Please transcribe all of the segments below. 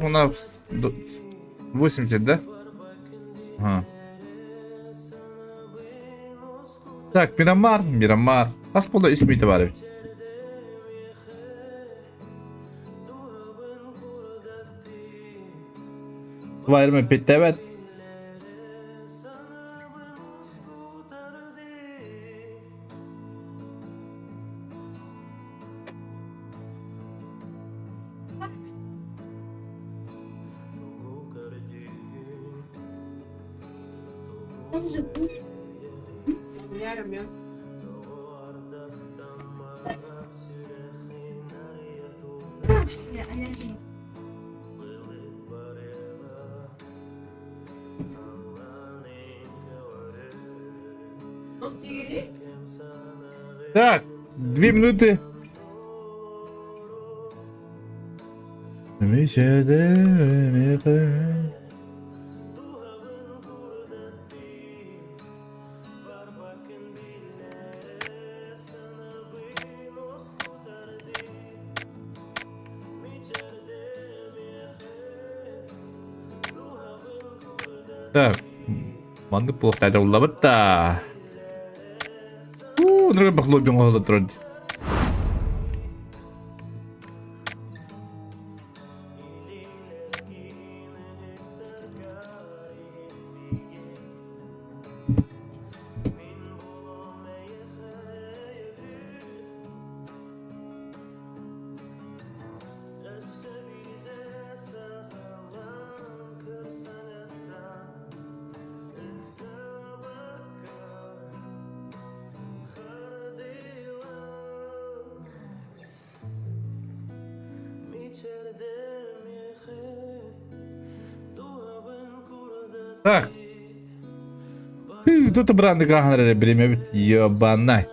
У нас 80, да? Ага. Так, Мирамар. Асполда ismi itibarı. Var mı bitti evet. Так, 2 минуты. Так, мандык блок кайда уллабыт да. Нырга бахлоо жоңголо турат. Так. Тут бранды кахнары билеме бит ёбанай.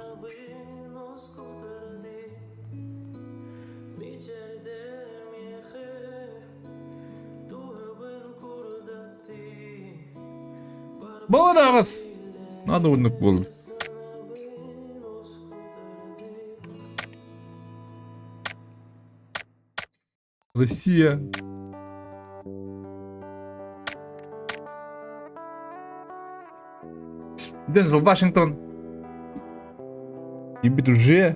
Болдагыз. Надо унук болду. Россия. Дензел Вашингтон. И уже.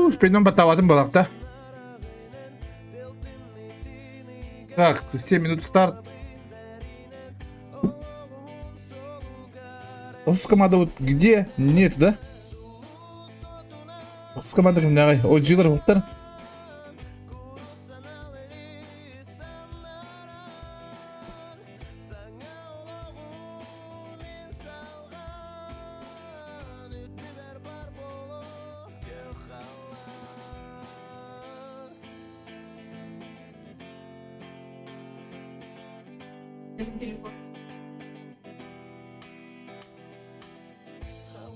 Успейном батаватым балакта. Так, 7 минут старт. Осы команда вот где? Нет, да? Осы команда кімде ағай? О, жилар бұқтар.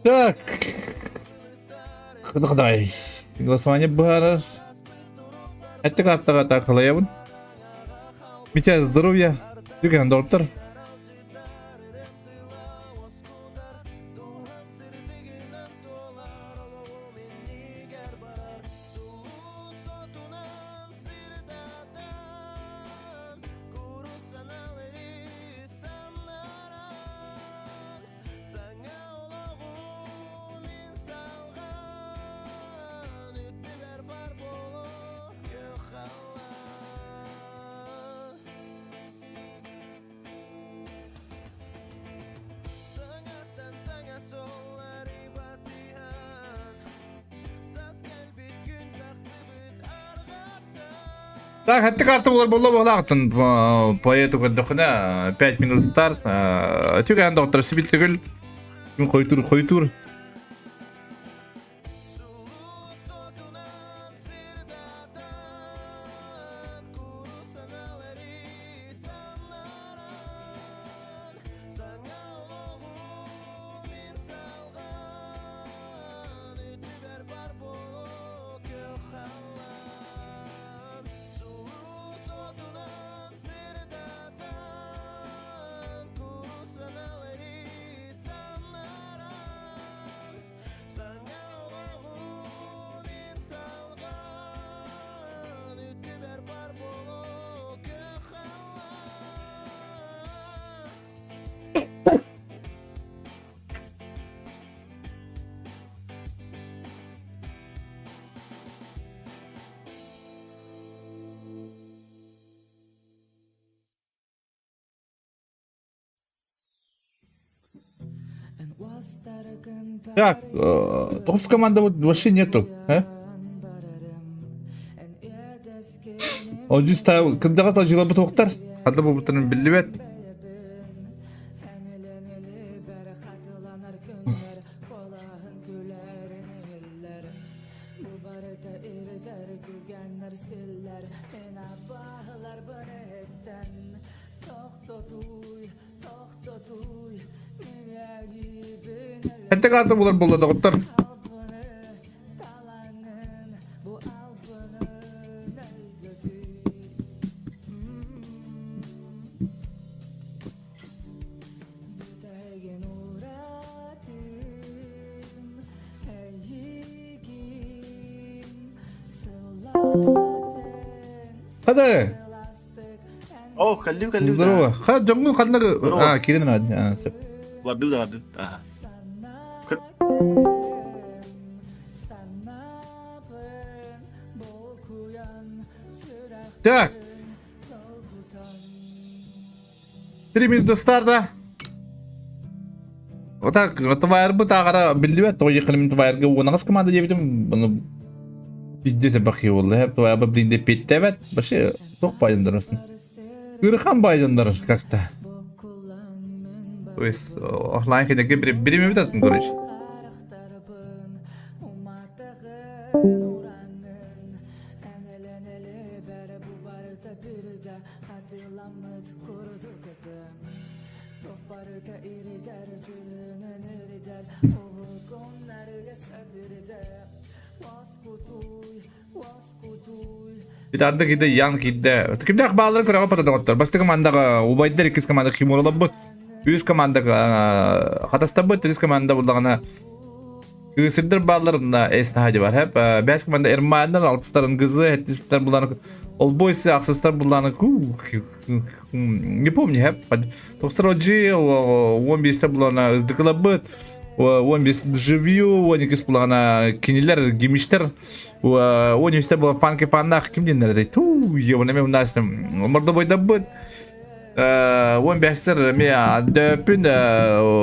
Так. Құдай. Голосование бар. Әтті қарттаға тақылайабын. Митя, здоровья. Дүкен доктор. Так, әтті қарты болар болағытын поэту көндіқіне 5 минут старт. Түген доктор сібіл түгіл. Қойтур. Так, тоғыз команда вообще нету, а? Он жүз тау, кімді қазда жылы бұт оқтар? Қадда бұл бұттарын білі бәт. Әтті қарты болар болды оқтар. Hadi. Oh, kalliu. Здорово. Ха, жомгун каднага. Кирин рад. Сеп. Vardı. Так. 3 минут старта. Вот так, твайр бы тагара билдибет, то якын твайрга онагыс команда дебитим. Буну биддесе бахи болду. Хеп твайр бы блинде питтебет. Башы ток байдандарсын. Кырхан байдандар как-то. То есть офлайн кедеге бир минут атын короче. Bir tane de yan gidde. Kimde akbarları kırava patadan otlar. Bastı komanda ubaydılar ikiz komanda kim olabilir? Üç komanda hatastabı tris komanda bulduğuna kısırdır bağlarında esnahacı var. Hep beş komanda ermanlar altısların kızı etnisler bulduğuna olboysa aksızlar bulduğuna не помню hep. Токстар оджи 11'de bulduğuna ızdıkıla bıt. 15 живью, 12 булгана кинилер, гимиштер, 13 була панки паннах, кимдендер дейт. Ту, ебана мен мынастым. Мордо бойда бут. 15 ме дөпүн,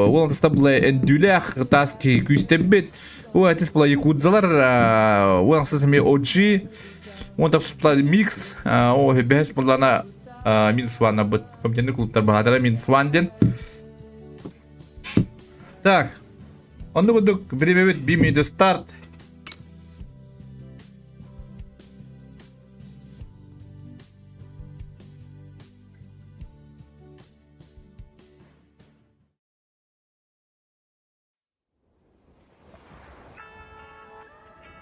16 була эндүлэх таски күстебит. Атис була якудзалар, 16 ме OG, 19 була микс, 15 булана минус 1 бут. Компьютерный клубтар багатара минус 1 ден. Так. Он буду время 1 минута старт.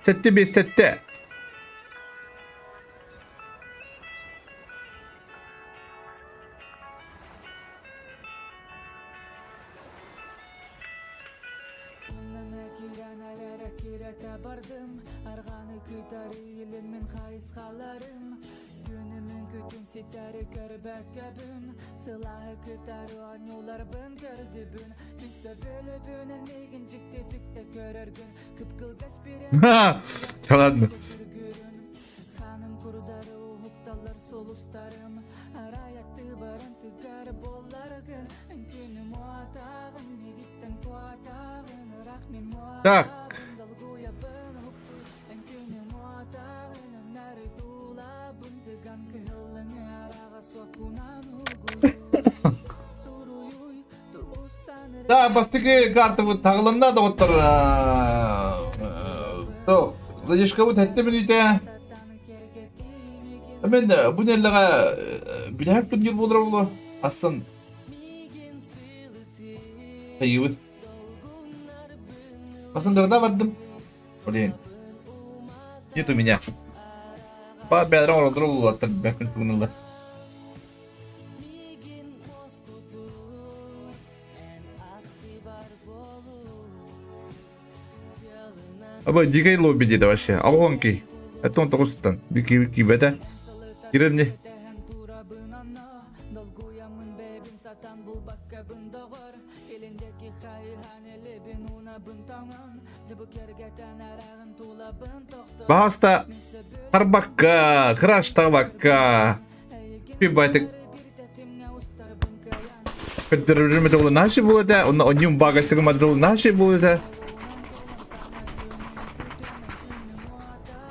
Сетте без сетте. Bardım argany kıtarı ilim men hayskalarım günümün kötün sitari körbek kabın sılahı kıtarı anyolar ben gördübün küsse böyle bönen negincikte tükte körür gün kıpkıl gaspiren Yalan mı? Hanım kurudarı huktalar solustarım arayaktı baran tıgar bollar gün günüm o atağın negitten tuatağın rahmin Так. Да, бастыгы карты вот тагылында да оттор. То, задержка вот хәтте минуте. Мен бу нерлеге билек бир ел болдыр булы. Асан. Айыбыт. Асан дырда бардым. Блин. Нет у меня. Па бәдрә орындыру булды, бәкин тугынлы. Аба дигай лобби дейді вообще. Алғонки. Это он тоғыстан. Бики бәді. Киренде. Бағаста қарбаққа, қыраш табаққа. Пибайтық. Көттірімді олы наши болды. Онын бағасы ғымады олы наши болды.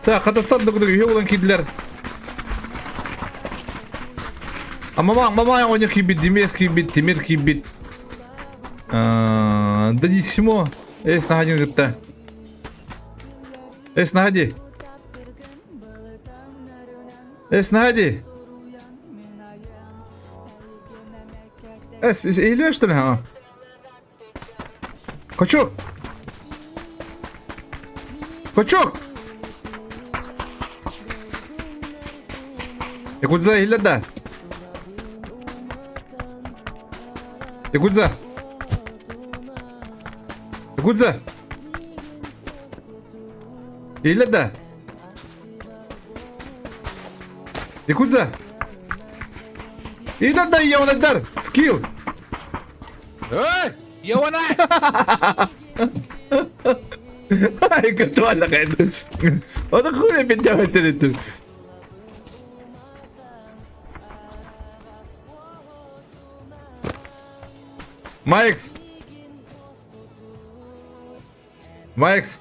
Так, Катастан докудук йолан кидлер. А мама он кибит, Димес кибит, Тимир кибит. Да не симо. Эс находи гытта. Эс находи. Эс находи. Эс или что ли? Качок. Качок. Якудза hilada. Якудза. Якудза. Hilada. Якудза. Hilada yavanaдар. Skill. Эй, Йована! Ay kötü valla kaydı. O da kule bir demet ettim. Майкс! Майкс!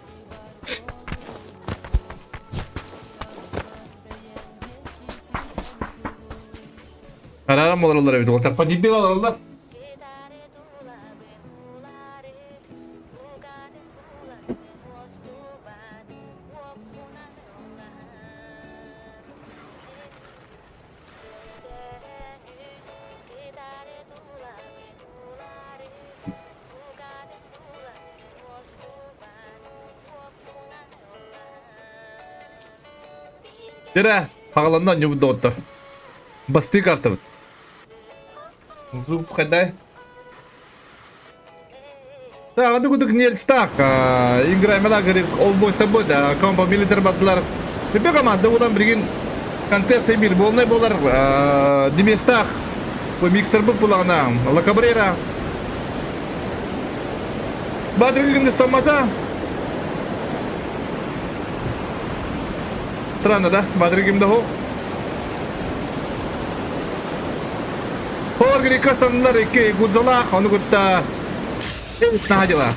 Арарам олар бит. Ол таппа дибил алар. Тера, пагаландан юбда отто. Басты карта. Зуб хадай. Да, аду кудук не стак. Играем на говорит Олбой с тобой, да, компа милитар батлар. Тебе команда удан бригин контест бир болнай болар. Диместах. Ой микстер бу булана. Лакабрера. Батыр кимде стамата? Странно, да? Батыр кимде хох? Хоргрика стандар икки гудзалах, оны гутта. Снадилах.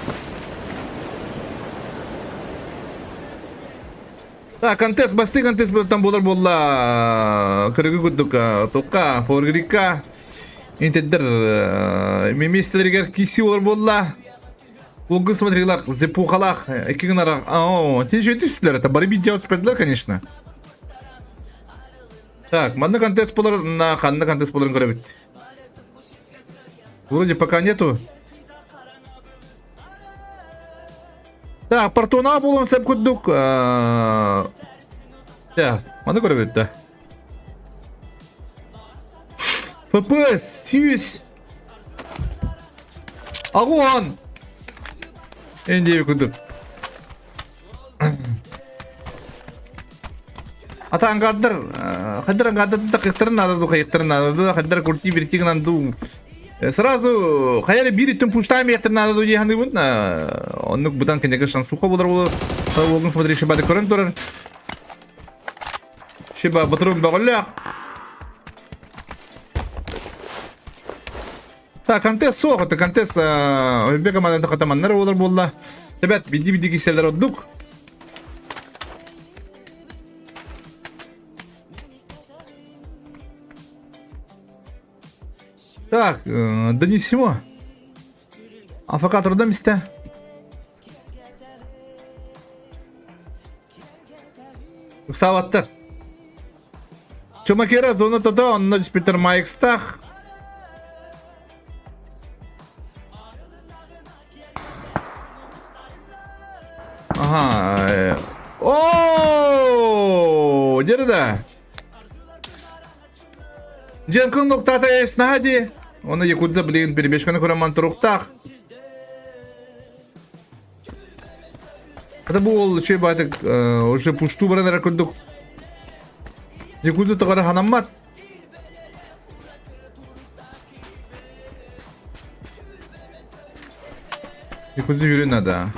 Так, контест, басты контест там болар болла. Кыргы гуддука, тоққа, хоргрика. Интеддер меместелергер киси олар болла. Логын смотрелах, зепухалах, экигнарах. О, те же эти сюда, это борьби делать справедливо, конечно. Так, мадна контест болар, на ханна контест боларын көребит. Вроде пока нету. Так, портуна болон сеп куддук. Так, мадна көребит, да. ФПС, сюсь. Агуан. Энди куддук. Ата аңгардыр, хадыр аңгардыр тақиқтырын надырду, қайықтырын надырду, хадыр курти биртигін анду. Сразу хаяли биритін пуштайм яқтырын надырду дегенді бұн. Оннық бұдан кенеге шансуха болар болу. Олғын смотри, шибады көрін тұрыр. Шиба бұтырын бағылляқ. Так, контест соқ, это контест Өзбек аманаты қатаманнар олар болла. Ребят, биди киселер отдук. Так, донесимо. АФК трудом месте. Саваттар. Чумакера, зона тото, он на диспетер Майкстах. Ага. О, дерда. Дженкун ноктата есть нади. Он якудза, блин, перебежка на кураман туруктах. Это был чебатик уже пушту бранера кудук. Якудза тогда ханамат. Якудза юри надо.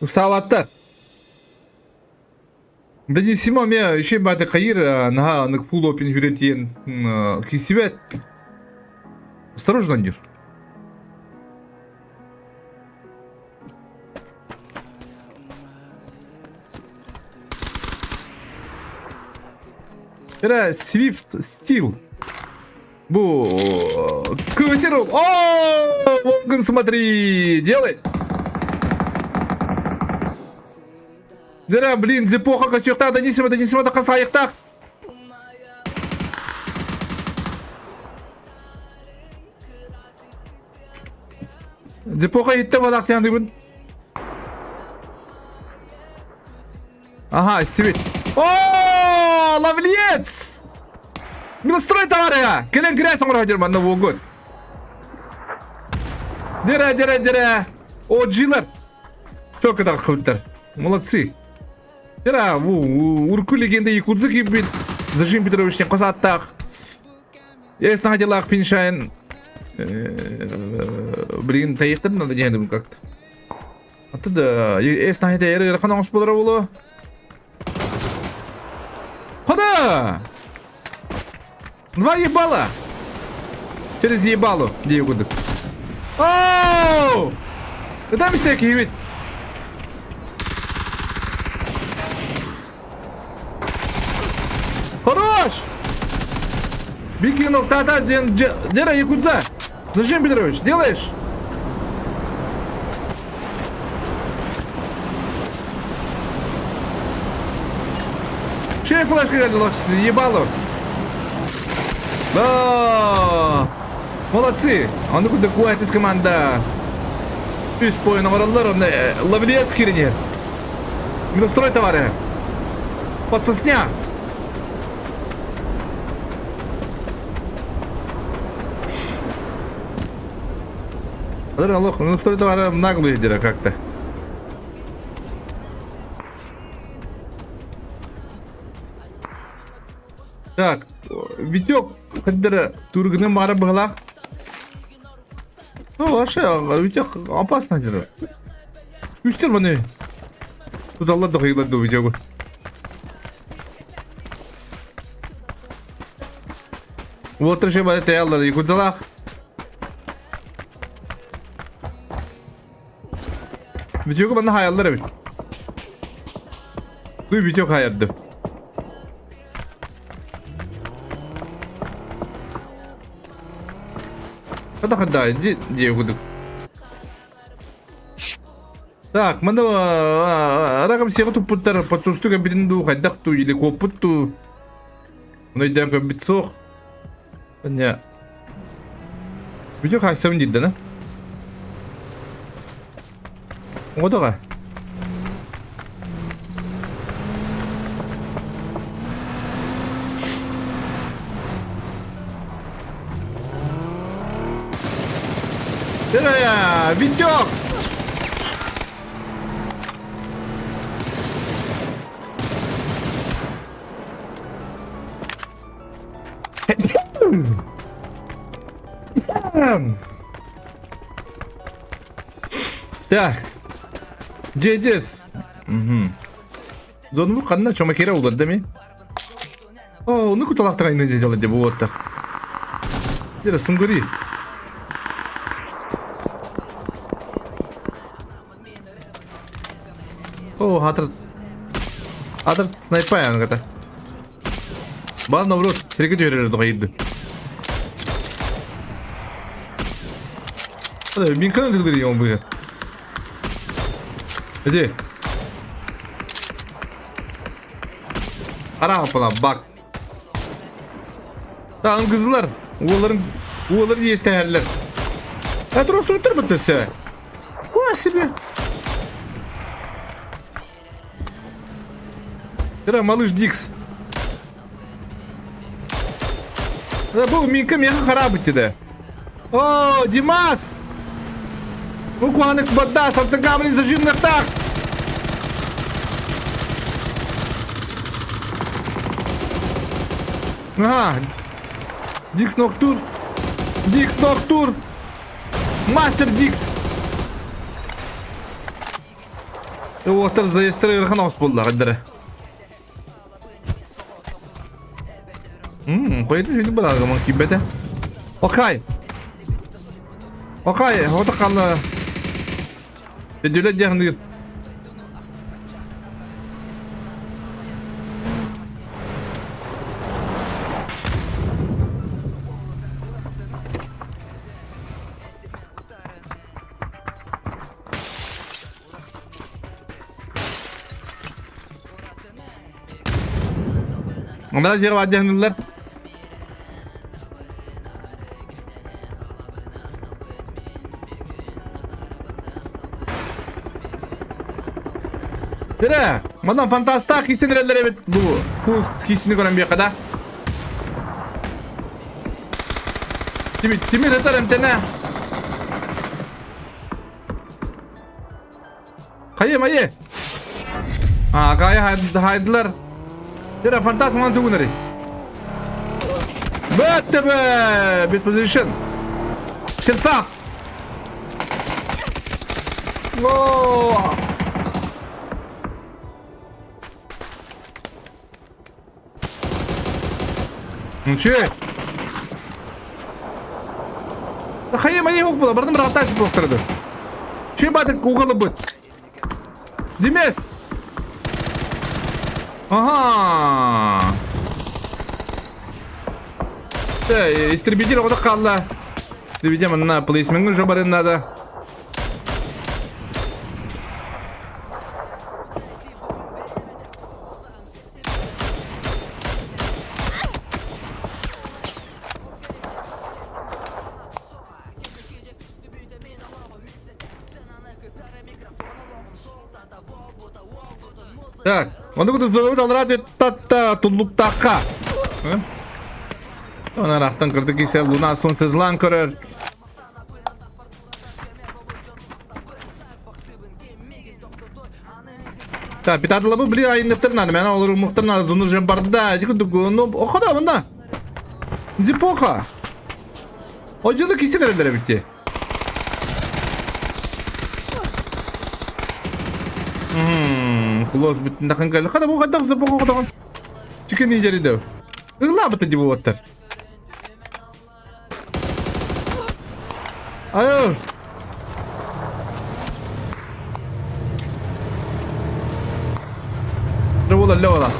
Саваттар. Донесимо мне еще бады каир на фул опен юретен кисивет. Осторожно, Андир. Это Swift Steel. Бу. Квасиру. О, Волган, смотри, делай. Дыра, блин, зепоха косюхта, донесимо до конца ихтах. Зепоха итте балак тянды бун. Ага, стивит. О, ловлец! Минустрой товарища! Келен грязь он родил, man, Новый год. Дыра. О, джилер. Чё катал хуттер? Молодцы. Дыра, уркулегенде якудзы кибит. Зажим Петровичне косаттах. Я если находилах пиншайн. Блин, таяқтыр надо дегенде как-то. Оттуда, если находил яры ханамс подробуло. Хода! Два ебала! Через ебалу, где якудык. Оу! Это мистеки ведь. Хорош! Бикинов, тата, дера, якудза. Зачем, Петрович, делаешь? Че флешка гадилась, ебало? Да! Молодцы! А ну куда куает из команда? Пусть поина вараллар, он ловлец херни. Минустрой товары. Подсосня. Аллах, минустрой товары наглые дера как-то. Так, Витек, когда тургны мара была. Ну, вообще, Витек опасно дело. Үстер баны. Тут Алла да кыйлады Витек. Вот же бары таялар, икудзалах. Витек баны хаялдар бит. Дуй Витек хаядды. Когда где гудук. Так, мана ракам сего тупуттар подсустуга биринду хайдакту или копутту. Найдем битсох. Понятно. Видео как сам дидда, да? Вот это. Серая, Витек! Так. Джейджес. Зон қанна чома кера улар деме? О, ну куталақтар айны делать деп оттар. Дера сунгури. О, хатыр снайпай аңғата. Бал наврот, сереге жөрелерді қайды. Мен қанан дегілер ең бұйыр. Әде. Ара апала, бак. Тағын қызылар, оларын есті әрлер. Әтір осы ұттыр бұттысы. О, себе. Ира, малыш Дикс. Бұл менкі меха харабыт деді. О, Димас! Укуанық бадда, салтыға блин зажимных так! Ага. Дикс Ноктур. Дикс Ноктур. Мастер Дикс. Отыр заестірі ұрған ауыз болды ғаддары. Koydu şimdi bırak ama kibete. Okay. Okay, o da kaldı. Ödüle canlı. Onlara yer vacihınlar. Tere, madan fantastik hissenirler evet bu. Pus hissini gören bir kadar. Kimi retarım tene. Kayı. Kayı haydılar. Tere, fantastik man tuğunları. Bitti be! Best position. Şırsak. Ooo. Че? Да хай мои yok было, бардым ралташ блоктырды. Че бадык угылы быт? Демес. Ага. Истребитель ода қалла. Истребитель мына плейсменгін жобарын надо. Так, onu kutu zdorovi dal radio tatta tulluktakka. Ona raftan kırdık ise Luna sonsuz lan körür. Так, питадылы bu bili ayın nefterin anı. Mena olur muhtarın anı. Zunu jembarda. Cikuduk. O kadar bunda. Zipoka. Hocalık hissi nerelere bitti? Close bütün dakika geldi. Kada bu kadar zipoka kadar. Çıkın niceri de. Irla batı gibi otur. Ayo. La wala.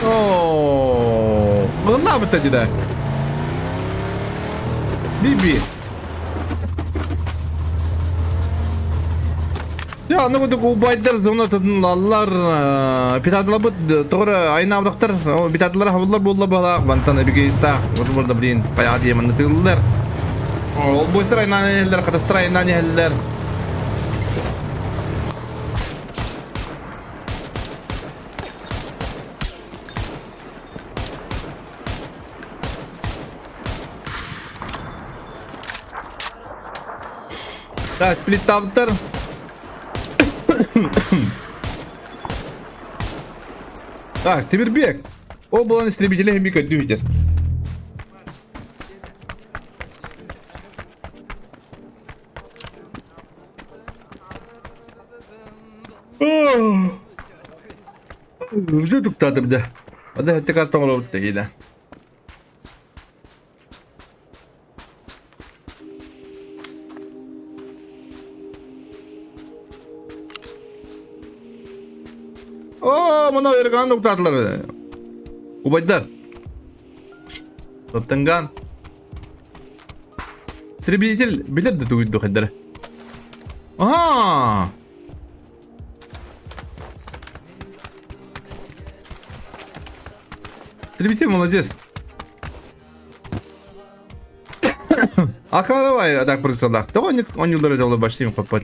Oh, mengapa tadi dah? Bibi. Ya, anu kudu kubayдар zona tadınlarlar. Pitadlar bu doğru ayna avdaktır. O pitadlar havlular bolla balak. Bantan bir geista. Burada bilin. Payah diye mantıklılar. O bu sıra ayna neler katastra ayna neler. Да, сплит-тавтер. Так, Тимирбек. Оба истребителя химика дюйтер. Уже туктадым да. Ада хәтта картон олып тегиде. О, мына өрган туктатылар. Убайдар. Топтанган. Истребитель билет да туйду хәддәре. Ага. Истребитель молодец. Акаровай атак присылдак. Тогон 10 yıldır öyle başlayayım kapat.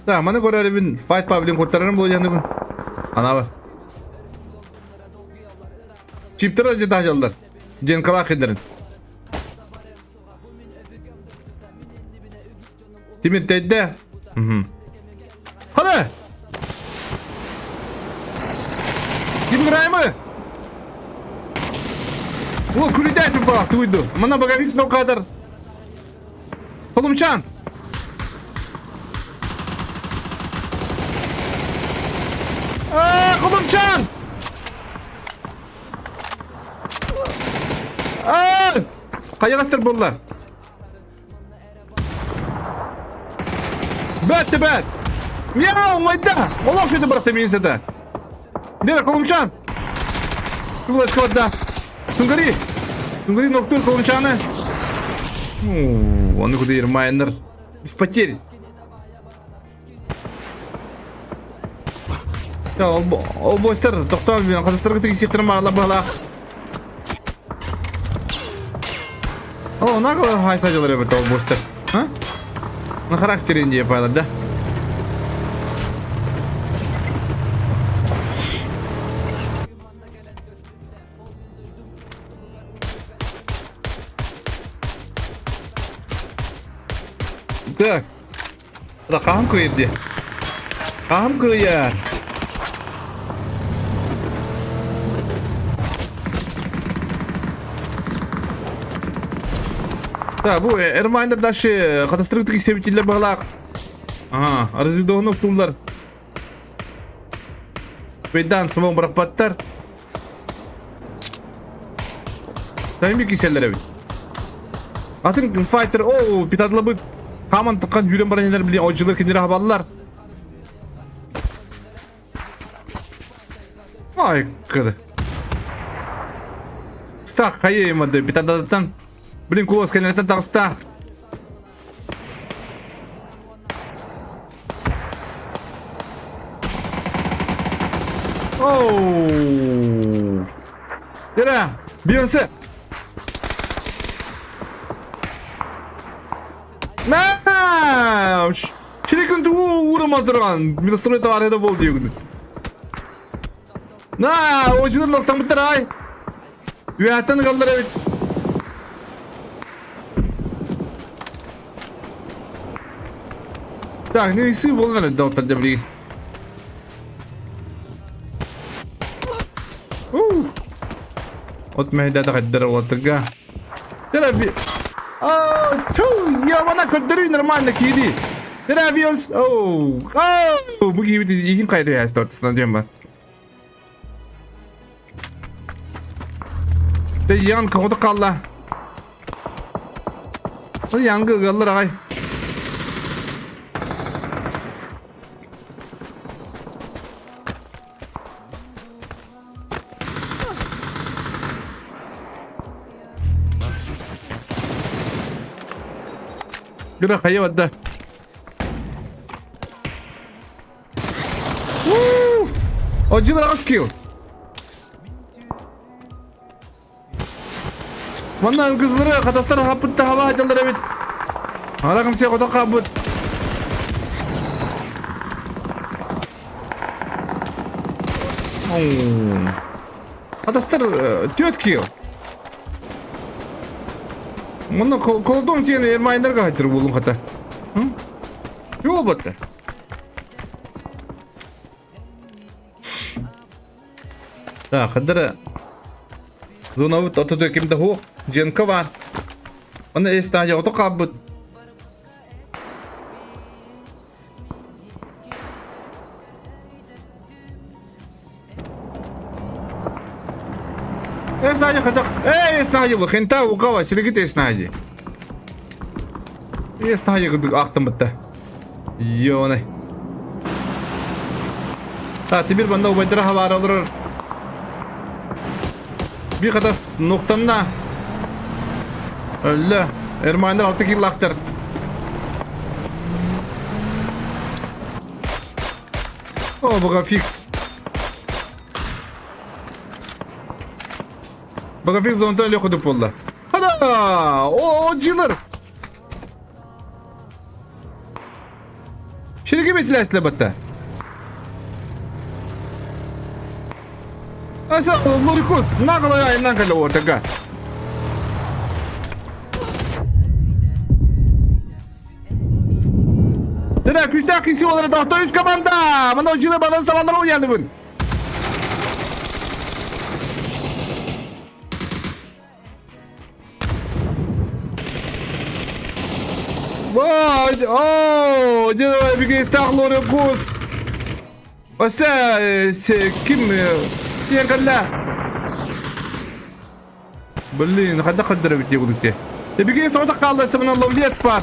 Tamam, bana göre öyle bir fight pavilion kurtarırım bu yandı bu. Ana bak. Çiptir acı dahcalılar. Cen kalak ederin. Timir tedde. Hadi. Kim kırayım mı? O kulüdes mi bak duydu. Bana bakabilsin o kadar. Kolumçan. Kolumçan. Kaya gastır bunlar. Бәтті бәт! Мяу, майда! Олақ шөйді бұрақта мен сәді. Дері, қолымшан! Күлі шкодда. Түнгірі! Түнгірі ноқтыр қолымшаны. Оны күді ермайыныр. Без потерь. Ол бойстар, тоқтау мен қазақстарға тегі секторым аралап бағлақ. О, нағылы хайсадылар өбіт ол бойстар. На характере не пайлот, да? Так. Да қағым көйірде. Қағым көйір. Да, bu Ermaniler daşı katastrofik istebitçiler bağlaq. Aha, разведованы тулар. Beydan smog bırakpatlar. Dayım keserler abi. Atın fighter o pitadla bu kaman tıkan yürüyen baranlar bilen oyuncular kendine haberler. Ay kıdı. Stak kayayım adı pitadatan. Блин, кулос, конечно, толста. Оу. Ера, Бейонсе. На! Ширекін туы урыма тұрған. Минострой товарыда бол дейгінді. На, ойшылар лоқтан бұттыр ай. Үйаттан қалдар әбет. Так, не иси болған доктор дебли. От мейда да қаддара отырға. Терапи. Ту, я вана қаддары нормально кейді. Терапиос. Бұл кейбіті егін қайды ясты ортысына дейм ба. Те ян қауды қалла. Ол янгы қаллар ағай. Gıra kaya wadda. Acılar az kill. Wannan kızları kadastar hapıtta hava hacılar evet. Hala kimseye koda kabut. Kadastar 4 kill. Мұны қолдың тені ермайындарға қайтырып болың қата. Йол бәтті. Да, қадыры. Зуна бұт, оты дөкемді хоқ. Женкі бар. Оны әстәне оты қап бұт. Эснайди хатак. Эснайди бұл. Хента уқава. Сілігіт эснайди. Эснайди күдік ақтым бұтта. Йонай. Тибір банда ұбайдыра хавар алыр. Bir қадас ноқтанна. Өлі. Эрмайндар 6 килл ақтыр. О, бұға фикс. Baga fix zonda öyle okudu polla. Hada! O acılar. Şimdi gibi etkilersin batta. Asa lorikus. Nagala yayından kala ortaka. Dera küçük kişi olarak doktor üst komanda. Bana ucuna bana zamanlar uyandı bun. Vay, bir kez takları kus. Asa kim diğer kalla? Belli, ne kadar kadar bitiyor bu diye. Bir kez orada kaldı sana Lovelace var.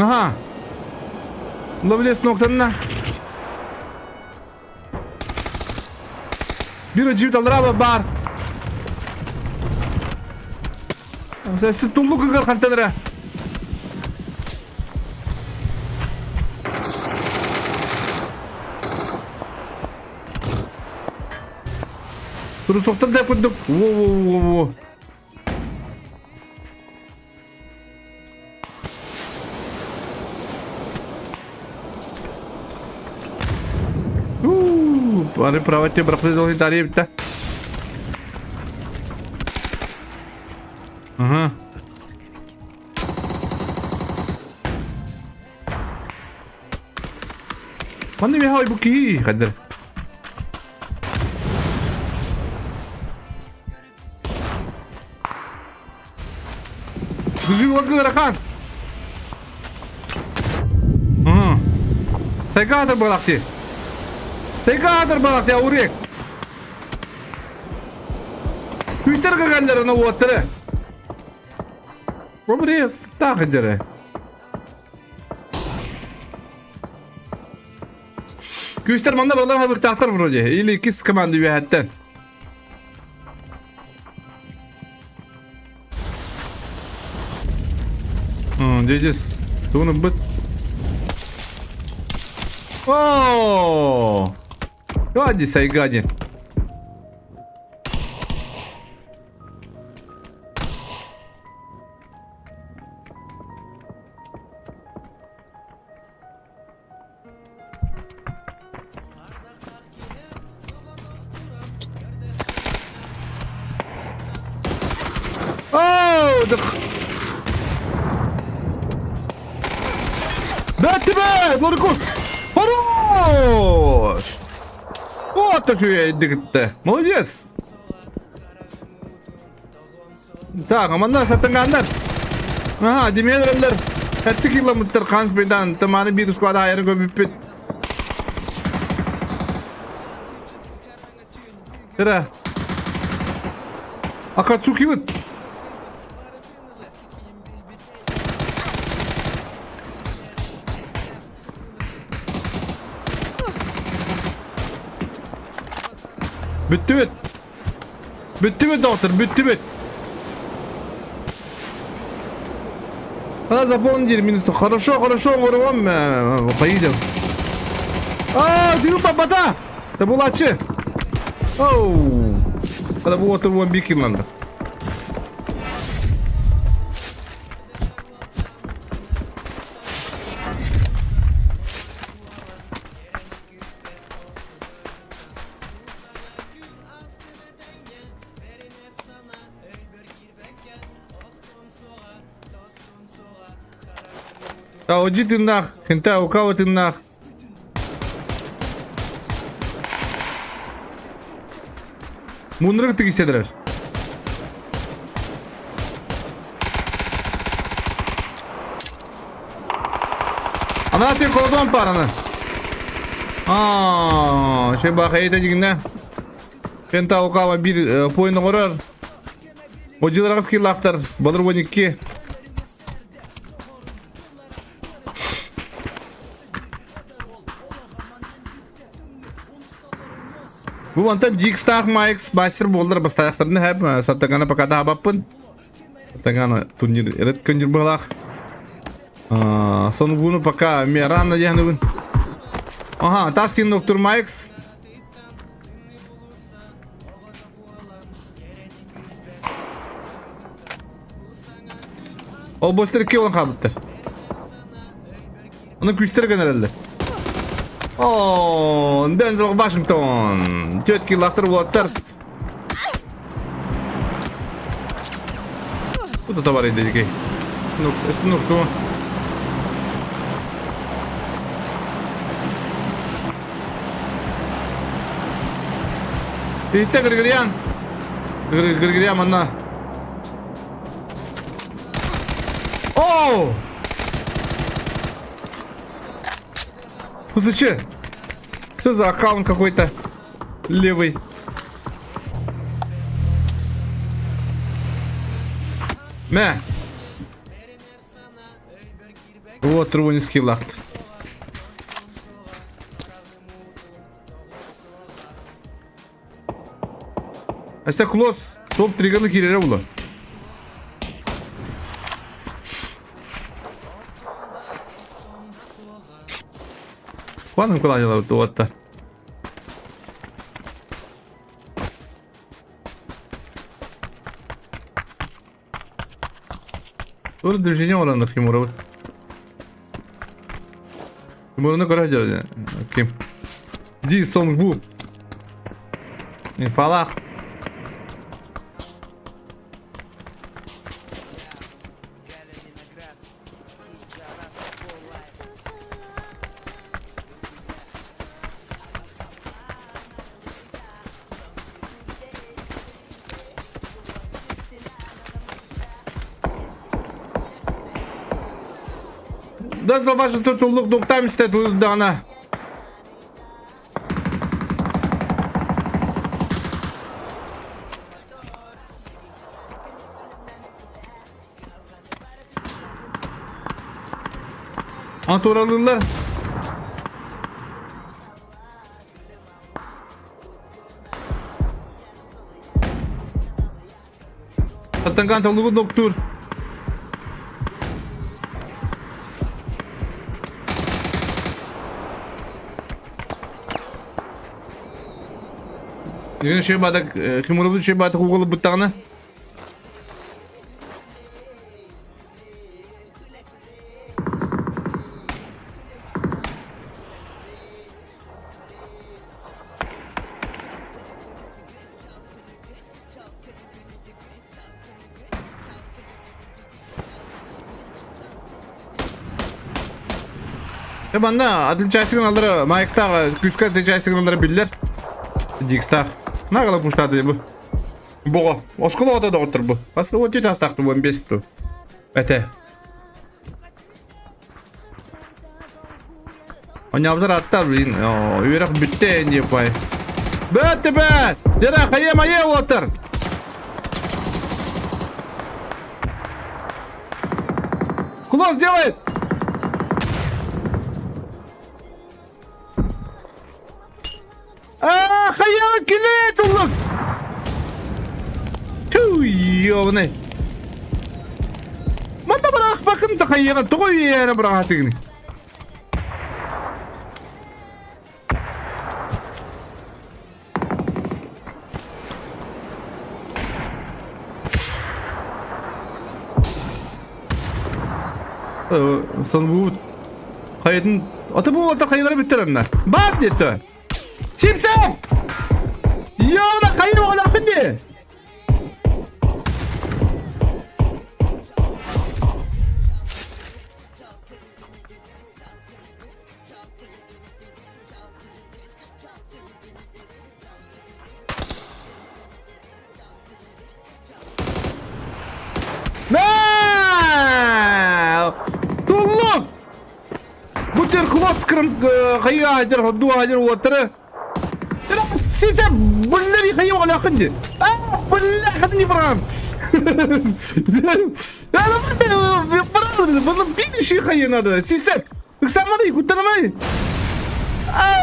Aha. Lovelace noktanına. Bir acı alır var. Asa situllu kıgar kantalara. Terus soktan da yapıyorduk. Wow. Bari pravatya bırakıldı onu tarihe bitti. Aha. Mana bir havay bu ki kader. Düzgün bakın Rakan. Saya kadar bıraktı. Saya kadar bıraktı ya urek. Twitter kaganlarına oturdu. Bu buraya takıcı. Güçler manda buralar habik taktar proje. İli ikisi komandı bir hatten. Jejes. Tuğunu bıt. Ooo. Hadi saygı. Bitti be! Lorikus! Хорош! Вот так я gitti. Молодец! Так, amanlar satınganlar. Aha, demeyenler. 7 kilometre kans beydan. Tamamı bir squad ayarı göbüp. Kira. Akatsuki bit. Bitti bit. Bitti bit doktor, bitti bit. Запомнили минус. Хорошо, ворвам. Поедем. Дину бабата. Это был ачи. Оу. Это был вот его бикинланда. Уйди ты нах, хента, у кого ты нах? Мунрык ты киседрер. Ана ты колдон параны. Şey bakaydı diginde. Хента, у кого bir poyunu korar. O cillara skill aktar. Balır 12. Bu mantan Jigstack Mike's master bollar bastayaklarını hep satagana pakada habapın. Satagana tunjir eret kunjir balak. Sonu bunu paka merana jahnu bun. Aha, taskin Dr. Mike's. O boster ki olan kabıttır. Onu küstürgen herhalde. Denzel Washington. 4 kilometre water. Bu da tavar edecek. Nokta. İşte Gregorian manna. Слушай, что за аккаунт какой-то левый? Вот рунский лахт. Esta close top trigger'ını kirere bulu. Quando kullanıyorlar bu hatta? Doğru движение oranında Kimura bu. Kimura'nı göreceğiz. Kim? Ji Song Woo. Не фалах. Да зauważyć to luk tam jest tu dana. Anturalılar. Atangkan talugu doktor. Yine şey badak, Kimura bu şey badak Google butağına. Ya bana atılacak signalları Mike'sta küskü atılacak signalları bilirler. Dix'ta. Ne kadar kuşlar diye bu. Bu. Oskolo da otur bu. Aslında o tüy taktı bu 15 tu. Ete. Oynayablar atlar bilin. Yürek bitti en diye pay. Bitti be. Dere kayamaya otur. Close делает. Hayal kilit oğlum. Tüy yavne. Manda bırak bakın da hayal toy yere bırak tigni. Sana bu kaydın atı bu ata kayıları bitirenler. Bak dedi. Simsem! Ya da kayır o lafın diye. Tulluk! Bu tür kulak sıkırım kayı hacer, hoddu hacer, oturı. Simsem bunları yıkayım ala akıncı. Bunları kadın bırakın. Bana bir şey yıkayın adı. Simsem. Sen bana yıkutanamayın.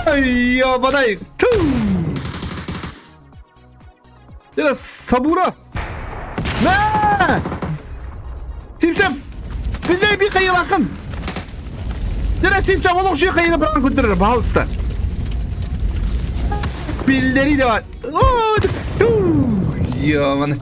Ay ya bana yık. Biraz sabura. Ne? Simsem. Billahi bir kayı akın. Biraz simsem olur şu kayını bırakın kurtarır. Bahalısta. Billeri de var. Ya man.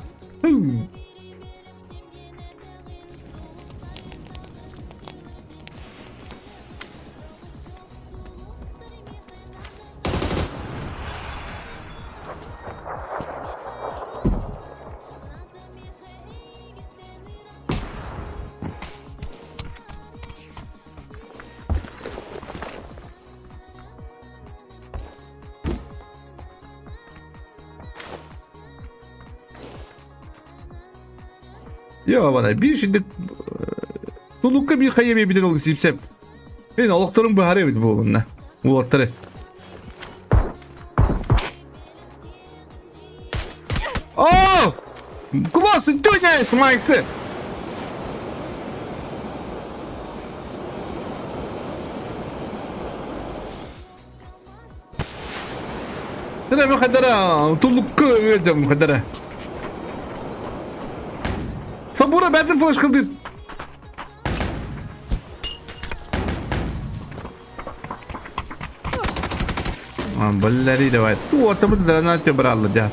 Ya bana bir şimdi tulukka bir kayabilir oldu simsem. Ben olukların bu hareket bu bununla. Bu ortları. Oh! Close to nice Mike's. Tara mukhaddara tulukka vereceğim mukhaddara. Sabura battle flash kıldır. Balleri de var. Tu ortamı da ne yapıyor brallıca.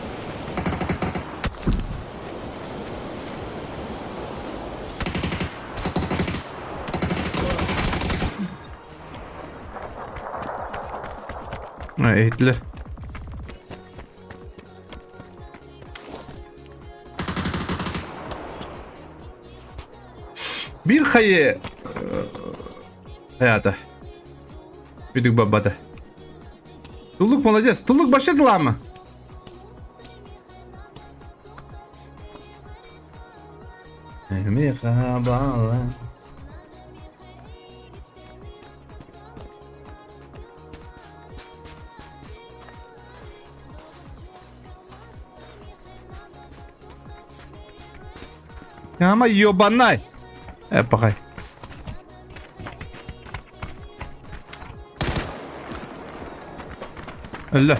Hitler. Bir kayı hayata. Büyük babada. Tulluk mu olacağız? Tulluk başladılar mı? Merhaba. Ya ama yobanay. Hep bakay. Allah.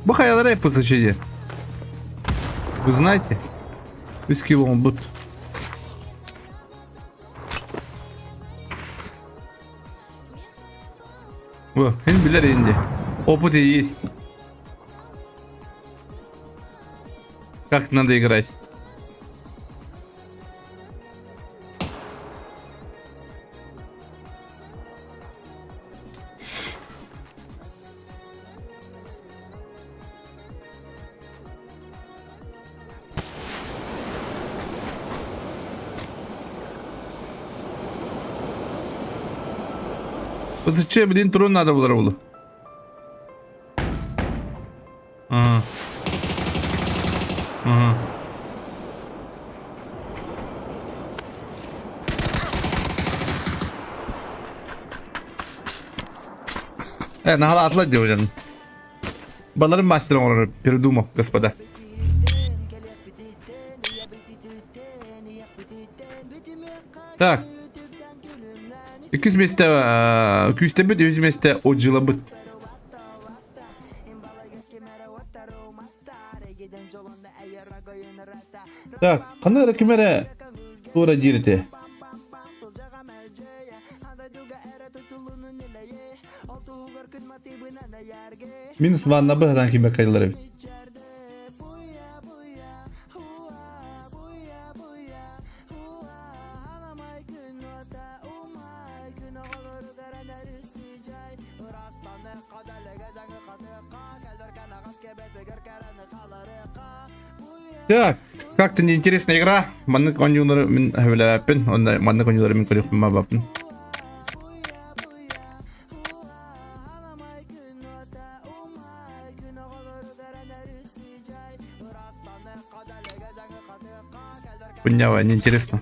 Bu kayalara hep ısıtıcı. Вы знаете? Виски вон бут. Во, hem bilir indi. Опыт есть. Как надо играть? Isıtçı bilin turun nada bular oğlu. Aha. Aha. Nahal atla diyor canım. Baların başlarım olur. Perdumo, господа. Так. 200 месте, 200 бит, 100 месте отжила бит. Так, қандай кемере тура жирте. Минус ванна быхдан кеме кайлары. Так, как-то неинтересная игра. Манны конюлары мен хавлаппен, онда манны конюлары мен көрөкмөн мабаппын. Понятно, неинтересно.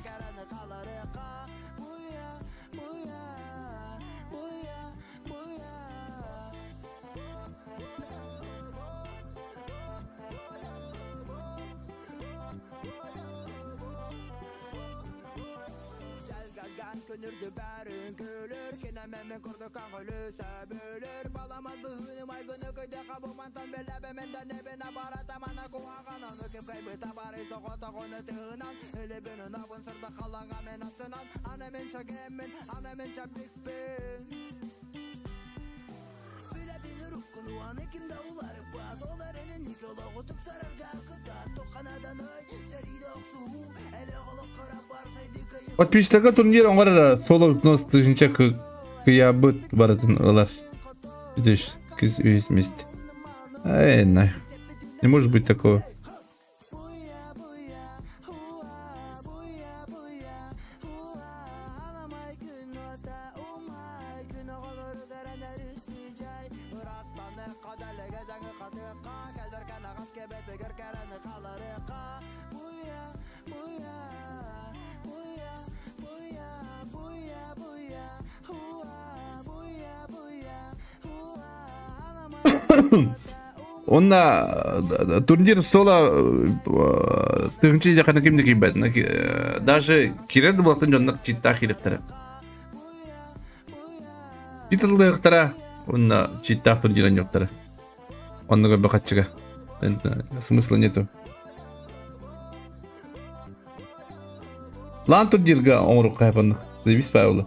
Könürdü bәрін көлір Кенемен көрді қаңғылы сәбілер Баламаз бұғыным айгыны көйде қабылмантан Беләбімен дәнебіне баратамана қуағанан Өкем қайбы табары соғыта қоны тығынан Әлібінің абын сырды қаланға мен астынан Анымен чагеммен, анымен чапдікпен Біләбіні рухкыну аны кімді олары баз Оларының никола ғытып сарарға қыда Тоқанадан ай, сәрейді ақсу Әлі ғылық қарап барсайды Подписчика турнир оңғар соло тынча кыябыт баратын олар. Видишь, кыз весь вместе. Эй, нах. Не может быть такого. Онна турнир соло тыңчы жақаны кемде кейбәт. Даже киреді болатын жоннақ читта хиліктері. Читылды ұқтара, онна читта турниран жоқтары. Онныға бақатчыға. Смысла нету. Лан турнирға оңырық қайпандық. Дебіс бай олы.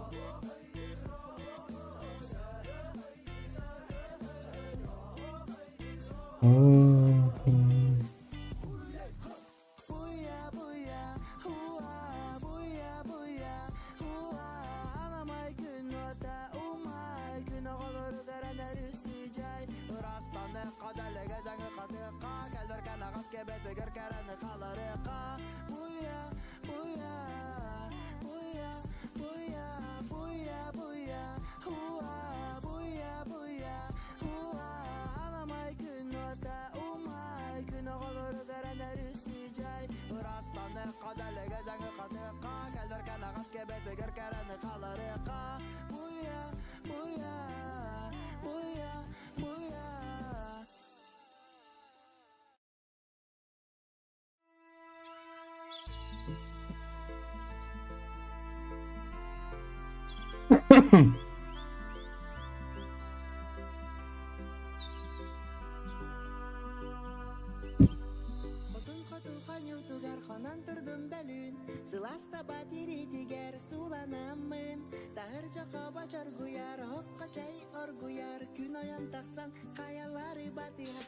Сыласта батири тигер суланамын Тағыр жаққа бачар гуяр Оққа чай оргуяр Күн аян тақсан қаялары батияр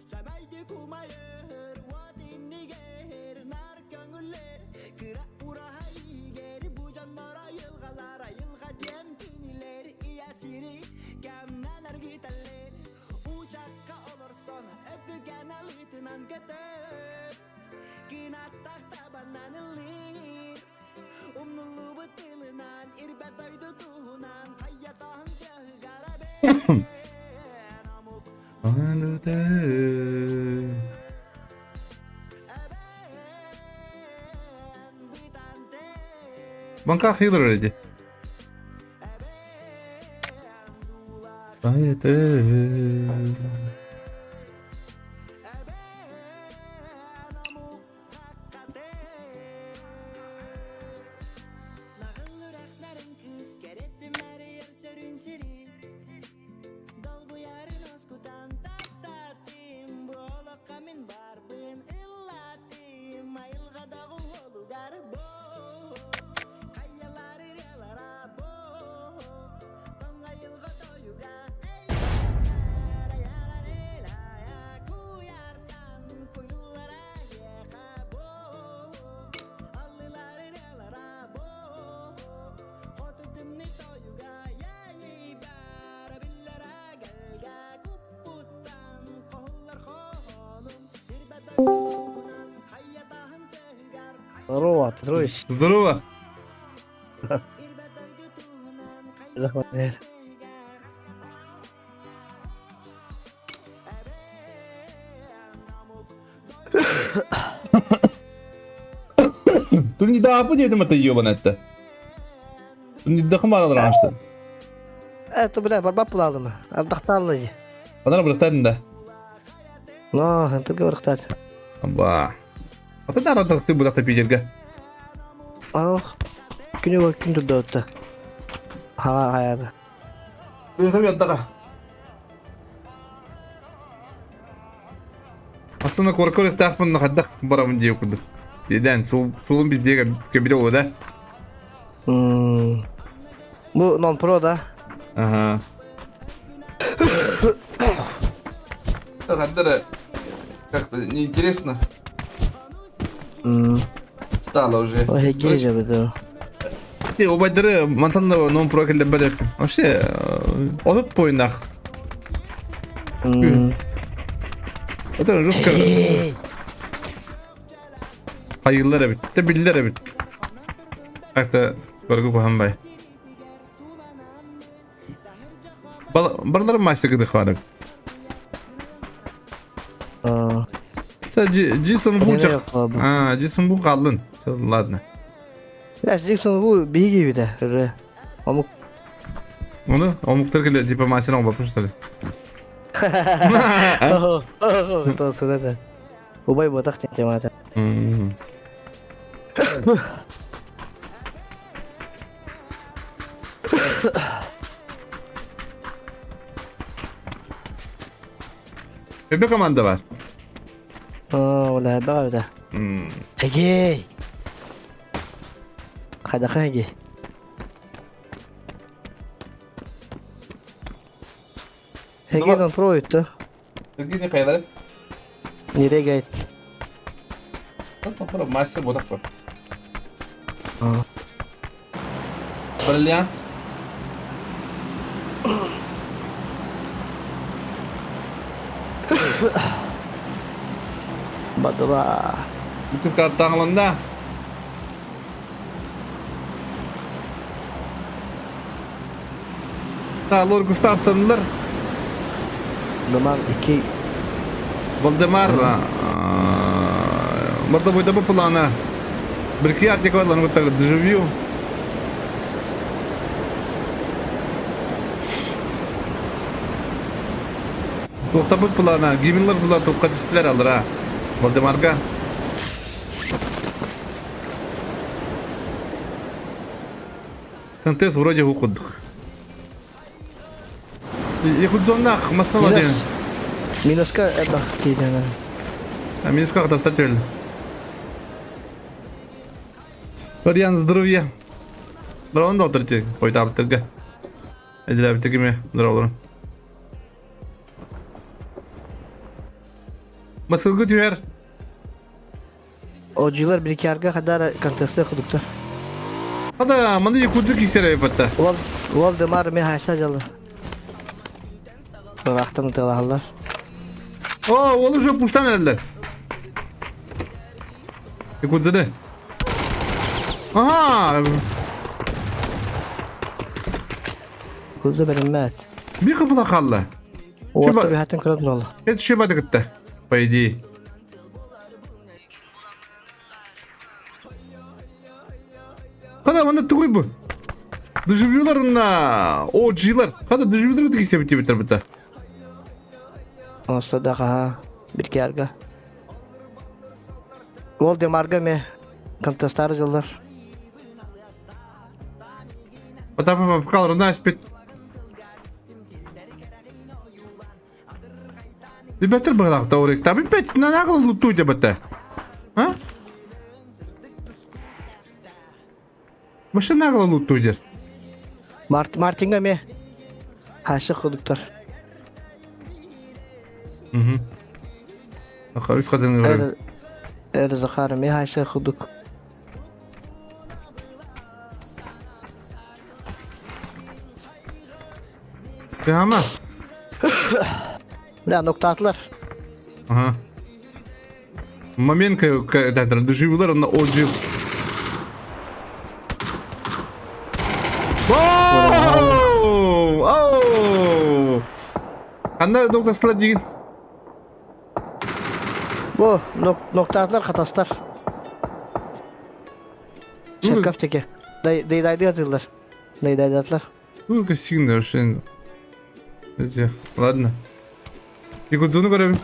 Сәбәйді кумайыр Уатиннигер Нар көңілер Кыра ураға игер Бұжаннар айылғалар Айылға ден тинилер Иясiri Кәмнән әргітәлер Учаққа олырсон Өпіген алытынан көтіп Кинаттақ табаннан ылыр Умнулу бұтылын tuğunan irbet oydu tuğunan kayyatağın tehgara amuk Banka healer öyle. Nağıllırakların kız kerettim her yer sörün siri Dol bu yarın oskutan tattatim Bu olakka min barbın illatim Ayılga dağı olu garbo Kayyaları yalara bo Tonga yılga doyuga Ey yara leyla ya Kuyartan kuyullara yeka bo Allıları yalara bo Kotutumni toyuga yayi bara billara gelga Kupputan kohullar kohonum Bir bedoyunan kayyatahın tehgar Здорово, Петрович. Здорово. Bir bedoydu tuğunan Rahmat eyler. Тут не да apa dedim ata yiyor bana hatta. Ne dakım aralar açtı. Это, бля, барбап булады мı? Ардақтарлы же. Bana bıraktın da. Но, энтілге бұрықтады. Aba. Ata da aradık bu dakta pijerge. Ах, күні ғой күн тұрды өтті. Хава қаяды. Bırakım yattağa. Aslında korkarak takmanın kadar baramın diye okudu. Birden solun biz diye kebide oldu da. Bu non-pro da. Ага. Kadar как-то неинтересно стало уже. О, хеге же бұды. Те, обайдары мантанда non pro келді бәді. Вообще, отып бойынақ. Это жестко. Hayırlara bit. De billere bit. Hatta görgü kohan bay. Barların maçta gıdık var. Sen cisim bu Yine çak. yok abi. Ha, cisim bu kaldın. Ladna. Ya Jackson bu bihi gibi de. Rı. Amuk. Onu omuklar kele tipe maçına bakmış tabii. Itu sudah dah. Ubay botak cemata. Bebek komanda var. Wala ba da. Hege. Kada ka hege. Hege non pro itu. Gini kaylar. Nereye gayet? Tamam, maçta bodak var. Aa. Brilliant. Badula. Bu kız kart tağlanda. Lor Gustav'stanlar. Duman iki. Valdemar. Burada boyda bu plana. Bir iki artık var lan bu takı dejavyu. Tokta bu plana. Giminler bular topka tüstüler alır ha. Valdemarga. Тантес вроде укудук. Якудзоннах масна один. Minuska это кидана. А минсках достаточно. Вариант здоровья. Здорово, доктор, хоть аптека. Эдил аптеки ми, здорово. Масылгы түйер. Oyuncular bir iki arka kadar konteste kudukta. Hada, manda yakudzu kisere yapıtta. Valdemar mi haysa jalı. Bıraktım telahallar. Oo, oğlum şu puştan eller. Yakudzu ne? Aha! Yakuza benim met. Bir kapıda kaldı. Orta bir hatin kıradır oğlu. Yetişemedi gitti. По идее. Kada bana tıkıy bu. Dışıvıyorlar na. OG'lar. Kada dışıvıyorlar da kese bitir bitir. Onsa da ha. Bir kerga. Voldemarga me. Contestar yıllar. Потом вкал спит. Bir beter bırak da oraya. Tabii pek ne kadar lutuydu bete. Ha? Başa ne kadar lutuydu? Martinga me. Haşık kuduktar. Hı hı. Akar üst kadını görüyorum. Öyle zakarım me haşık kuduk. Ya ama. Ya nokta atlar. Ага. Момент, когда доживёлар на OG. Оу! Anda noktasılar değil. Bu nokta atlar kataslar. Şakaf çeke. Dayı atıyorlar. Dayı atlar. Ну, косин, да, что. Ладно. Якудзуну görelim.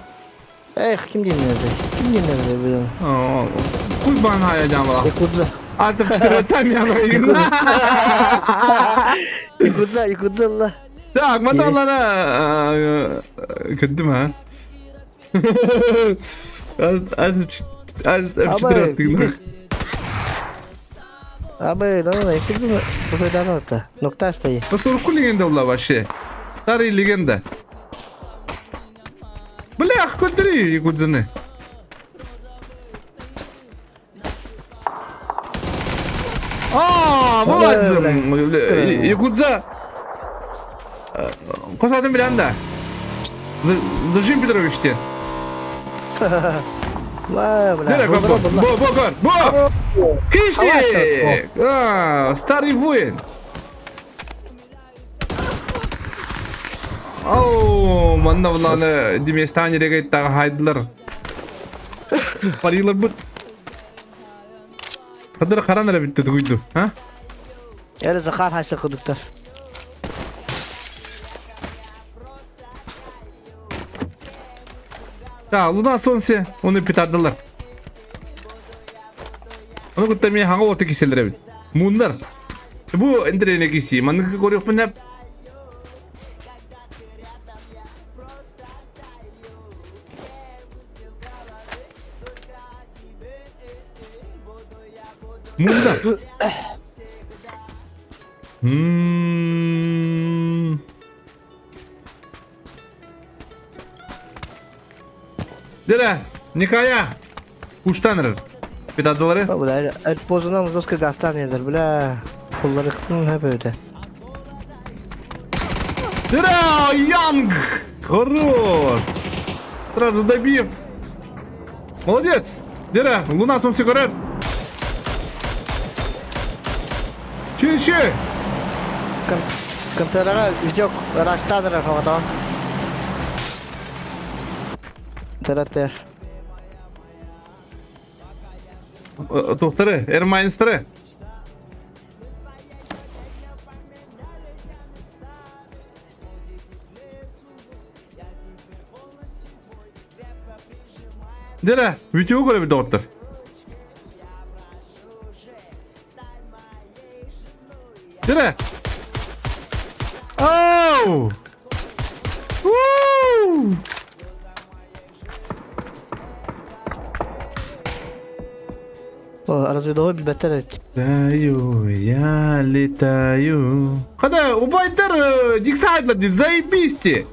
Kim dinlerdi? Kim dinlerdi bunu? Aa, kuy bana hayacağım valla. Yakuza. Artık çıkartam ya bayım. Yakuza Allah. Tak, matalara. Kötü mü ha? Abi lan Yakuza mı? Bu kadar orta. Nokta astayı. Nasıl okul legenda ulla başı? Tarih legenda. Блях, кудри, якудзаны. Молодец. Якудза. Косатын bilen de. Зажим Петрович'te. Nereye kapı? Bu. Kişi. Старый воин. Оу, манда буланы Деместан жерге аттагы хайдылар. Парилар бут. Кадыр каранара битти дуйду, ha? Öyle zakar haşık kuduktar. Ya, bundan sonrası onu pitardılar. Onu kutlamaya hangi orta kesildiler bit. Bunlar. Bu entrene kesi. Manıkı koruyor bu ne? Bunlar. Dere, Nikaya. Kuştanırır. Bir daha doları. Bu da el pozundan uzak gastan yedir bile. Kolları kıtın hep öyle. Dere, Янг. Хорош. Сразу добив. Молодец. Дера, Луна сон сигарет. Çi. Sıkıntılara yok. Araçtadır havadan. Teratler. Tohtarı, Ermaynistırı. Dere, video göre bir doktor. Dere. Oh! Woo! Arası doğru bir beter et. Таю, я летаю. Когда у Байтер диксайдла заебисти.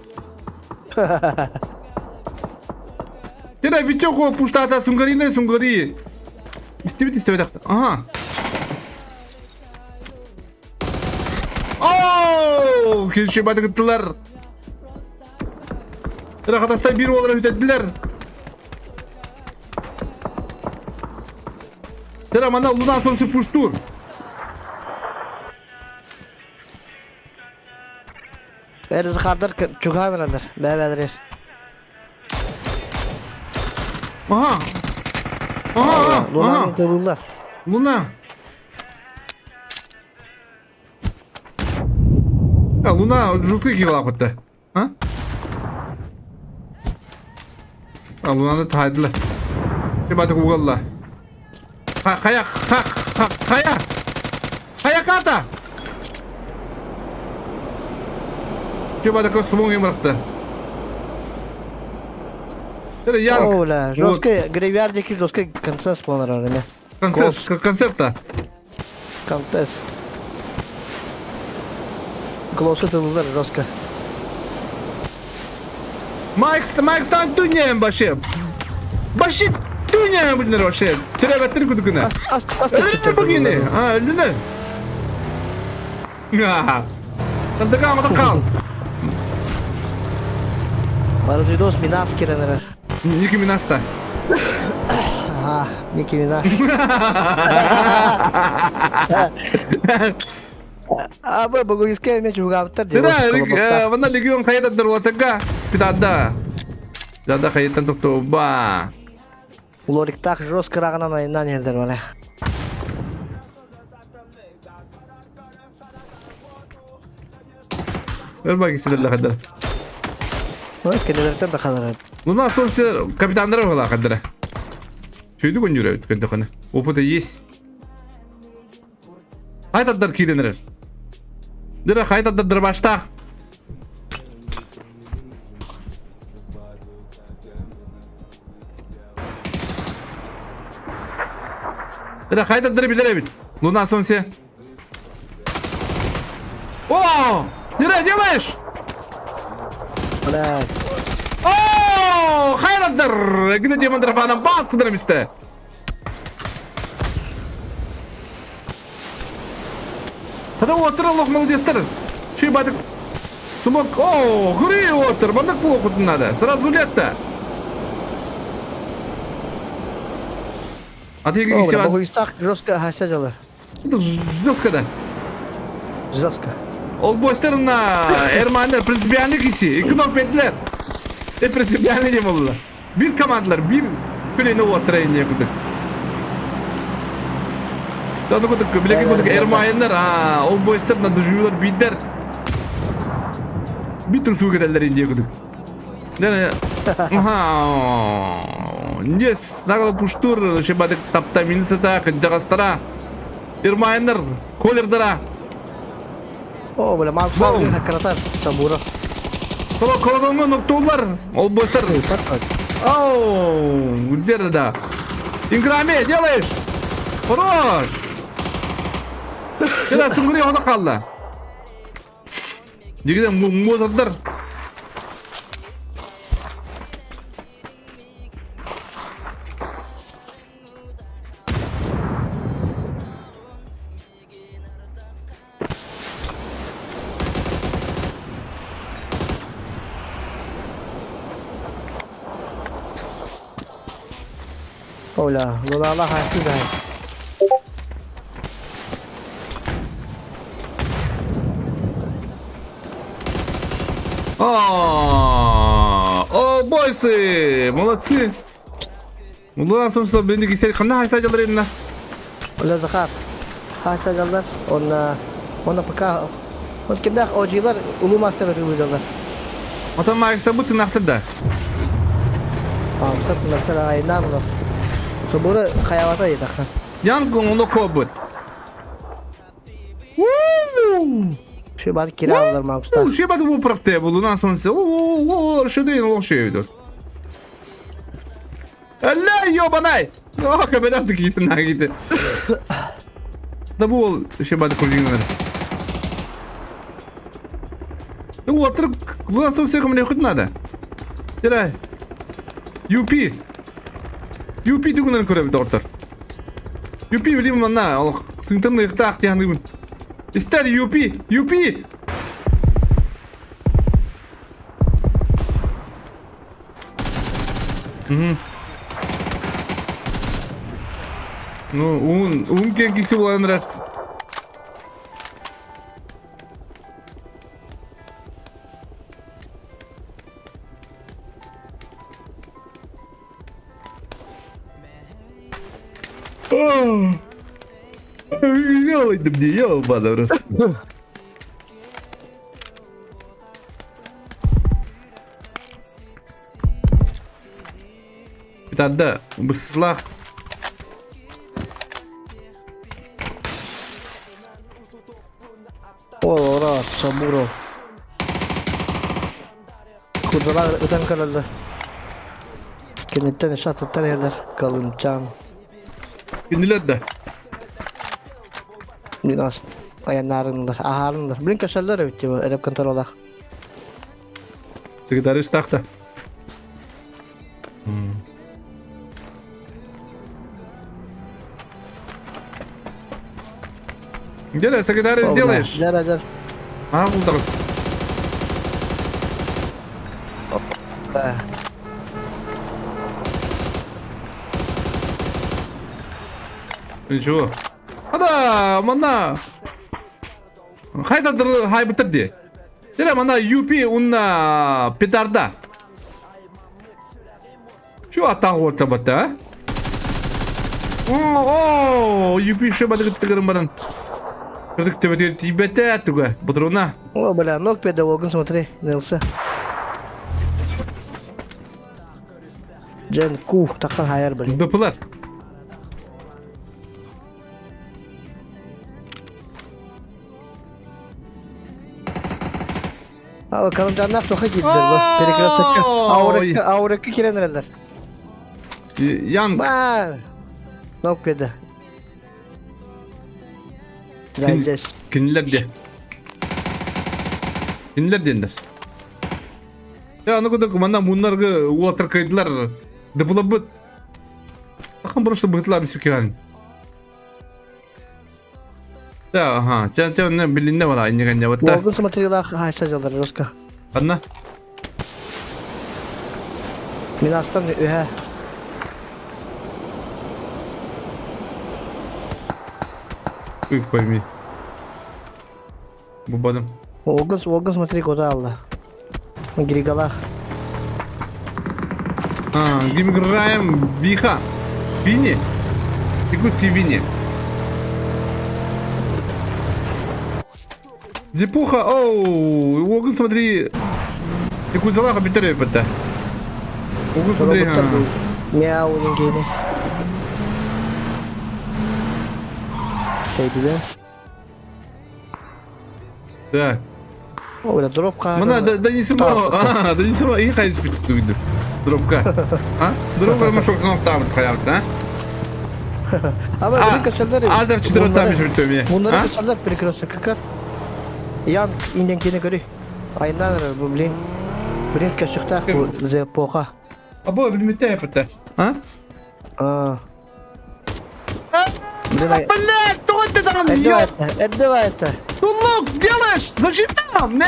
Тера вичоко пуштата сунгари. İstemedi. Aha. Oh, kilişe batıktılar. Tera katasta bir olarak hütettiler. Tera manda Lunas sonrası puştur. Erzakardar çuha verenler. Leveler. Aha. Aha. Luna'nın tığıllar. Luna. Ya Luna жесткий киіп кетті. А? А Лунаны тайдылы. Кебаты уголла. Қая қата. Кебаты көз смоң емірікті. Янг. Оля, жесткий грейвярдики жесткий концерт планировали, не? Концерт-то. Контест. Клоусы тылдар жестко. Майкстан түйнеем башы. Башы түйнеем бұлдыр башы. Тірәбәттір күдікіні. Өлі бұгені. Өліні. Қандыға амада қал. Барыз видос Минас керенер. Ники Минаста. Ага, Ники Минас. Абы бүгін іске мен жуғаптыр. Тірә, вана легион қайдадыр отыға. Питадда. Жада қайдаттан тұқты. Ба. Лориктақ жестко рағынан айынан елдер бәлі. Өрбай кесілерлі қадыр. Кенелерден де қадыр. Луна солнце капитандары была қадыры. Шөйді көн жүрі өткенді қаны. Опыты есть. Қайтаддар кейленірер. Дірі қайтаддар баштақ. Дірі қайтаддар білер әбіт. Луна солнце. О! Дірі, делаешь? Блядь. О, хайраддар! Гіне демандыр бағынан бас қыдырым істі. Қада отыр Аллах молодестер. Шей бадық. Сумок. О, ғыры отыр. Бандық бұл оқытын надо. Сразу летті. Атеге кесе О, бад. бүгін істақ жестко хася жалы. Жестко да. Жестко. Ол бойстарына Эрмандар принципиальный кесе. 2.5'ler. Принципиальный не болды. Bir командалар, bir көлені отырайын не күдік. Даны күдік, білеке күдік Эрмайындар, ол бойстар, нады жүйілер, бейдер. Биттің су кетелдер енде күдік. Нес, нағылы пұштур, шебадық тапта минісіта, қынжағастара. Эрмайындар, колердара. О, бля, мағыз бір хакаратар, сабура. Колодонғы нұқтуылар, ол бойстар. Оу, үддерді да. Инграме, делаешь? Хорош! Кена сүңгірей оны қалды. Дегіден мұзадыр. Оля, Луна хасы да. О, бойсы! Молодцы! Луна сонсыз бенді кесел қана хайса жалар едіна. Оля Захар. Хаса жалдар. Оны пока... Он кемдақ ожилар улу мастер өтіп жалдар. Ата магиста бұты нақтырда. Мұстат мәсір айынан ұлы. Собуры қаявата едіқ. Яңғын оны қобыт. Şu bari kira alırlar Markus'ta. Ще баду бұл пырақтай бұл, Луна сонсы. Шыдайын олық шей өйдіс. Әлі, йобанай! Кәбедавды кейті, на кейті. Да бұл, ще баду көргенген. Отырып, Луна сонсы көміне құт нады. Дерай. UP. UP түгінен көрі біді ортыр. UP білеймін манна, олық сыңтымны иқта ақтияндығын. Истер UP. Ну, un кен киси боландырар. Ne olaydım diye ya bana orası. Bir tane de bu silah. Ora saburo. Kurdalar öten kararlı. Kenitten eşat tutar yerler. Kalın can. Gündüler de. Minas. Ayanlarınlar. Aharınlar. Bilin kaşarlar evet diyor. Erep kantar olak. Sekreterist tahta. Gel sekreterist делаешь. Gel. Ага, bulduk. Ничего. Ада, мана. Хайдадыр хай бітірді. Дері мана UP унна педарда. Şu атағы орта бітті, а? О, UP шебады гіттігірім баран. Кырдык төбөтер тибете түгө. Бутруна. О, бля, ног педагогын смотри. Нелсе. Джен ку. Такан хайар бля. Dıpılar. Ha bakalım canlar soka girdiler bu. Periklasakka. Aureka kirenlerler. Yan. Baa. Nok peda. Geleceğiz. Kinler de. Kinler denir. Ya onu kadar kumandan bunlar water kaydılar. Dıpıla bıt. Bakın burası bıtlar bir sükeran. Ya aha. Sen ne bilin ne var aynı ganya batta. Olgun materyal haşacılar Roska. Anna. Minastan öhe. Uy koymayı. Bu badım. Olgun materyal koda Allah. Girigala. А, мы играем Виха. Винни. Якутский Винни. Зипуха, оу, Огн, смотри. Якутзалаха битаре бата. Огн, смотри. Мяу нингени. Şeydi de. Так. O böyle drop kaldı. Мана, да не сама. А, да не сама. И хай спит тут видно. Дробка. А? Дробка мы шок там хаят, да? Ama benim kaşarlar. Adam çıdır tam bir tövbe. Bunları kaşarlar perikrası kakar. Yan inden kene göre. Ayından bu bilin. Bilin kaşıkta bu zepoka. Abo bilmete yaptı. Ha? Aa. Bilin ay. Блядь, кто ты там? Edde. Ну, лук, делаешь? Зачем там? Не,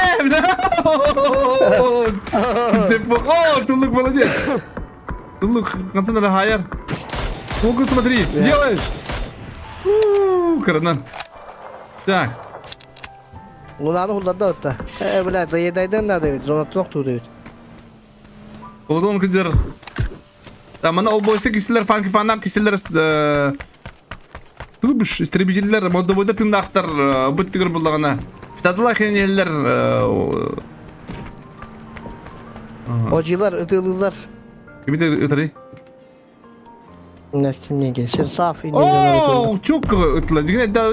О, Тулук молодец. Тулук, контент надо хайер. Фокус смотри, делаешь? Карнан. Так. Lunanı hullarda ötte. Bile dayıdaydan nerede evet. Zonat yoktu evet. Oğlum kıdır. Tamam, o boşta kişiler falan kişiler Тубуш, истребительler, модда тыңдақтар, бүттігір бұлдағына. Фитадыла хенелер... Ocilar, ıtılılar. Кімді өтірі? Nefsimden gelsin. Saf inden Ооо, çok ötüler.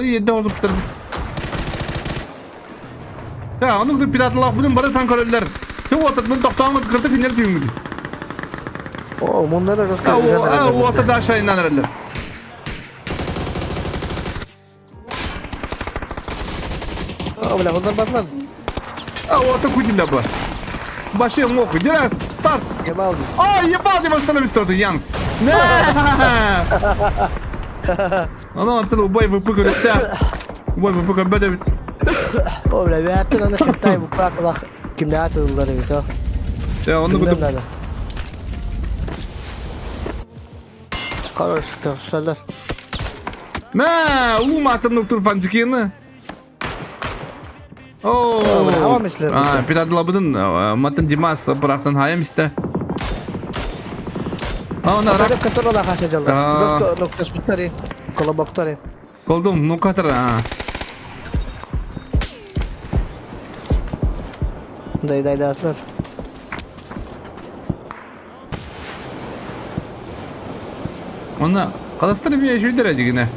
Едді озып тұр. Ya, onu da piratılaq бұдың бары танкörелер. Çok otadın, тоқтауын kırdı finler tüyün güdü. Oo, bunları Roska. O otada aşağı inan erler. Oo, bile bunlar bakmaz. Orta kudilla bu. Başım oku. Direkt start. Kemal. Ай, ебал, ты восстановить что-то, Ян. Не! Ana antıl ubay vıpı görüntü. Ubay vıpı görüntü. Oo, bile bir hattın anı şıptay bu kulak. Kimde atıldılar evet o. Ya onu kutup. Karar kaşarlar. Ne? U master noktur fancıkını. Oo. Hava mesela. Ah, piratılabıdın. Matın Dimas bıraktın hayam iste. Ona rak kontrol ala haşacılar. Aa. Nokta spitleri. Koloboktor. Koldum, nu katır ha. Day aslan. Ona kadastır bir şey derece yine.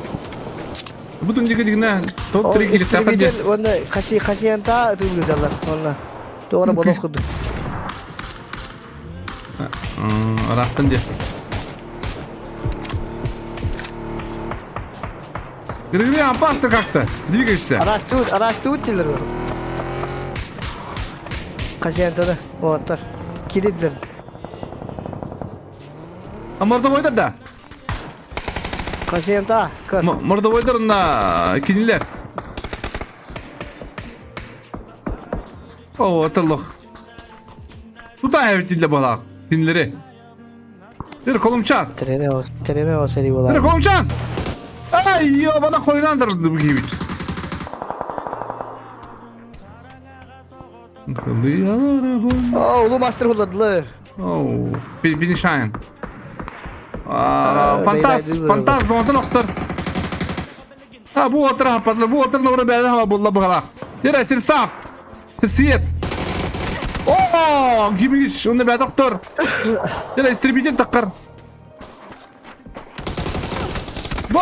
Bütün digine top tri kilit takar diye. Onda kasih ta itu jalan. Onda. Doğru bolok kudu. Rahatın diye. Gırgırı apa astı kalktı. Двигаешься. Araç tut diler. Kasih ta da. Otar. Kilitler. Mordovayda da. Kasih ta. Kır. Mordovayda na kiniler. Oo atılıq. Tuta evtille balaq. Kinileri. Bir kolumçan. Trene o seri Bir bolar. kolumçan. Ay yo bana koylandırdı bu gibi. Ulu master buladılar. Oh, finishine. Fantaz. Fantaz zonta noktar. Ha bu otur hapatlı. Bu otur nora beyler hava bulla bala. Yere sir saf. Sir siyet. Oh, gibi iş. Onu be doktor. Yere istribiter takar. Bo,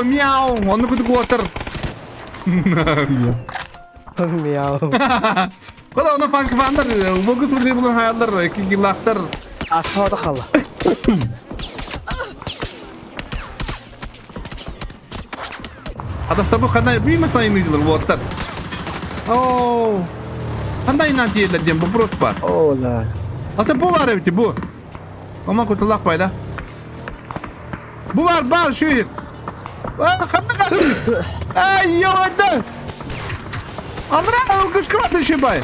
miau. Onu kutu otur. Miau. Kala ona fanki fanlar. Bu kız burada bunun hayallar. İki yıllar. Asfalta kala. Adasta bu kadar bir mi sayınıydılar bu atlar? Oo. Kanday nanti yerler diyen bu prosper. Ola. Hatta bu var evti bu. Ama kurtulak payda. Bu var şu yer. Aa kanına kastı. Ay yavaşta. Andra o kışkıratın şey bay.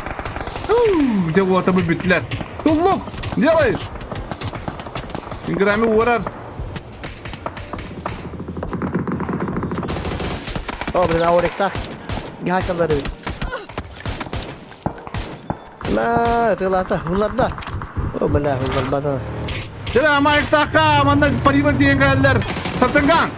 Bir bu atamı bittiler. Tulluk. Делаешь? İngirami uğrar. Oh, bir aurek Ghasaları. Nah, terlata. Hulap dah. Oh, benar hulap bata. Jadi ama eksaka mana pariwan dia galer. Tertegang.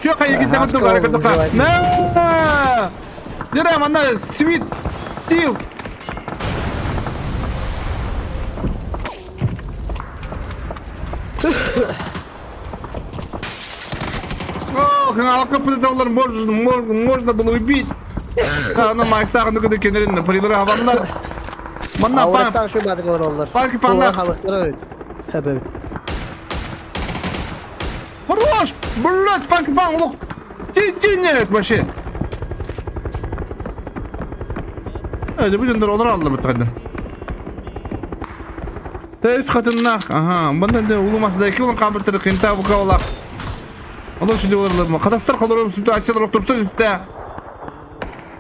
Şu kayak kita untuk gara ketukar. Nah. Jadi mana sweet deal. О, каналка придавлар можно было убить. Ana Max'ta kandı kenarında parileri havanlar. Manna pan. Aurek şu batık olurlar. Parki panlar. Tabii. Хорош! Блядь, парки пан лох. Ти нет вообще. Hadi bu cündür olur aldı bu kadar. Teyit katınnak. Aha, bana da ulumasdaki olan kabirtleri kinta bu kavalak. Allah şimdi olurlar mı? Kadastır kalırım sütü açsalar otursa üstte.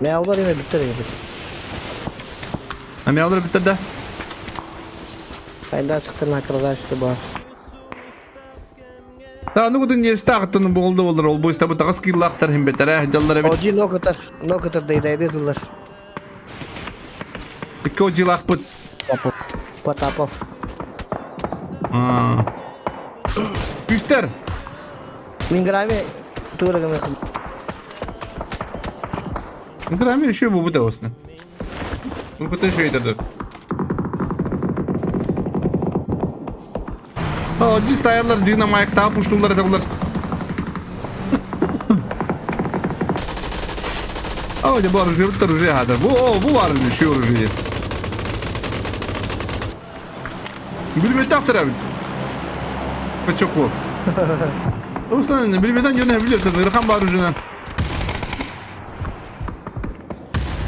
Ne olur yine bitir ya. Ama alır bitti de. Kayda çıktın arkadaş işte bu. Daha ne kadar niye istağıttın bu oldu olur ol bu işte bu takız killaktar hem beter jallara bit. Oji no kadar deydi diyorlar. İki o cilak put. Potapov. Üster. Mingrami tuğra gami. Грами еще его выдалось. Ну куда же это тут? О, дистайлар динамайк став пуштулар это. О, не бар уже hada. Bu var şu oraya. Bilmem taktır abi. Çok o. Ulan bilmeden yönebiliyor tabii. Rakam var ucundan.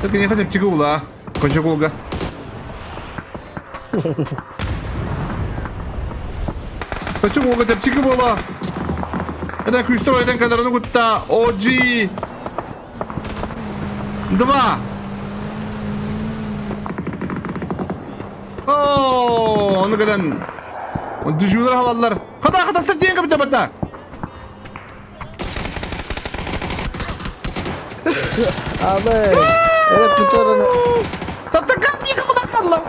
Так не хотим чигула, кончагулга. Кончагулга теп чигула. Это күйстройтен кадраны кутта. OG. 2. О, onu kadar. O düşüyorlar havalar. Kada satayım kapıda bata. Abi. Evet tutuyorlar. Tatlı kapıyı kapıda kallam.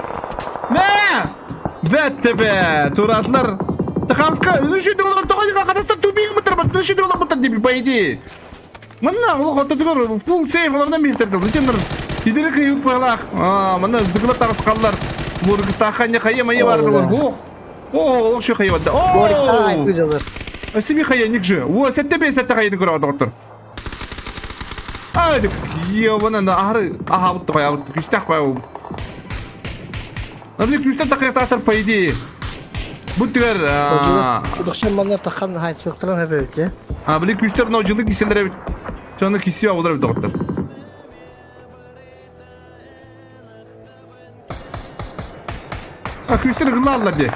Ne? Ve Bette be. Turatlar. Takanska. Nüşüdü olan takayı kadastan tubiyi mıtır. Nüşüdü olan mıtır diye bir baydı. Mana o hatta diyor full safe onlardan bir tertel. Diyor. Tidiri kıyıp balak. Mana dıkla takaskallar. Burgısta kanya kayı mayı vardı. Oh şu kayı vardı. Горик ай hocalar. Себе хаянник же. О, сәтте бе сәтте хаянник көріп доктор. Ай, ебана на ары. Аха, вот такой, вот күстәк па. Надо күстәк такыр по идее. Буттигер. Кудықшан манар таққан хайцықтыран әбеует, е? Біле күстәк мынау жылы кисендер бит. Соны кисе алыр доктор. Күстәк гылалар де.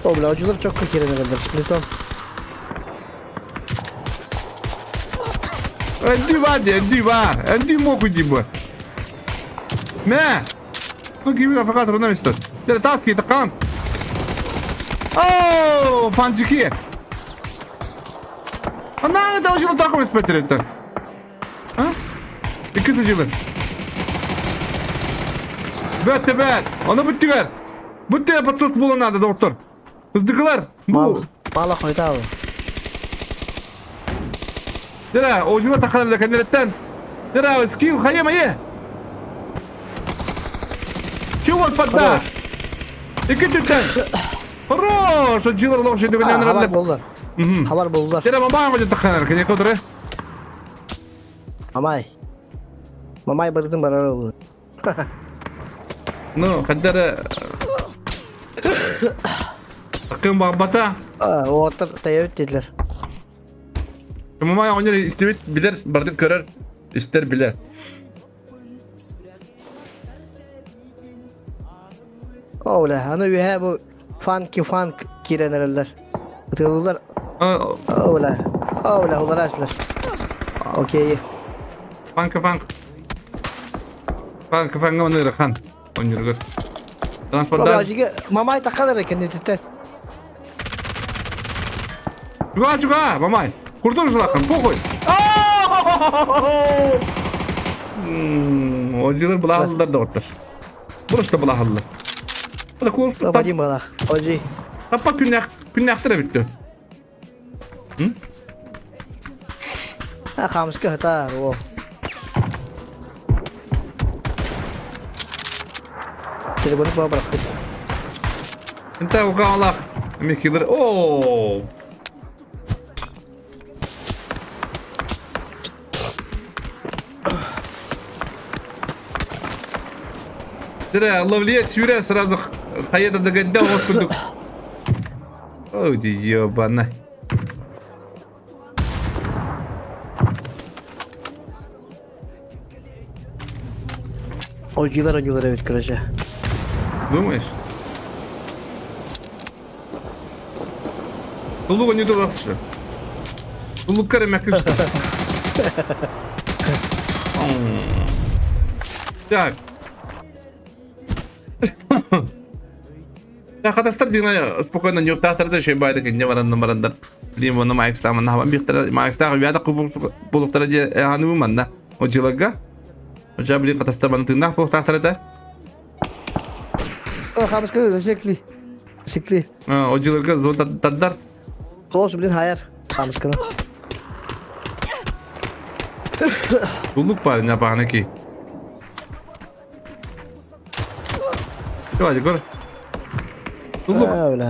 O hocalar çok kırkirene kadar. Lütfen. Andy var de, Andy var. Andy moku gibi. Ne? O gibi fakat ona istat. Dere taski takan. Oh, panciki. Ana da hocalar takım ispetretten. Ha? İkisi gibi. Bette bet. Onu bittiler. Bitti patsat bulunmadı doktor. Hızlıklar. Bu. Mala koydu abi. Dere, hocalar takarlar da kendiletten. Dere, skill hayır mayı. Şu var patta. İki tütten. Хорош, hocalar Allah şey dönen Haber herhalde. buldular. Haber buldular. Dere, mama mı takarlar? Kene kodre. Mamay. Mamay bıraktım bana oldu. No, kadere. Akın babata. O otur teyavit dediler. Mama ya onları istevet bilir, bardak körer. İster bilir. Ola, hani üye bu funk girenler. Bıtıldılar. Ola. Ola açtılar. Okey. Funk. Funk onu rakan. Onları gör. Transportdan. Babacığı mamay takarlar kendisi. Juga, mamay. Kurtulun şu lakın, pokoy. Hocalar bulahalılar da ortadır. Burası da bulahalılar. Bu da kulüp. Babacığım bana. Hoca. Tapak günyaktır bitti. Ha kamuska hata o. Telefonu bana bıraktı. Ente o kalak. Mekiler. Oo. Dere, ловлет сюре сразу хаеда догадал воскудук. Ой, ёбана. Hocalar evet kıraca. Думаешь? Тулуга не дуракшы. Тулук карамак что? Так. Ya kadastır dina spokojno nie obtahtırdı şey baydı ki varandan. Bileyim onu Mike'dan havan bir Mike'dan bir ada kubuluklara diye hanımım bana. O cilaga. O jabli kadastır bana tındak bu tahtırdı. Kamuska sikli. O cilaga zor tadar. Close bilin hayır. Kamuska. Tuluk var ne bahane ki. Hadi gör.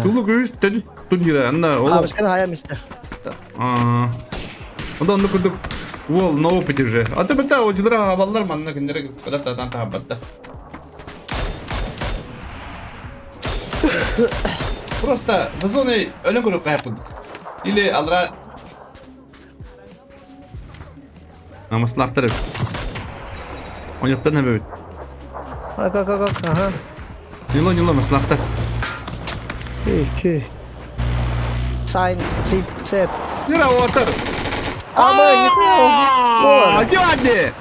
Tuluk üst dedi tungira anna o. Kamuska hayır mister. Ondan onu kurduk. Wall no opeti уже. А ты бета hocalara havalar manna günlere kadar da tahabbata. Просто в зоне ölüm kurup yapıldık. Или alra Maslahları. Oyaktan ne böyle? Bak. Aha. Yıla maslahlar. Ki. Sign, sip. Yürü otur. Ama Hadi.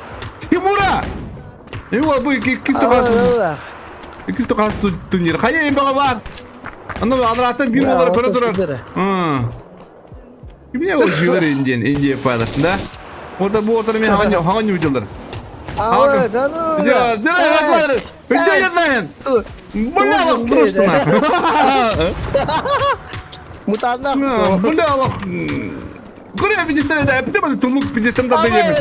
Timura. Bu ikisi kalsın. İkisi kalsın tunir. Hayır en var. Anladın Adrat'tan bir olarak para durar. Kimine o jiler Indian paylaştı da. Orada bu ortada men hangi videolar? Aa, dano. Gidiyor. Dur. Hücce yatmayın. Bu ne bak duruştun ha. Mutanak. Bu ne bak. Kuraya pijistan da yaptı mı? Tulluk pijistan da benim.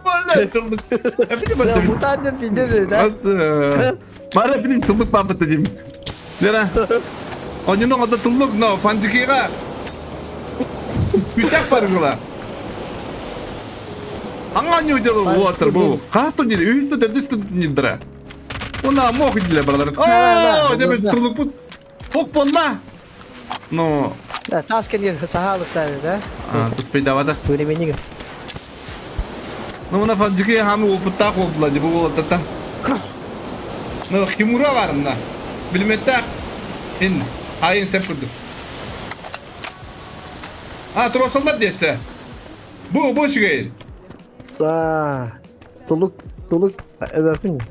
Vallahi tulluk. Yaptı mı? Mutanın filmleri de. Mara film tulluk papatı diyeyim. Nere? Onun adı tulluk no. Fancikiga. Üstek var gula. Hangi ucalı bu atır bu? Kaç tane değil? 3 tane 4 tane değil. Ona mok değil brother. Oh, demek tulluk bu. Hok bolla. No. Ya tasken yer sahalıklar da. Terus sepeda apa? Böyle beni. Namuna fancıkıya hamı oputta kopulacı bu olata. No, kimura var mı? Bilmette. In. Hain sepurdu. Terus soldat dese. Bu şey. Aa. Tuluk översin.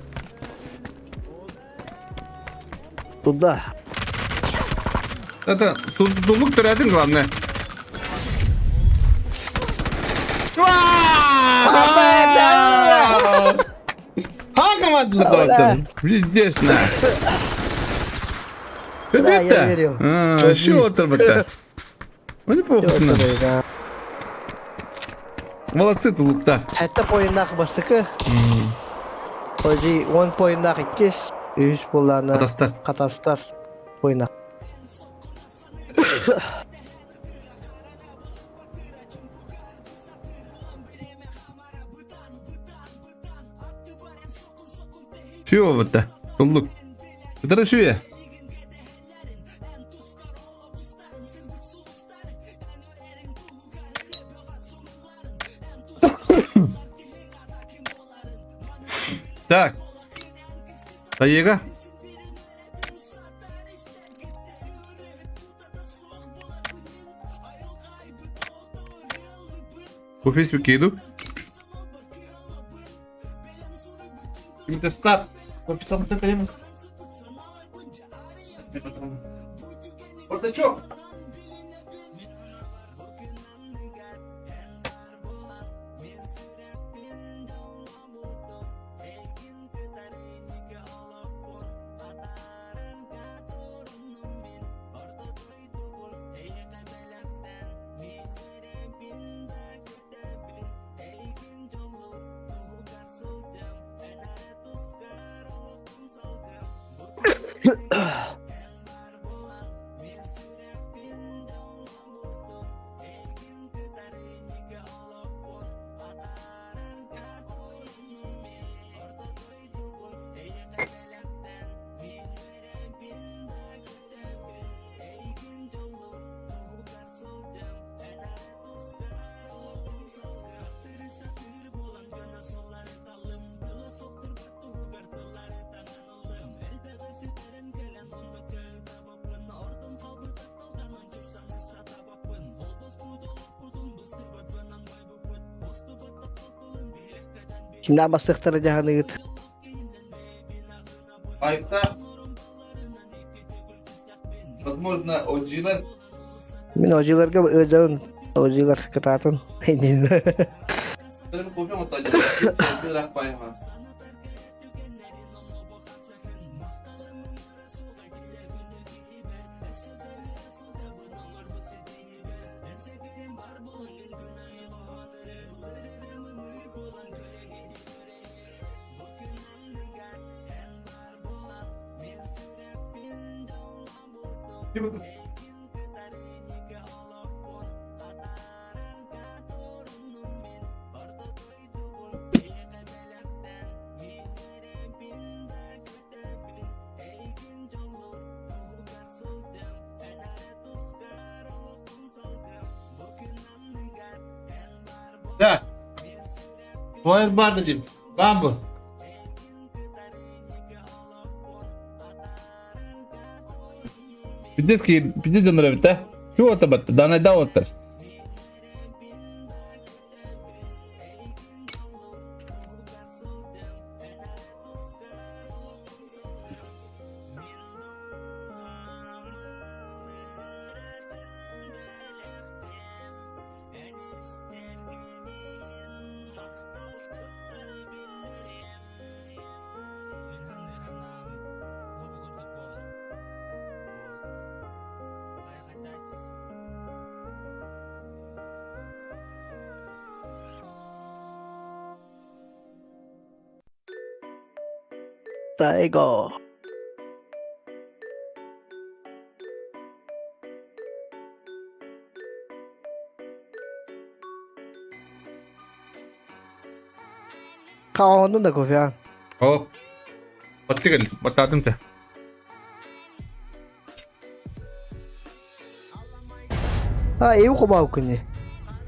Tulda. Zaten tutulluk töredin kılan ne? Hangi maddeler dağıttın? Bileceğiz ne? Bitti. Şu otur bitti. Onu pohutun. Молодцы туlluklar. Hatta poyundaki bastıkı. Hoji 10 poyundaki ikis. 3 bollarına. Katastar. Katastar. Poyundak. Şu bitti. Tulluk. Bitir şu ya. Так. Поега. Bu Facebook'a иду. Каким-то стат. Капитан Статаем. Бардачок. Kimden bastıkları cahanı git. Айфта. Возможно, OG'lar. Min hojilarga öjağın. Hojilar sıkıtatın. Benim kopyam atacak. Bir rakbayım ha. Да. Твой бардачек. Бамбу. Пиздец нравится, да? Чего это бат? Да найда отыр. Daigo. Kaon da Kofian. Oh. Batigil, batadım te. Ha ev ko ba ko ni?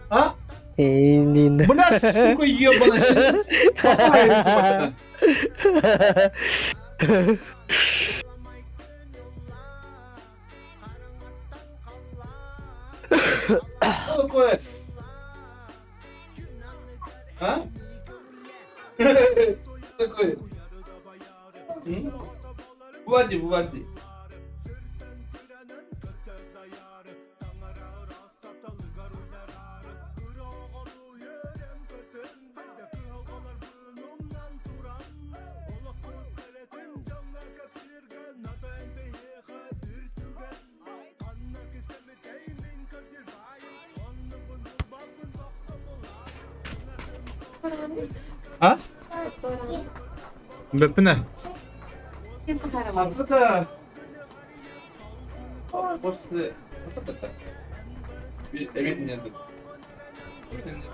Ha? Hindi. Bu nasıl koyuyor bana şimdi? Papayı kapatın. Al koy. Ha? Koy. Bu hadi, bu hadi. Ha? Bepine. Arkada. После. Посмотрите. Evet нет.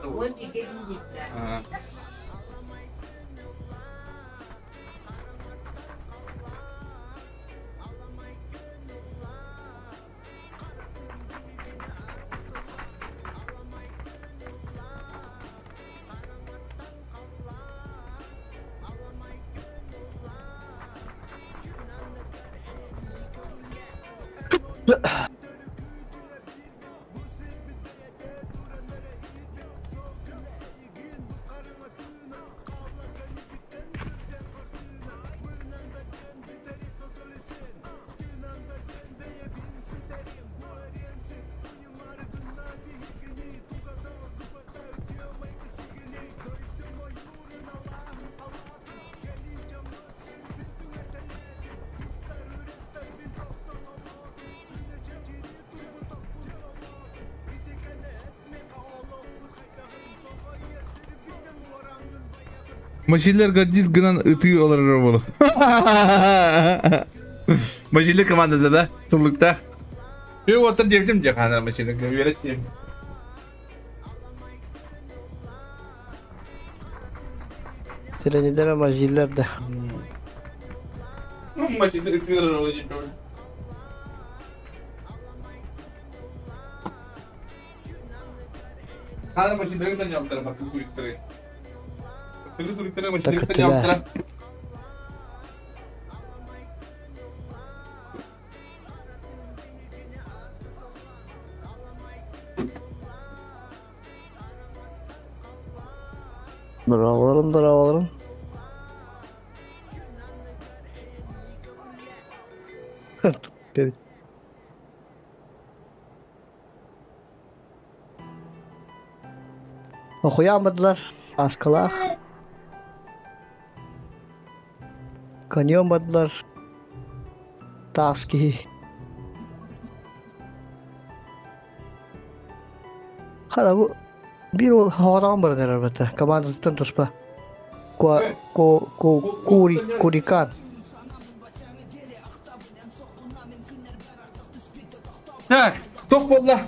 Вот и говорит, да. Maşiller gadis gınan ıtıyor olur arabalı. Maşiller komandada da turlukta. Bir otur devdim diye kana maşiller öğreteyim. Trenilere majiller de. Maşiller ıtıyor arabalı. Kana maşiller de yaptılar bastı turlukları. Turlukları maşiller de yaptılar. Bravolarım bravolarım. Gel. Okuyamadılar. Askılar. Kanıyamadılar. Taski. Hala bu bir ol havadan var elbette. Komandasından tutma. Kurikan. Ha, tok bolla.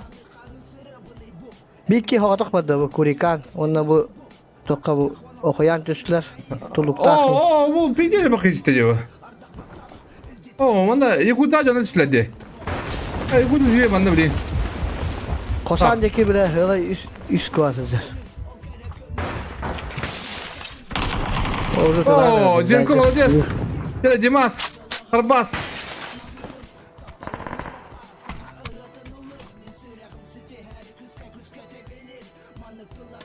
Bir iki hava takmadı bu Kurikan. Onunla bu tokka bu okuyan düştüler. Tulukta. Bu pide bakıyor istiyor. Bana Yakuza canı istedi. Yakuza diye bana bileyim. Koşandaki bile öyle üst kuvvetlidir. Dziękuję, молодец. Teraz Dimas, Harbas.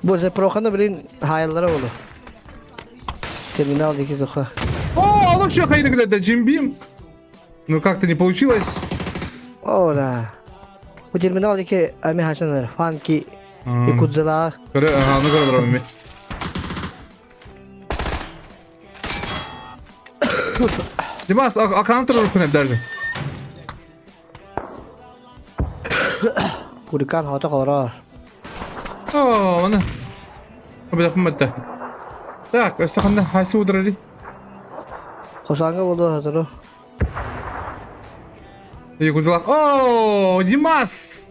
Bu zeprokanı bilin hayallara olur. Терминал дикий заха. О, ну что, хайна когда джимбим. Ну как-то не получилось. Ола. Bu terminaldeki ami haşanlar. Fanki ikudzala. Ага, ну когда дровами. Dimas, akantır olursun hep derdim. Kurikan hata kora. О, mana. Apa dah pemat dah. Tak, rasa kan dah hasil udrali. Koşanga oldu hazır o. Yakuz'a. Oo, Dimas.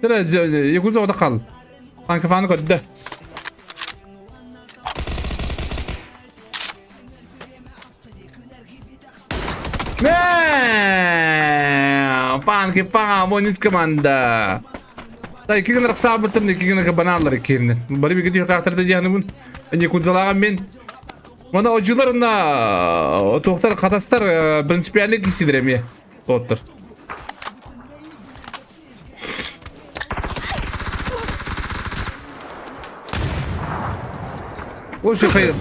Tira Yakuz'a orada kal. Kan kafanı koydu. Pan kipang amonis komanda. Tay iki gün sabatın iki gün kabanallar ikinin. Bari bir gidiyor karakter de canımın. Yakuz'alarım ben. Bana ocularında tohtar katastar prinsipiyallik hissederim ya. Tohtar. O şey hayır.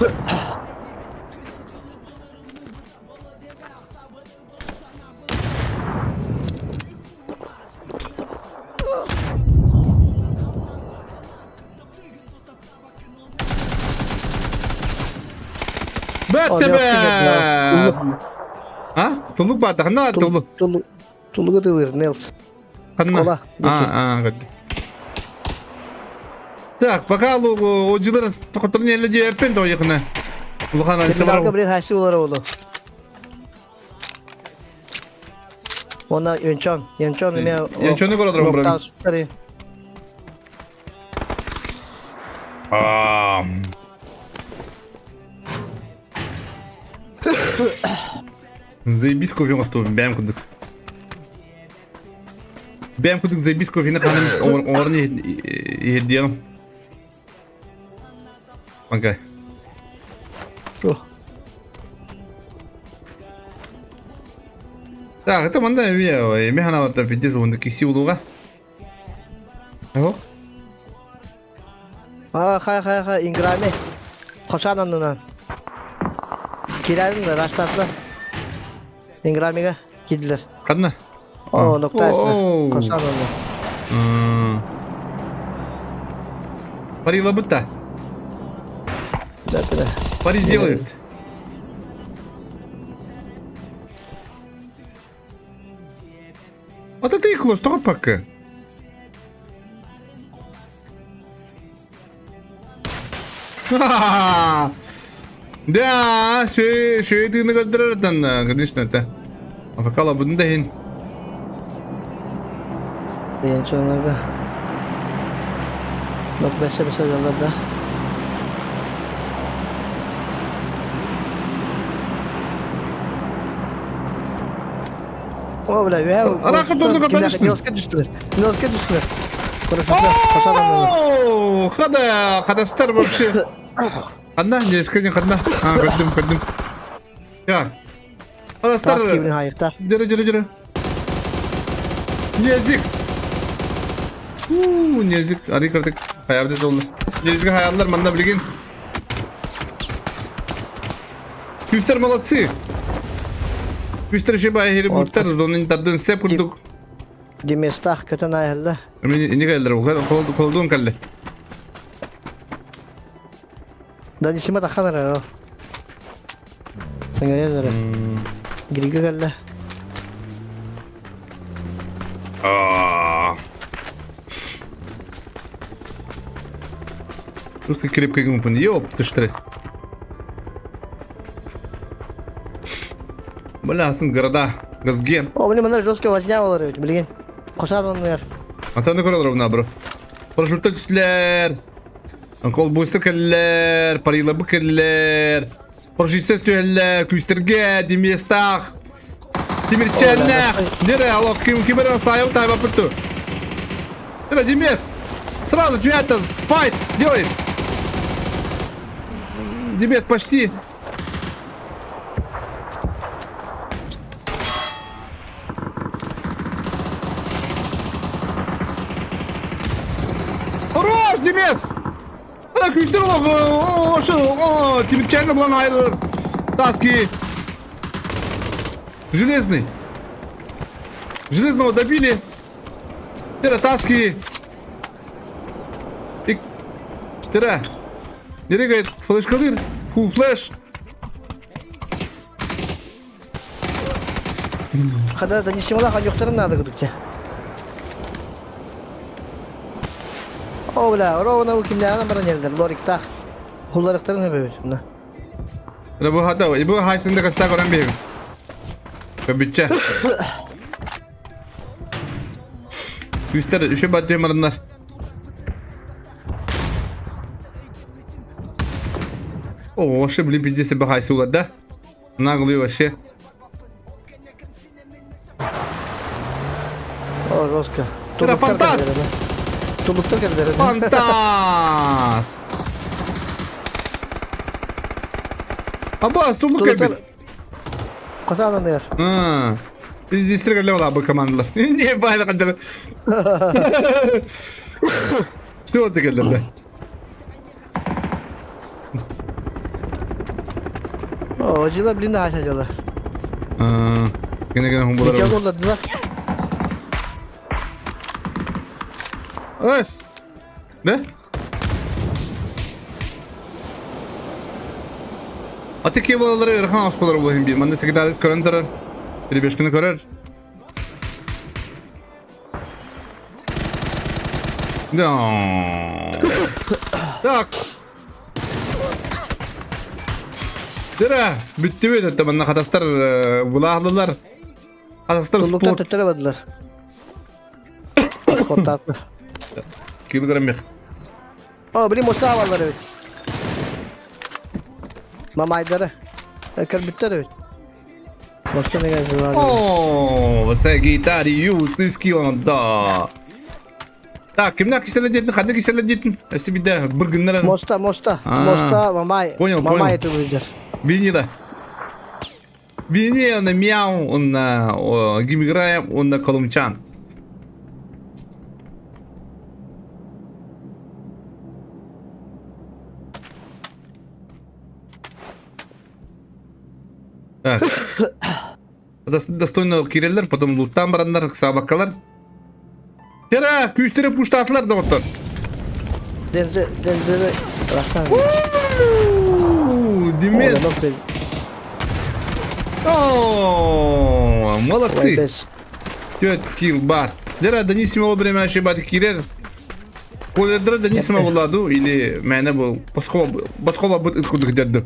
Bette be. Ha? Tuluk batı. Ne tuluk? Tulu götürür Nils. Kanna. Kola, Good. Так, пока ожилар тоқтырын елі жеппен то yakına. Улхан Kesinlikle ансалар. bir hasi olur oldu. Ona Yönçön ne? Yönçön'ü koyalım buraya. Заебись кофе оставим, бәм күндік. Бәм күндік заебись кофені қаным орны едденым. Окей. Так, это манда механа вот пиздец вон такие силуга. Ого. Hay ingrame. Koşan anından. Kiradın da rastlatlar. Ingramiga gittiler. Kadına. O nokta Oo. esler. Koşan anından. Пари лабыта. Да. Пари делают. Вот это их лос, только пока. Да, şey ты нагадратан, конечно, это. А пока лабын да хин. Yönçönlerde. Bak beşe yollarda. O bile ya. Araka durdu kapanıştın. Nilos'a düştüler. Konuşmuşlar. Koşan anından. О, хада стар вообще. Одна, здесь, конечно, одна. Кадым. Ya. Хада стар. Tas gibinin hayıkta. Жүрі. Неzik. Неzik. Арый кірдік. Хаябды жолы. Nezik'e hayallar manda bilgin. Küster молодцы. Küster şey bayağı heri bulutlarız. Onun tadını sep kurduk. Dimestah kötü nayhelde. Ne geldiler? Kolduğun kalle. Dan işime takhanır o. Sen geldiler. Girgi geldi. Русский крепкий гумпан. Ёп, ты что? Бля, сын города. Газген. O benim bana жесткий возня olur bilgin. Koşan onlar. Атаны көрөлөр мына бро. Парашютта түстүлөр. Кол бустер келлер, парилабы келлер. Парашютсыз түеллер, күстерге, деместах. Тимирченнах. Нере, алло, кимер сайып тайба пытту. Нере, демес. Сразу тюята, файт, делай. Демес, почти. Хорош, Демес! Ana küçtür oğlum. Тимирченко bulan ayrılır. Таски. Железный. Железного добили. Тера, таски. Тера. Nereye gayet? Flash kalır. Full flash. Kadar da nişimala yokturun nerede gıdıkça. O bile, rovna bu kimlerden bana geldiler. Lorikta. Hullarıkların ne böyle bunda. Bu hatta bu haysında kasa koran bir. Bütçe. Üstler üşe batıyor marınlar. O şu bilip bilgisi bir haysı uladı da. Nağılıyor şu. O Roska. Era fantas. Tulluklar geldi. Fantas. Aba suluk Tulluklar. gibi. Kasanan yer. Ha. Biz istikrarlı ola bu komandalar. Niye böyle kadar? Şu oldu geldi. Hocalar bilin de haşacılar. Gene humbular. Nikah yolladılar. Ös. Ne? Atiki balaları ırkhan aspaları bulayım bir. Manda sekreteris köründürür. Biri 5 günü körür. No. Tak. Dira, bitti mi dedi bana kadastar bulahlılar. Kadastar Tulluklar spor. tüttürebildiler. Kontaklı. Kilogram yok. O bilin Musa varlar evet. Mamayları. Ekar bitter evet. Başka ne geldi var? Oh, Sagittarius iskiyonda. Tak, kimden kişilerle kadın kişilerle Esi bir de bir günler. Mosta. Mosta mamay. Понял, Mamay понял. etübüler. Винила. Вини, он мяу, он гимиграем, он колумчан. Так. Достойно киреллер, потом луттан барандар, сабаккалар. Тера, күйістері пуштатылар да оттан. Denze. Raktan. Демес. О, молодцы. 4 килл бар. Дера данисимо время ошибать кирер. Коледра данисимо владу или мене был басхова будет искуда где-то.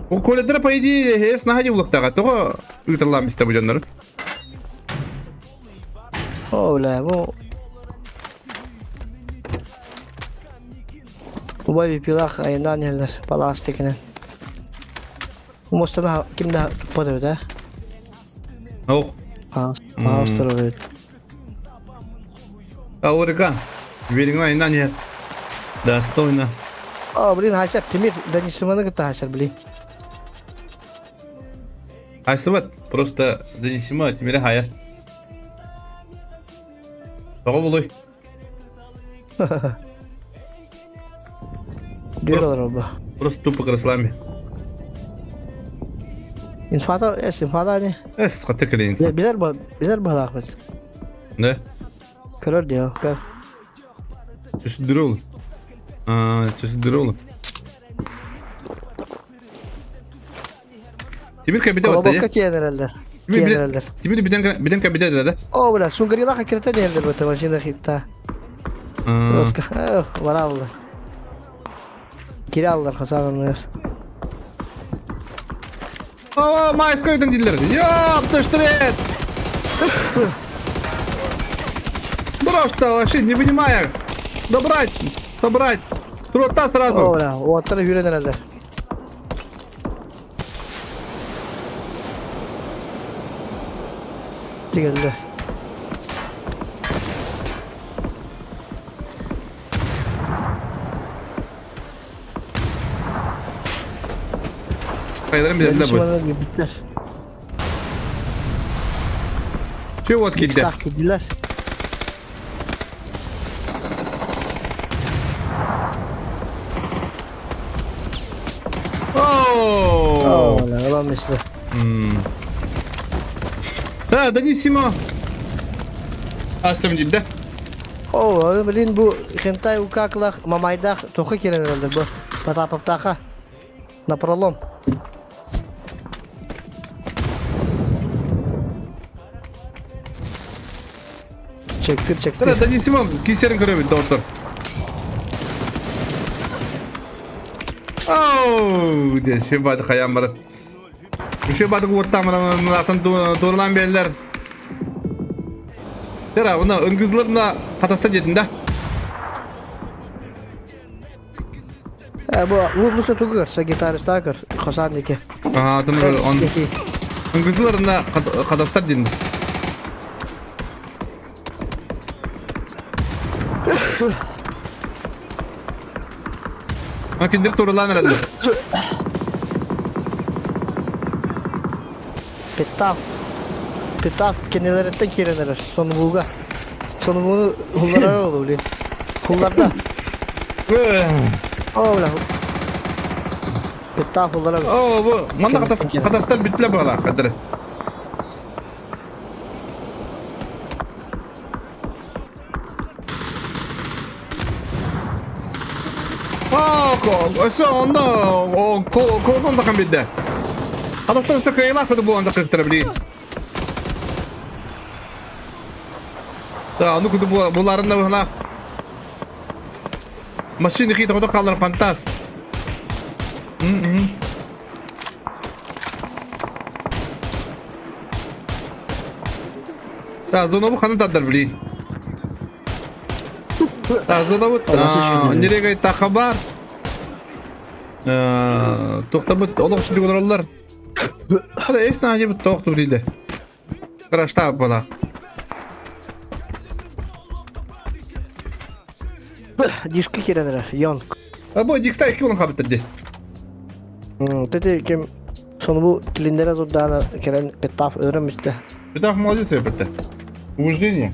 У коледра по идее есть находил лохтага, того утралам с тобой жанр. Оля, bu. Bu boy bir pilak ayından yerler. Palastikine. Bu Mustafa'da kimde tutmadı öyle? Ох, Ağustos öyle. Ауриган. Верингу айна нет. Достойно. O bilin haşer Timir. Danışmanı gitti haşer bilin. Айсыват, просто донесимо, тимире хайер. Того булой. Diyorlar orada. Просто тупо краслами. İnfada ne? Эс, хаты клиент. Bizer bu halakmet. Да? Kırır diyor. Kır. Чесудырол. Чесудырол. Тимир кабиде ватта Kolabokka ya. kiyen herhalde. Тимир Kiyen биден- herhalde. Тимир биден кабиде да. O bile Sungarıyla hakirete nerede bu tavacında hitta. Roska. Bana aldı. Kiri aldılar Hasan'ın. О, майскойден дилер. Ёп, ты штрет. Просто вообще не понимая. Добрать, собрать. Трота O сразу. bile o atları hüren herhalde. Geldi. Kaylarım bize de bu. Danışmanlar bir bitler. Че вот кидde. Tak gidiler. О. O bile ulan işte. Да, донесимо. Astım cidde. O bilin bu hentai ukaklar mamayda toka kiren herhalde bu. Patapaptaka. Naprolom. Çektir. Да, донесимо. Кисерин крови, доктор. Oo, de şey badı kayam var. Bu şey badı kuwattamana atan torulan beller. Tera buna öngüzlerna katasta jedinde. Bu tugur sa gitarist akır Kosandaki. Aha, tunu on. Öngüzlerna katasta jedinde. Ha kindir torulan herhalde. Pitaf kendilerinde kirenler. Sonu buga. Sonu bunu hullara oluyor. Hullarda. Oğlan. Pitaf hullara. Oo, bu manda katasta bitle bala kadar. Esa onda o koldan bakan bir de. Adastan sakaylar kadı bu anda kırtırabilir. Da onu kudu buların da bana. Maşini ki toda kalır pantas. Da dono bu kanı tadar bili. Da dono bu. Nereye gayet haber. Toxtabıt oğlum şimdi kontroller. Hadi esna acı bu toxtu bildi. Kraşta bana. Diski kirenler. Yon. Bu diksta iki onun kabittirdi. Dedi kim sonu bu kilindere zodana kiren pitaf öğrenmişti. Bir taraf muazzez yapıttı. Уждение.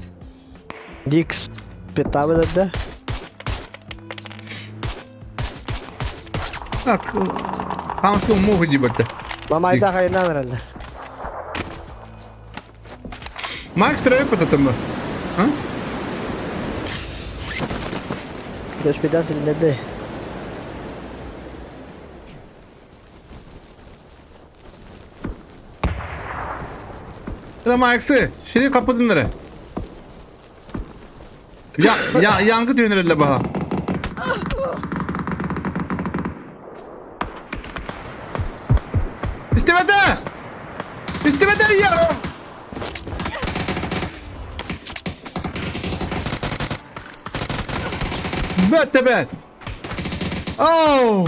Dix pitaf dedi. Так, хамский мух дибатты. Mamayda hayırlan herhalde. Макс трэп это там. А? Göçbeden dilinde de. Ya Max'ı, şimdi kapatın nereye? Ya yangı tüyünlerle baha. İstemede! İstemede ya! Bette ben! Oh!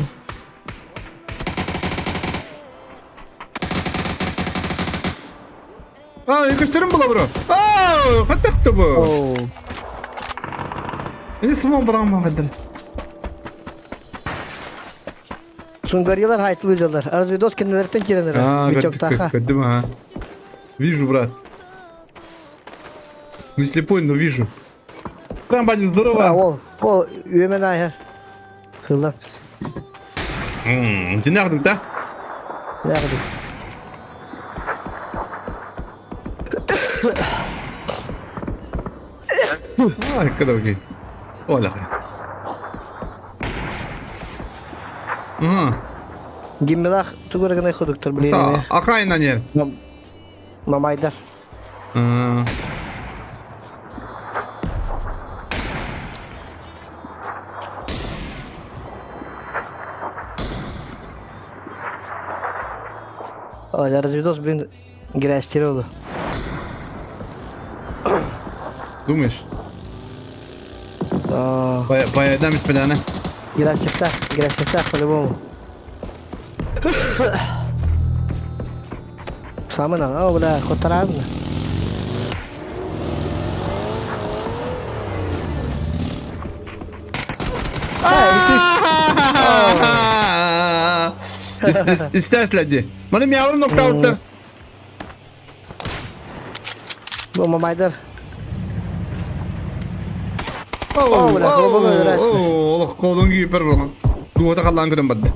Yakıştırın bula bro. Oh! Hatta bu. Oo. Ne small bırakma kadar. Sungaryalar haytılıcalar. Arzuvidos kendilerinden kirenler. Birçok taka. Kaddim ha. Вижу, брат. Не слепой, но вижу. Там бани здорово. O üyemen ayher. Hırlan. Ты nereden ta? Nerede? Kada okey. Ola. Gimmelah tuguragana koduktur bileyim Sa ya. akayından yer. Mamaydar. Olha, Arzuvidos bin gireştiri oldu. Думаешь? Aa, Поедам из педана. gireştiri по-любому. Самый надо, бля, хотаравно. İstersledi. Benim yavrum nokta attı. Bu Mamaydar. Allah kolun gibi per bulmaz. Duada kalan kadın badde.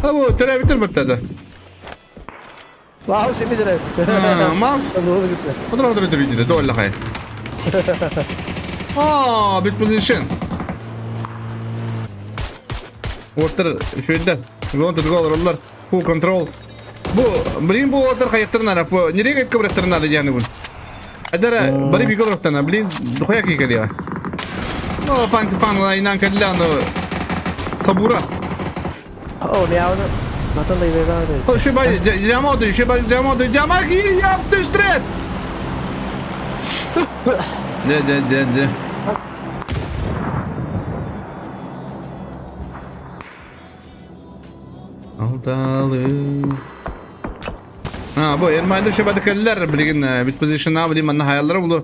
Ha bu tere bitir bitti. Wow, semi direkt. Mars. Doğru gitti. Odur videoda dolla hay. Best position. Orta şöyle. Going to go roller. Full control. Bu bilin bu orta kayıktırına rafu. Nereye gidip bıraktırına da yani bu. Adara bari bir bıraktırına bilin doya ki geliyor. Fan la inan kallan sabura. Oh ne yavrum. Zaten da ileride var. Şu bay camadı gir yaptı işte. De. Aldalı. Ha bu elmayda şu badakaller bilgin biz position ne bileyim anna hayalları bulu.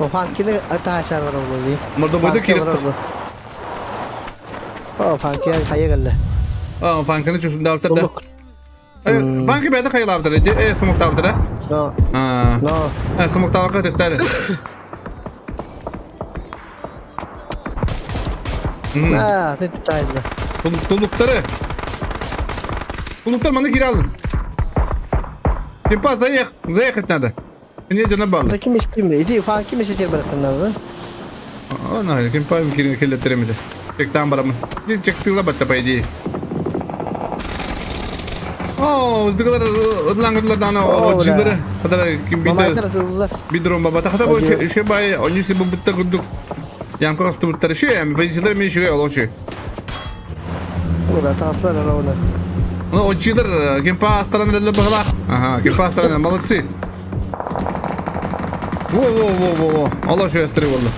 O funkini ata aşağı var oldu. Burada burada kilit. O funki kaya geldi. Aa fankını çözün davtarda. Fanki bende kayıl avtarı. Smok davtarı. No. Ha. No. Smok davtarı teftarı. Ha, sen tutaydı. Tullukları. Tulluklar bana geri alın. Kimpa zayıf etnedi. Niye cana bağlı? Kim istiyor? İdi funki mi seçer bırakınlar? Ana kimpa mı kirlettiremedi. Çekten baramı. Çektiğine battı paydı. Uzdıklar ıdlangıdılar dana ocilleri. Kadar kim bir durum babata kadar bu şey bay onisi bu bitti kurduk. Yankı kastı bitleri şey yani veciler mi şey olan şey. Burada taslar ona. Ну, очилер, кемпа стороны для багла. Ага, кемпа стороны, молодцы. Во. Allah şu yastırı valla.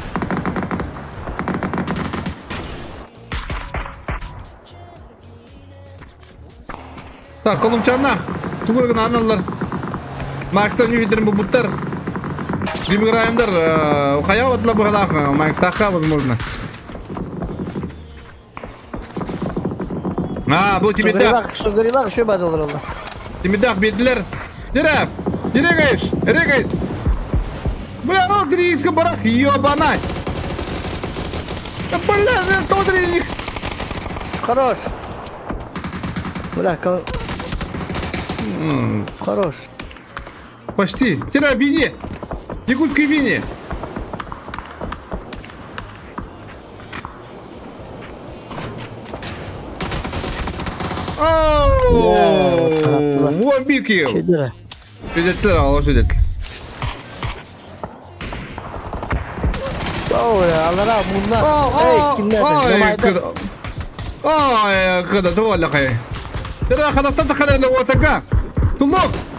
Так, kolum çarnak. Tuğurgun analar. Max'tan yüzlerim bu butlar. Димигр айымдар, қаяу атла бұғалақ, Макстаққа возможно. Bu timiddak. Şu gırılak şu baz olur Allah. Timiddak bediler. Direk. Direk. Бля, ну дрийска барах, ёбанай. Да бля, тодри. Хорош. Бля, хорош. Почти. Тира, вини. Якутской вини. Вот bir kill. Şeydir. Şiddetler Allah şiddetli. Allah razı bunlar. Hey kimler? Kada تولى خي. ترى خلاص تدخل لو تلقى.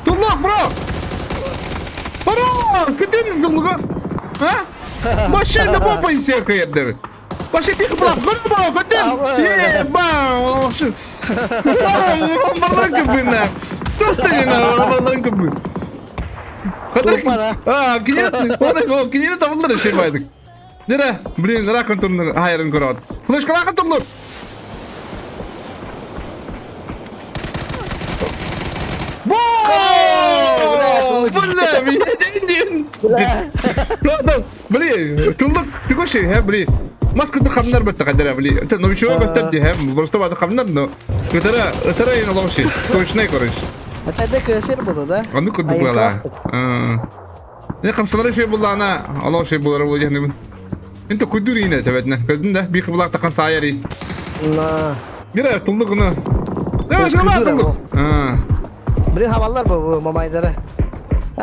طلق برو. خلاص كدين طلق. ها؟ ماشي لا بابا يسير كيدر. ماشي بيك برا قلبه قدام. يا با. والله كبرنا. تطلعنا والله كبر. Kinini tavırları şey baydık. Nere? Bilin rakın turnu hayırın kurat. Flash rakın turnu. Bulla bir yedin. Bili tulluk tikoşi he bili. Maskı tıkamlar bitti kadar bili. No bir şey bastı hem. Burası da tıkamlar no. Ötara yine olan şey. Koşnay koruş. Hatta da kreser buldu da. Anı kudu bula. Ne kamsaları şey bulla ana. Allah şey bulara bu yani. Ente kudur yine tebetne. Kadın da bir kıblak takan sayarı. Na. Gire tulluk onu. Ne şala tulluk. Bir havalar bu mamayları.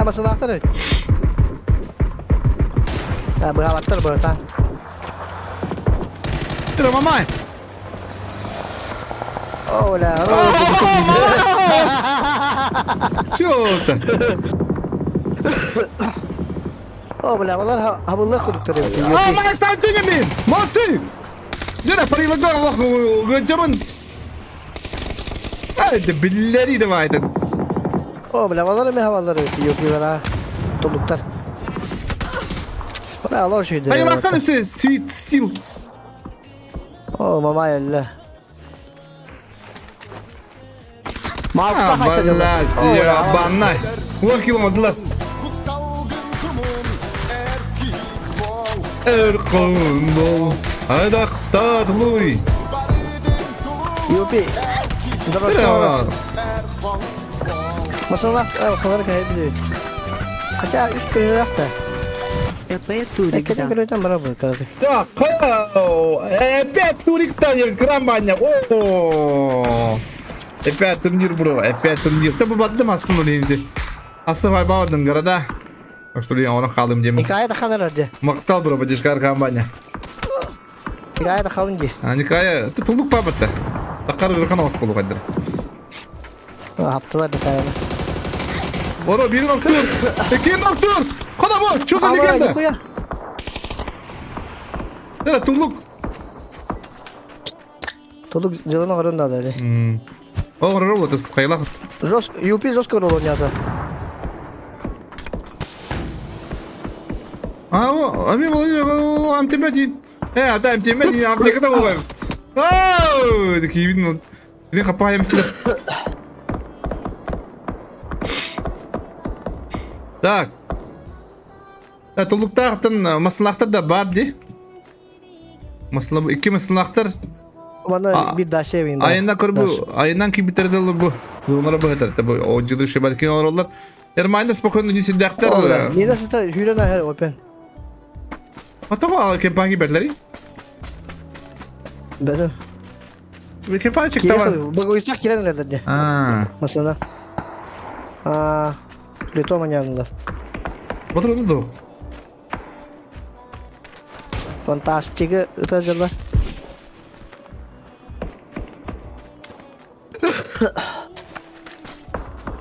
Ama sınavlar öyle. Ya bu havalar böyle tan. Gire mamay. Ola. Şurada. Ola havalar havalar kurdukları. Ama sen dinlemeyin. Matsi. Gire parayla da Allah gıcamın. Hadi billeri de vardı. Ola havalar mı havalar öyle yapıyorlar ha. Topluklar. Ola Allah şeydi. Hayır baksana siz sweet steel. Mama elle. Mağazda haşacaklar. Vallahi ya banay. Vakil olmadılar. Erkan bol. Adak tatlıy. Yupi. Bravo. Masalar kaybediyor. Kaça 3 kilo yaptı. Kendi kilodan beraber kaldı. Ya kau. Опять турик-то крам banyak. Опять турнир bro. Опять турнир. Tapi battım aslında deyince. Aslında var bağırdın garada. Что ли, orang kaldım cemi. Hikaye de kadar hadi. Maktal bro, bajishkar kampanya. Kiraya da kalın ki. Никая, ты тулук пабытта. Такар ыркана ос болу кайдыр. Haftalar da kayada. Ora biri noktur. İki noktur. Kana bu. Çözün Ama geldi. yok ya. Nere tuluk. Tuluk жылына көрөндү азыр эле. Ora robot is kayla. UP жестко ойнады. А мен ол антимет. Ата антимет аптекада болбайм. Ау, кийин. Мен капайым силер. Так. Тулуктактын маслактар да бар ди. Масла iki маслактар. Bana bir daha şey vereyim. Ayından kurbu, ayından ki bitirdi bu. Bunlara bu kadar tabii o ciddi şey belki oralar. Ermayında spokon dizisi daktar. Niye nasıl da hüyren her open. Hatta o kempaki betleri. Benim. Bir kempaki çıktı var. Bak uyusak kiren nerede? Ha. Mesela. Lito manyanında. Otur onu da. Fantastik ıtacılar.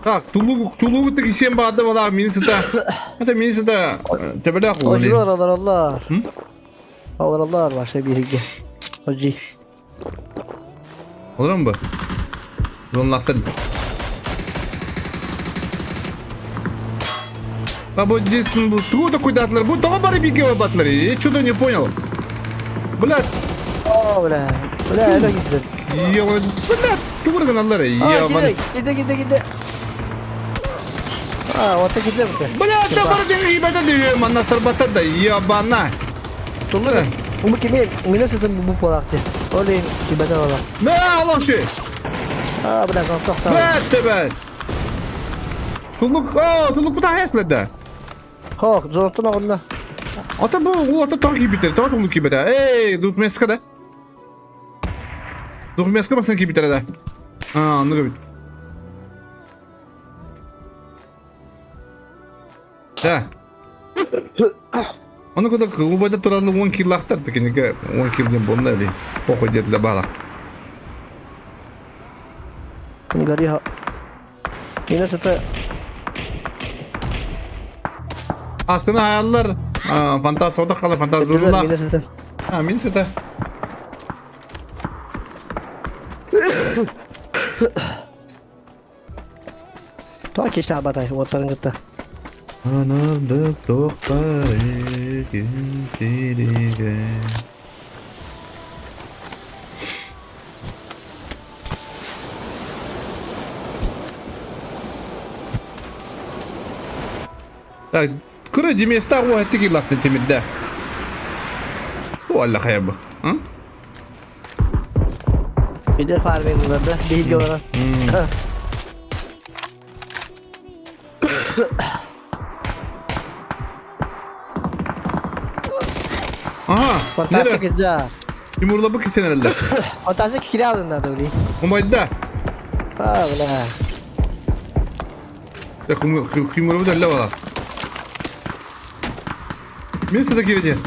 Так, тулугу так исем баады бала минисита. Это минисита тебеле акылы. Allah. Allah var şey bir hige. Hoci. Olur mu bu? Zonlaktın. А вот здесь трудно куда-то. Вот того бары беги батлери. Я что-то не понял. Блядь. Bля. Bля öyle gitti. Блядь. Тупо каналları. Gide. Orta gitti mi? Блядь, да бары ден ибада diyor. Manna sarbata da yabana. Tulur. Bu kimi? Mine satın bu polakçı. Oley ibada valla. Ne Allah şey. Bırak çok tamam. Блядь, be. Tuluk bu da hesledi. Hok, zonatın oğluna. Ata bu o ata takip bitir. Tamam tuluk gibi de. Ey, dur meska da. Dur meska mı sen gibi bitir de. Ha, anladım. Да. Onu kadar kılbada turallı 10 kill aktardı ki ne 10 kill'den bunda öyle. O kodetle bağla. Gari ha. Mine satın. Aslında hayaller fantaz orada kalır fantazırlar. Mine satın. Ha min seta. Tuh keşke abatay. Ortadan gitti. Anıldık dokları günsürüge. Так, куры места у этих латны темидда. Вalla hayabı. Ha? Bir de far benim burada. Bilgi olarak. Aha. Fantastik Nere? güzel. Yumurla bu kesen herhalde. Fantastik kiri aldın da öyle. Umayda. Bla. Ya yumurla bu da la valla. Min sada gireceğim.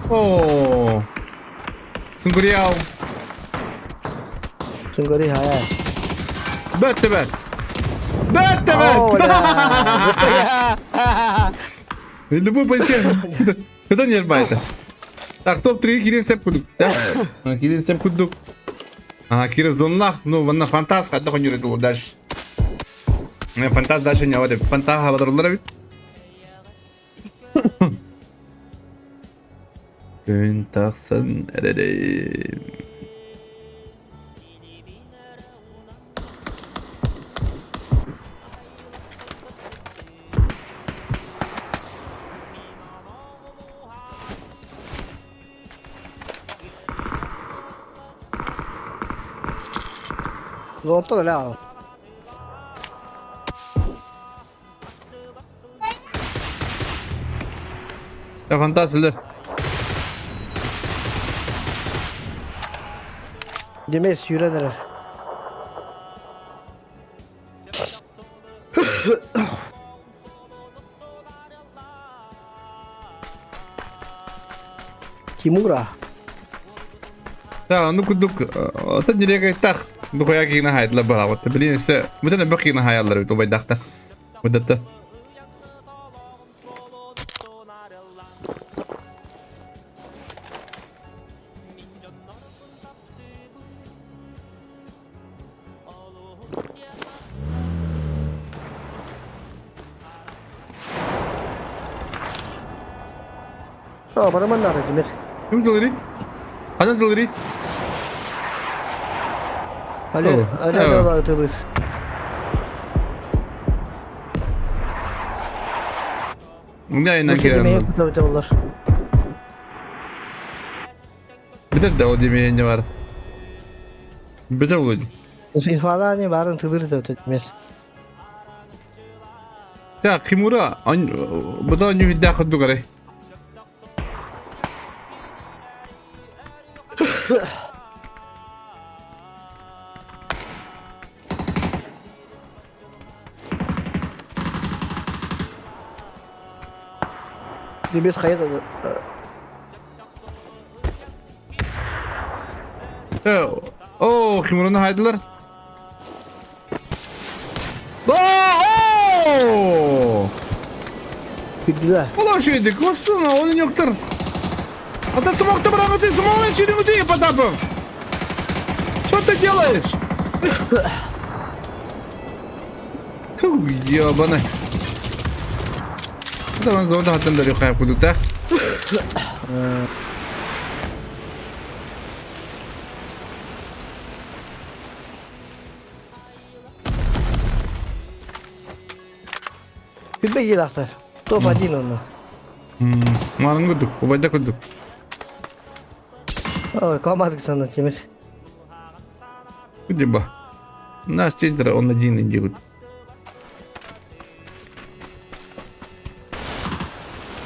Oo. Sunguriyav. Sunguri hayal. Bette ben. Любой пассиант. Это не арбайта. Так, топ-3 Кирин Сепкудук. Да? Кирин Сепкудук. Кирин Зонлах. Ну, ванна фантаз. Хадда хон юриту дальше. Фантаз дальше не аваде. Фантаз хавадарулар. Gün taksın edelim. Zonta da la. Ya fantastildir. Demes yürenir. Kimura. Ya onu kuduk. Ata nereye kaytak? Bu koya kina hayatla beraber. Bilin ise bu da ne bakina hayalları bu baydakta. Bu da. Bana mana ada Jimir. Kim dılırı? Ana dılırı? Alo, Oh, ada oh. ada atılır. Ne ayından Bu şey demeye kiran? kutu olur. Bir de o demeye ne var? Bir de oldu. İfadeler barın tılır da ötmez. Ya Kimura, bu da önce video kudu kare. Dibes kayıt da. Ya, o Kimura'nın haydılar. Oo! Bildiler. Ulan şeydi, kostuna onun yoktur. Ata смог-то браво, ты смог еще не ты, Потапов? Что ты делаешь? Фу, ёбаный. Это он зонда хаттан дали хайп кудукта. Bilbe gilahtır. Top adin onu. Malın kuduk, ubayda kuduk. Kalmadık sana Jimir. Kudiba. Нас четверо, он один идет.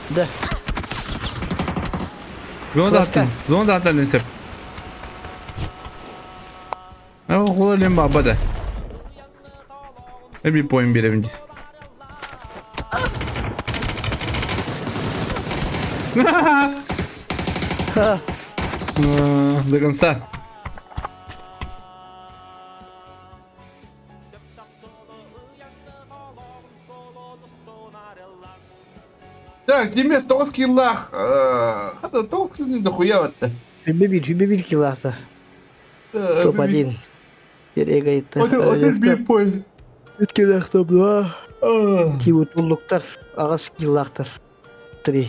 De. Зонда аттан несеп. Қолым бабада. Bir point bilemeyeceğiz. До конца. Так, тебе 100 скиллах. Хата 100 скиллах дохуя вот-то. Hübbe bir gilahtır. Top adin. Nereye kayıttı? Bir point. Ütkeden toplu. Tivutulluklar. Ağız gilahtır. 3.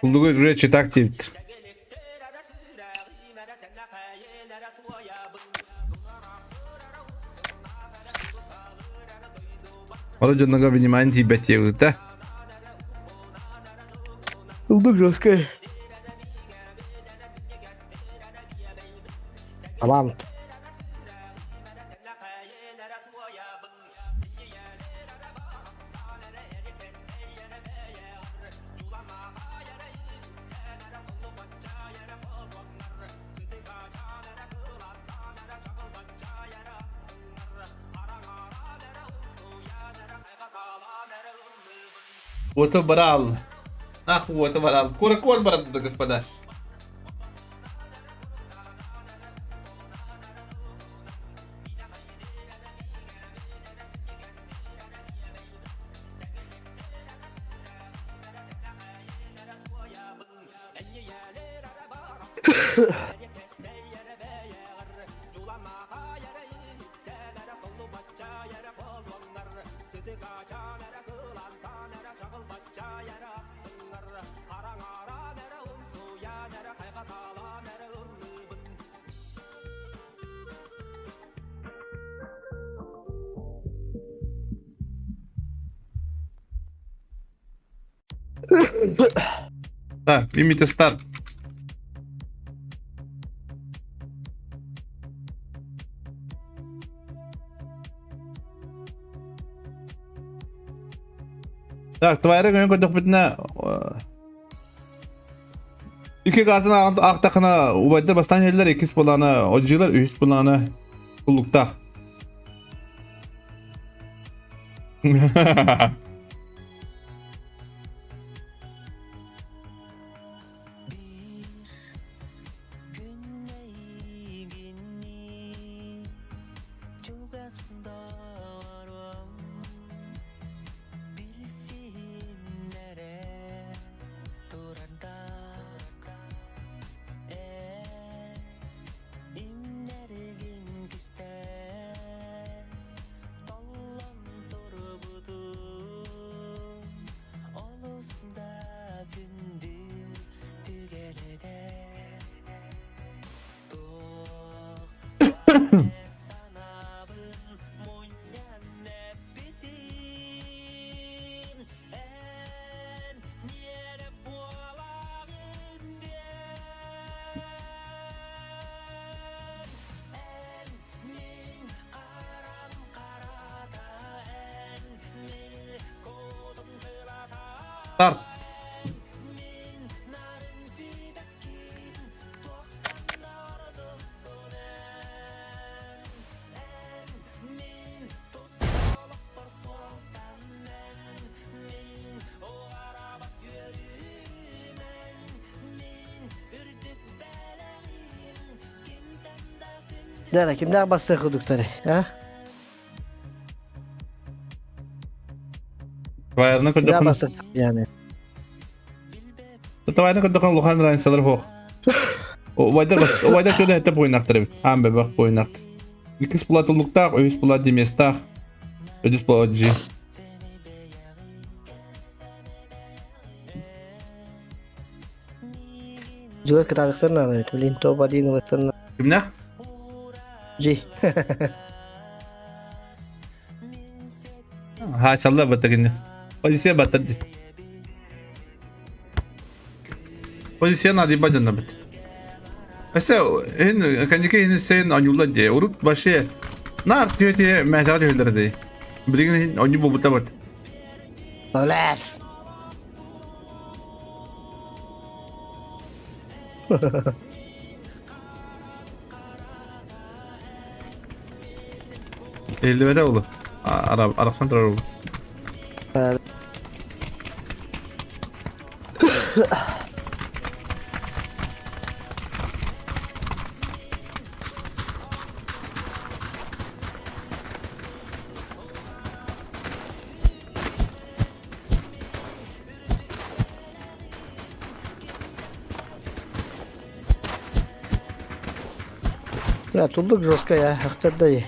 Bulduğu rüya çetak çevirtir. Оно жонного внимание тебе тягут, да? Bulduk Roskay. Tamam. Вот брал. Ах, вот брал. Куракон, брат, господа. Так, лимиты старт. Так, твоя рыга, я куда-то İki kartın aktakına ubayda bastan yerler ikis bulana ocular üst bulana kullukta. Start. Dere kimden bastı kudukları? Ha? Bayarına Kimden kudukun. bastı yani? Tawayna kudukun luhan rain salar hoq. O bayda töde hette boynaktır. Ham be bak boynaktır. İkis bulatılıkta, üst bulat demestaq. Ödüs bulatcı. Juga ketarik sana itu linto padi ngelat sana. Kimne? Ji. Ha sallar battagin. Pozisiya battadi. Pozisiya nadi bacanna bat. Mesela kanjike sen anyulla diye urut başı. Nar diye mehzat öldürdi. Birinin anyu bu bat. Oles. Eldivede oğlu. Araksan durar oğlu. Ya tulduk Joska ya. Hakikaten da iyi.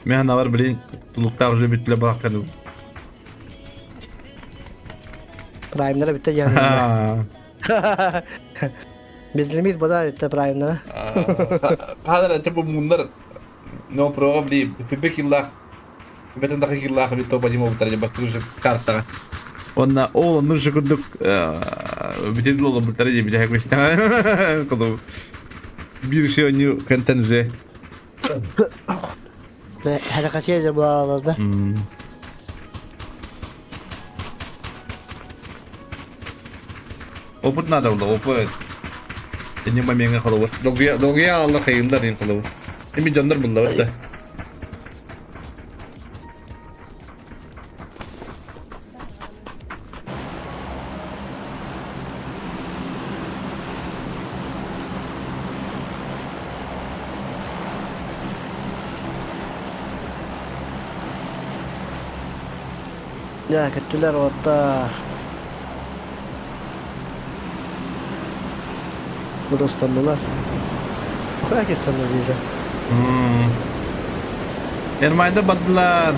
Mehna var bilin. Tulukta ucu bitle bıraktı. Prime'lara bitti canım. Ha. Biz limit bu da bitti Prime'lara. Kadar ente bu bunlar no problem. Pipek illah. Betin dakik illah bir topa cimo butarca bastırıcı kartta. Ona oğlum nurşu kurduk. Bitin oğlum butarca bir daha koştan. Kulu. Bir şey onu kantanze. Ve harekatı da bu arada. Oput nada oldu oput. Ini mah menga kalau dogia Allah kayıllar ini kalau. Ini janдар bulla da. Ya kötüler orada. Bu da İstanbul'lar. Herkes İstanbul diyeceğim. Ermayda baddılar.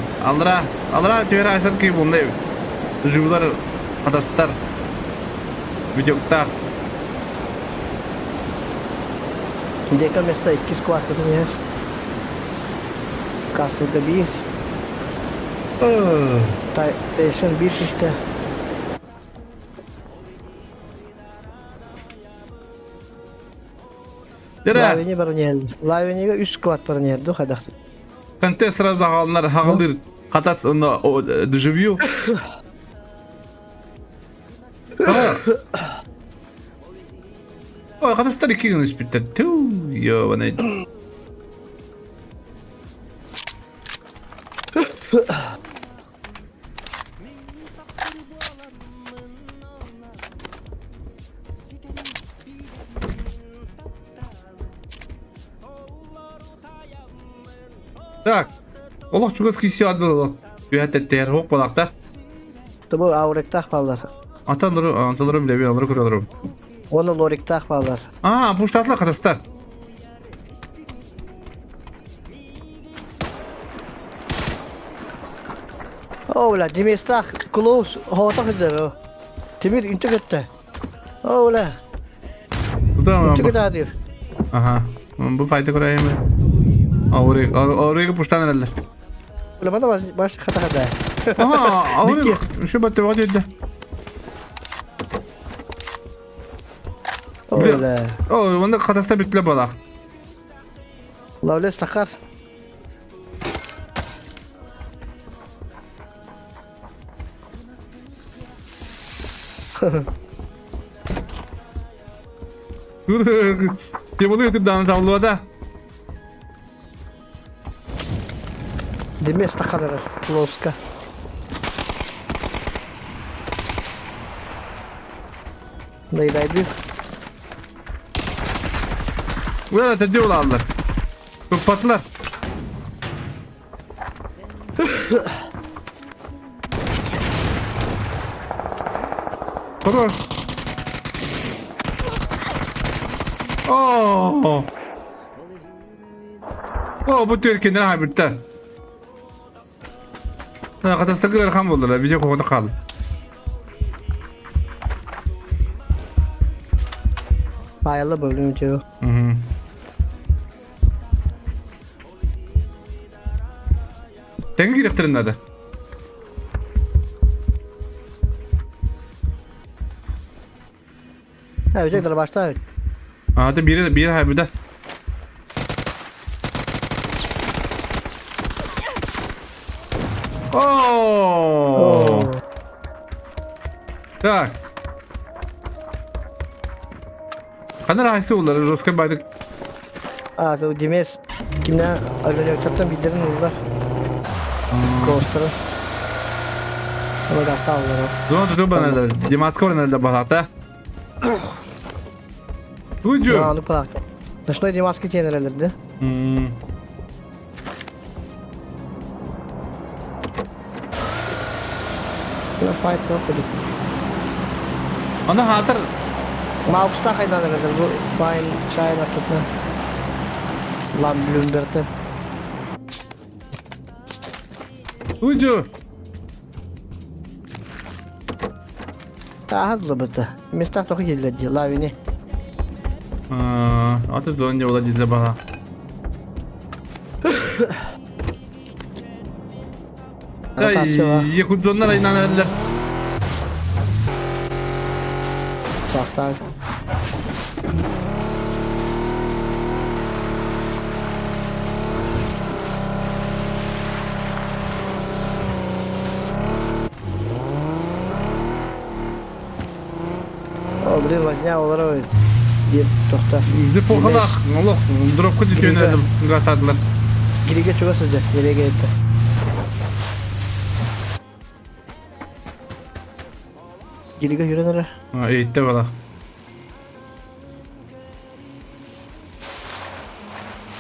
Alra tüyere aysan ki bunda jüvlar adastar. Videoktar. Deka mesta 2 squad katılım ya. Kastıkta bir. Station bir işte. Dere. Laveni barın geldi. Laveni'ye 3 squad barın geldi. Hadi. Kanте сразу галнар хагылдыр. Катас оны дежавю. O kadastar 2 gün ispitte. Yo bana. Так. Allah çok eski hissiyatı da. Üyetet değer hok balakta. Bu avrektak ballar. Ataları bile bir alırı kuralırım. Onu loriktak ballar. Aa, bu ştatlar kadastar. Ola dimestak close hota gider o. Timir inti gitti. Ola Tamam. inti gitti diyor. Aha. Bu fayda kurayım mı? Oraya puştan herhalde. Ola bana baş kata kata. Aha, oraya şu battı vakit edildi. Ola. Onda kadasta bitle balak. Lavles takar. Dur. Kim oluyor tip dağını tavluada? Dimestak kadar close'ka. Neydaydı? Böyle tedbir olanlar. Çok patlar. Dur. Oh. Oh, bu Türkiye'den haberler. Ha, kadastaki rakam oldular. Video kokuda kaldı. Bayalı bölüm diyor. Hı hı. Tenge girektirin adı. Ha ölecekler başta. Hadi bir haberde. Oh. Tak. Kadar haysi oldular. Roska baydık. Aa o Dimes kimden ölecek tattan bildirin yıllar. Ghost'ları. Ama gasta aldılar o. Zona tutup bana da. Dimaska oranında balakta. Ucu. Ya onu kulak. Nasıl Dimaski çenelerdi? Hmm. Ya fight yok dedik. Ona hatır. Mausta kaydan herhalde bu Bayern China tutma. Lan Bloomberg'ten. Ucu. Aha zıbıtı. Mestak toku geldi diyor lavini. Atız da önce ola dilde bana. Rotasyon var. Yakuzonlar inanırlar. Çaktan. O bir vaziyet olarak öyle. Bir tokta. Bizi pokalak. Allah. Drop kutu yöneldim. Gastadılar. Girige çok sıcak. Nereye geldi? Girige yürünür. Ha, eğitte bana.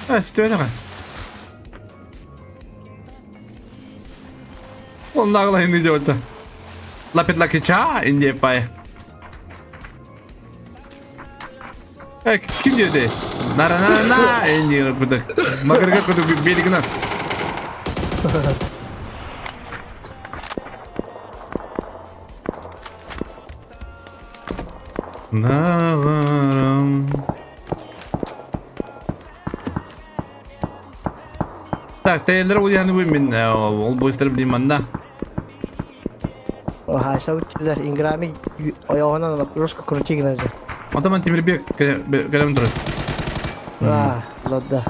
Ha, size öyle mi? Onlarla hindi diyordu. Lapit laki ça indi pay. Kim diyordu? Nara indi kudu. Magarga kudu beligina. Navaram. Tak, teyelere uyanı bu min. Ol bu ister bileyim anda. O haysa uçtular. İngrami ayağından alıp Ruska kurucu giderdi. Otoman timir bir kalem durur. Lodda.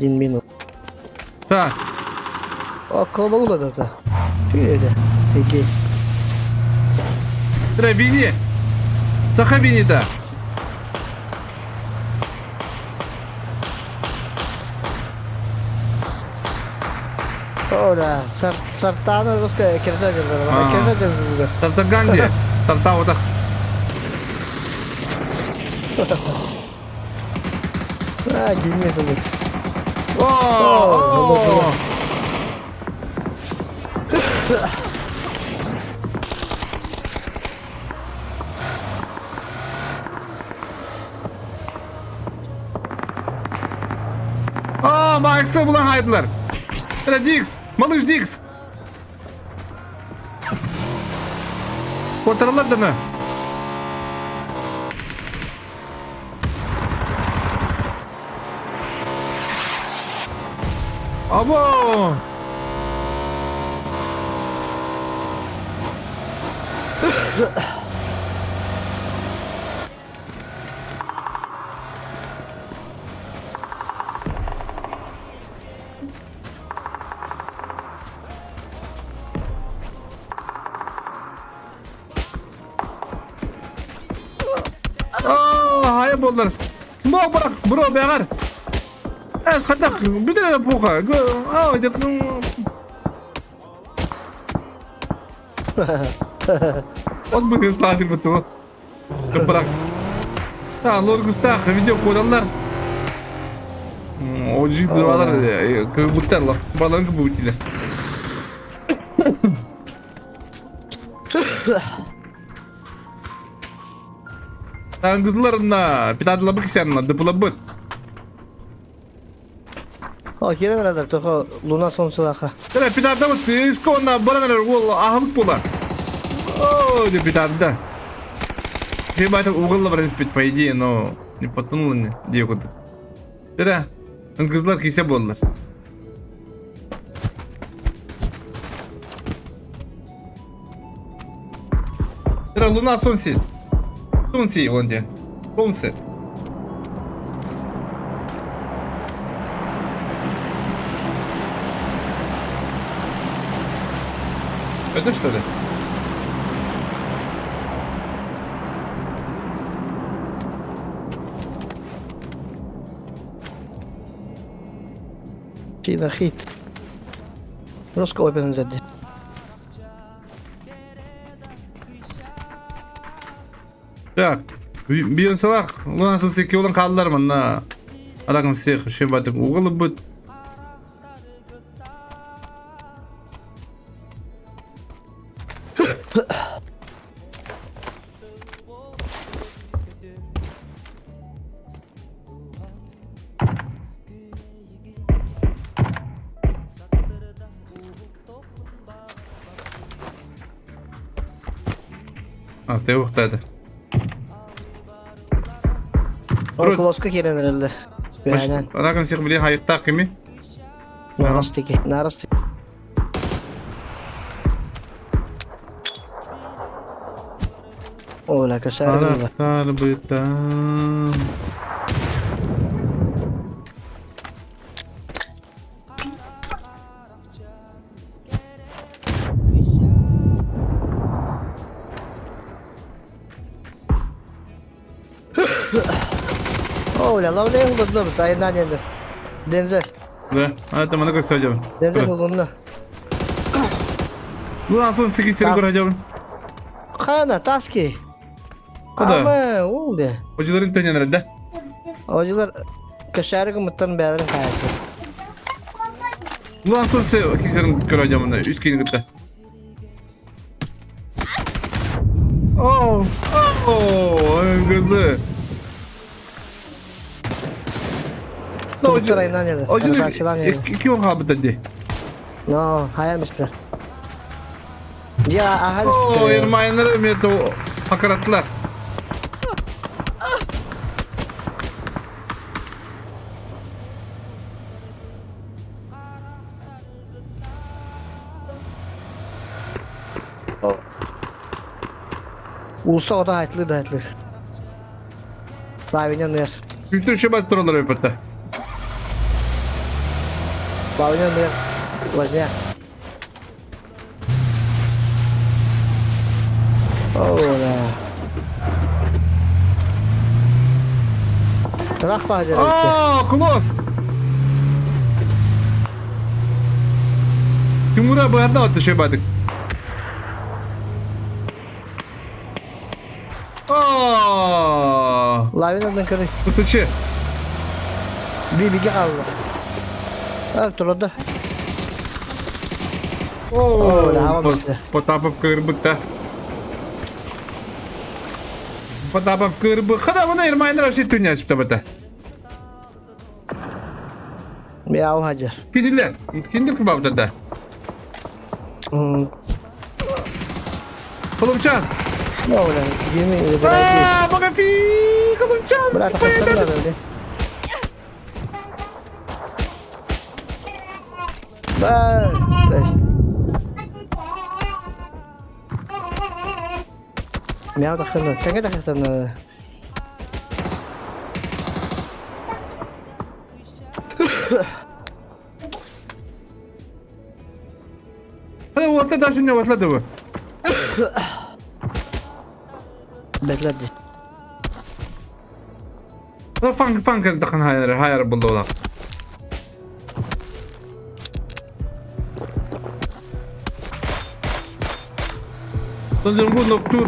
Din minut. Ta. O kalabalık olur da. Öyle. Peki. Tira bini. Saka bini ta. Ola. Sartana ruska kirta geldi. Aa. Kirta geldi. Tarta Gandhi. Tarta otak. Ha girmiyorsun. Oo. Aa, Max'a bulan haydılar. Hele Dix. Malış Dix. Kurtarırlar da mı? Abo. Hayır bollar. Smoke bırak bro beğer. Es katak bir tane poka. Aa dedim. On bu kez tatil bu. Bırak. Ta lor gusta video koyarlar. O ciddiler kıvırtırlar. Balan kıvırtırlar. Tan kızlarına bir tane labık isterler. Dıpılabıt. O kire nerede? Toko Luna son silahı. Tera bir tane labık. İskonna baraneler. Valla ahılık bola. Oo de bir tane da. Şey bayta uğulla var по идее, но не потянуло не диокода. Tera. Kızlar kise bollar. Tera Luna Sonsi. Sonsi вон где. Солнце. Это что ли? Çiğne hit. Ruska oypen zeddi. Так. Bir yön salak. Ulan nasıl seki olan kaldılar mı? Na. Alakım sek. Şey batık. Uğulu bu. Ah, te uhtadi. O kloska kire nerede? Aynen. Alakım sek bile hayıtta kimi? Narastiki. Narastiki. Ola kaşar gibi. Anahtar bıtan. Ola la ne oldu da tayından yendir. Denzel. Ve hadi bana göstereceğim. Denzel olunla. Bu nasıl seki seni göreceğim. Kana taski. Kada. Ama oldu. Hocaların tanıyan nerede? Hocalar kaşar gibi mutlaka beylerin kayası. Bu nasıl seki seni göreceğim onda. Üst kini gitti. Oh, kızı. Doktor ayından yendir. Arkadaşlar yendir. İki on habit dedi. No, hayal mister. Ya ahal. Oo, yermayenler mi to hakaratlar. Ulsa o da hayatlı da hayatlı. Daha beni yer. Kültür şebat turaları yapıttı. Bawanya nih. Bosnya. Oh lah. Kenapa aja? Aa, Kulos. Timur'a bu arada attı şey badık. Aa, Lavina'dan kırık. bu sıçı. Bir bilgi kaldı. Ha turladı. Oo, Öyle hava basıyor. Potapıp kırbıkta. Potapıp kırbık. Kada bana irmayınlar aşık dünya çıktı bata. Bir av hacer. Gidiler. Kindir kıbabda da. Kulumçan. Ne olur? Yemin ederim bırak. Aa, baka fi. Kulumçan. Bırak takaslar da öyle. Bak. Miyav takaslar. Sen ne takaslar? Hadi orta taşın ne başladı bu? Bekledi. Funk takın hayır buldu ola. Sanırım bu noktur.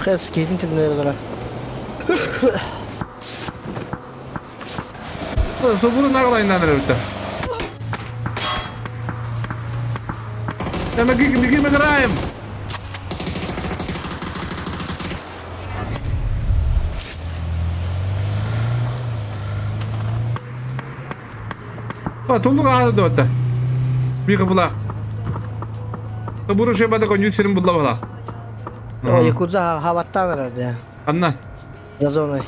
Kız kesin tümleri olarak. Bunu ne kadar inanır öte. Ama gigi kırayım. Toluk ağırdı öte. Bir kıbılak. Bunu şey bada kon yükselim bulla. O Yakuza havattan herhalde ya. Anla. Zazonay.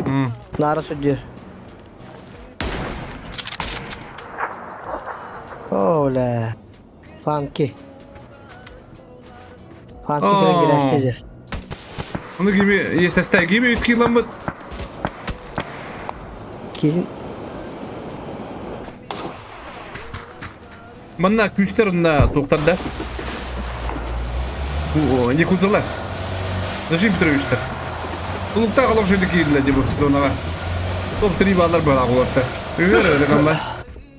Hı. Nara sürdüyor. Ola. Funky. Funky falan gireşeceğiz. Onu gibi yesteste gibi 3 kilo mu? Kesin. Bana küçüklerinde toktarda. Bu ne kuzalar? Nasıl bitirmişler? Bulukta kalan şeydeki ilacı bu donalar. Top 3 bağlar böyle ağırlıkta. Öyle kanlar.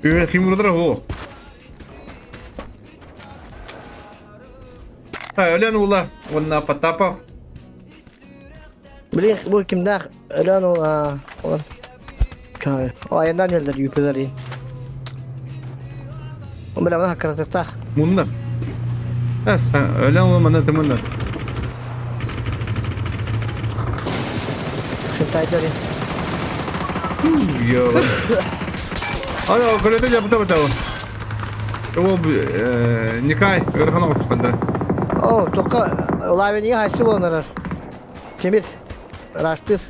Öyle kim vurdur o? Ha öyle ne ula? Ona patapa. Bilin bu kimde? Ölen o. O ayından geldiler yüpeler yiyin. O böyle bana hakaret Bunlar. Ha sen öyle olmanı tamamlar. Şıntaylar yiyin. Yo. Hadi o kalede yaptı bata o. O Nikay örgana olsun. O toka olay beni haysi bunlar. Cemil. Raştır.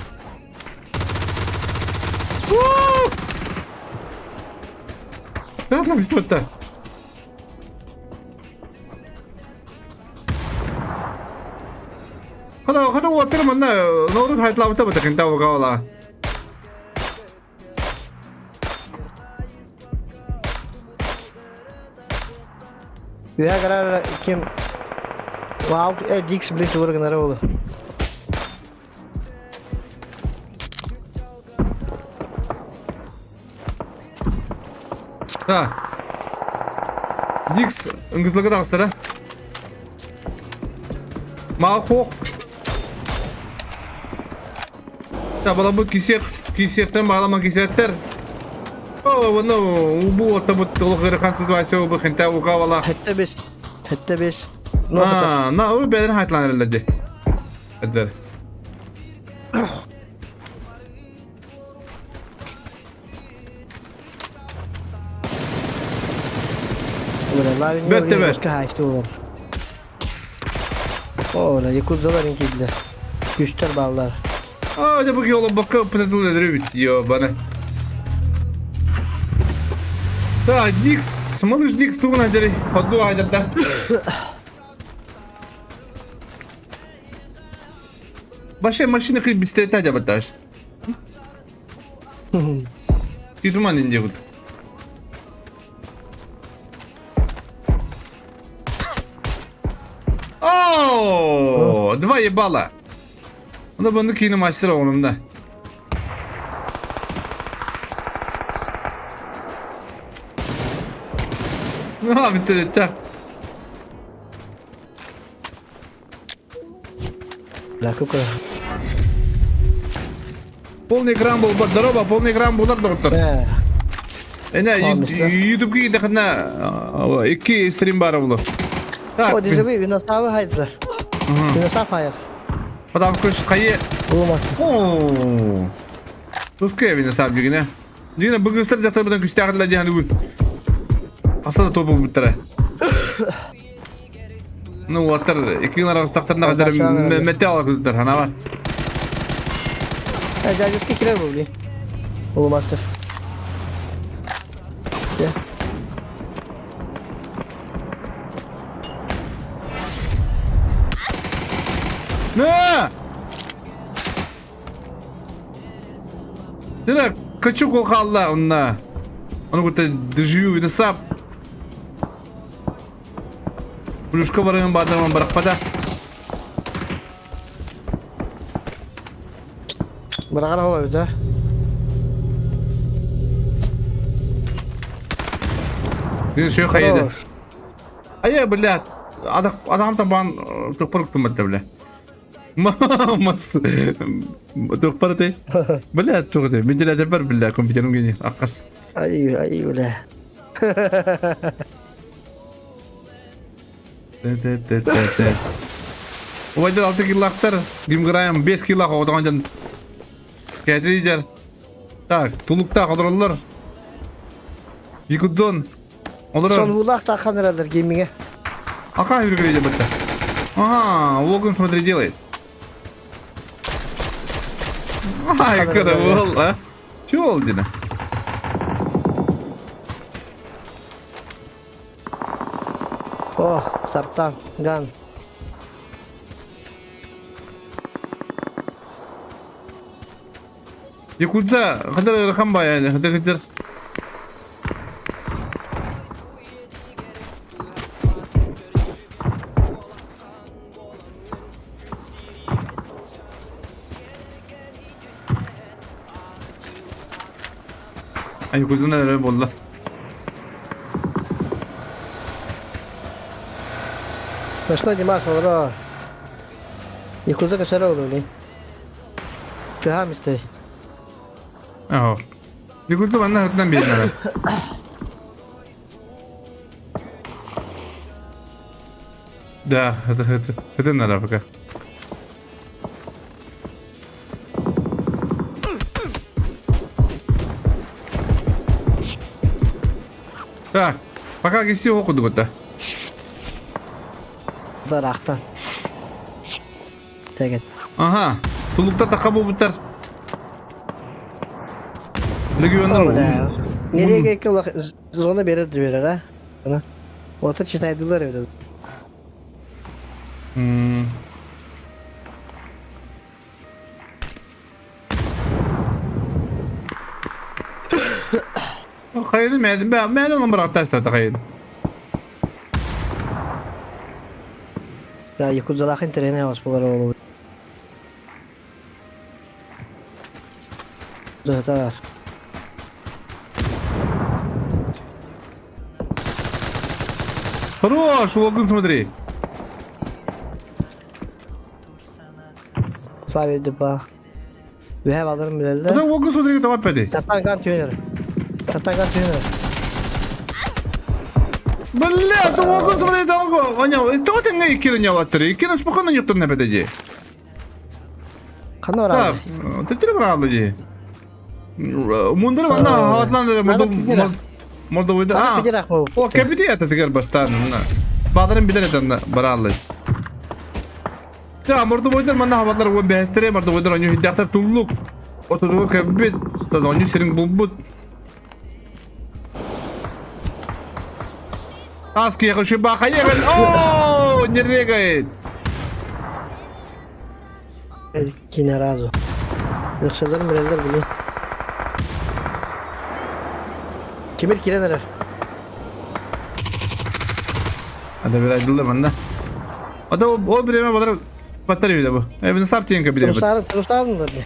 Sen atla biz tuttu. Hadi otur manna. Ne olur hayatla bata bata kinta o kawala. Üye karar kim? Wow, Dix bile tuvar kadar oldu. Ha. Dix ıngızlığı da astara. Mahok. Ya bala bu kisiyekten bağlama kisiyekler. Oh no, bu otomat olukları konsentrasyon bu kinta o kawala. Hatta biz. Ne oldu? Ha, na o beden hayatlanırlar. Hadi. Böyle lavin Bette yok be. başka haysi olur. Ola Yakuza'ların kildi. Güçler bağlar. Hadi bak yola bakıp pıtıldırır bitiyor bana. Da Dix, malış Dix tuğun hadi. Hadi haydarda. Başka maşını kıyıp bisiklete acaba taş. Yüzüman ince kutu. Ooo, два ебала. Onda bunu kini maçları onunda. Ne yapıyorsun sen? Лаку-ка. Полный экран был, здорово, полный экран был, доктор. Ene YouTube'ga gidekna iki stream var oldu. Так. О, дежавю, виносавы хайдзар. Виносав хайр. Потому что кайы. Булмас. Oo. Tuskaya beni sabı yine. Yine bugün star da tabii ki iştahla diye bu. Asla topu bitere. No water iki yıl arası taktarına kadar metal kadar hana var. Jajski kirer bu bile. Bulmaz. Ya. Ne? Direkt kaçık o kaldı onunla. Onu kurtar dışıyor bir de sap. Bluşka varın badırman bırakmadı. Bırakana hava bir de. Bir şey kaydı. Aya billahi adam taban toprak tutmadı bile. Mas toprak değil. Billahi çok değil. Bir de var billahi komşunun gene akas. Ay öyle. O yüzden 6 kilaklar dimgrayam 5 kilak o zaman can getiriyor. Tak tulukta kadrolar. Yıkıdın. Olur. Son hulak takan herhalde gemiye. Aka yürüyecek bitti. Aha, Волган смотри делает. Ай, когда был, а? Чего oldu yine? Oh, sartan, gan. Yakutsa kadar rakam bayağı kadar kadar. Ay kuzuna öyle bolla. Başka dimas olur. Yıkıldı kaçar olur ne? Çaham iste. Aha. Yakutsa bana hıttan bir yerine. Da, hıtın nara baka. Так, пока гиси окудuk hatta. Bu da raktan. Teget. Aha, tulukta takabı biter. Ne güvenler o? Nereye gerek yok? Zona verir ha. Bana. Orta çitaydılar evde. Hayır ben onu bıraktı istedim hayır. Ya yıkıldı lakin trene yavaş bu kadar olur. Dur var. Хорош, Волган смотри. Fabi bak. Bir hev alırım Это bilalde. Волган смотри, tamam pedi. Satan kan tüyünür. Satan kan tüyünür. Бля, это Волган смотри, долго. Ваня, кто ты мне киры не латри? Киры спокойно никто не педи. Kanı var Так, abi. ты три брала ди. Мундыр ванда хаватландыр. Морда uydu. Kanı Ah. bir dirak bu. O kapiti ya teker bastan. Badırın bilir eden barallı. Ya morda uydu manna havalar o behestere morda uydu onyu hiddaktar tulluk. Oturuğu kapit. Tad onyu serin bulbut. Aski yakışı bakaya ben. Ooo! Nereye gayet? Yine razı. Yoksalarım birazlar bunu. Kimir kiren herif. Hadi bir aydınlı bana. O da o bireme kadar batarya bir de bu. Evini saptayın ki bireme. Turustarın mı dedi?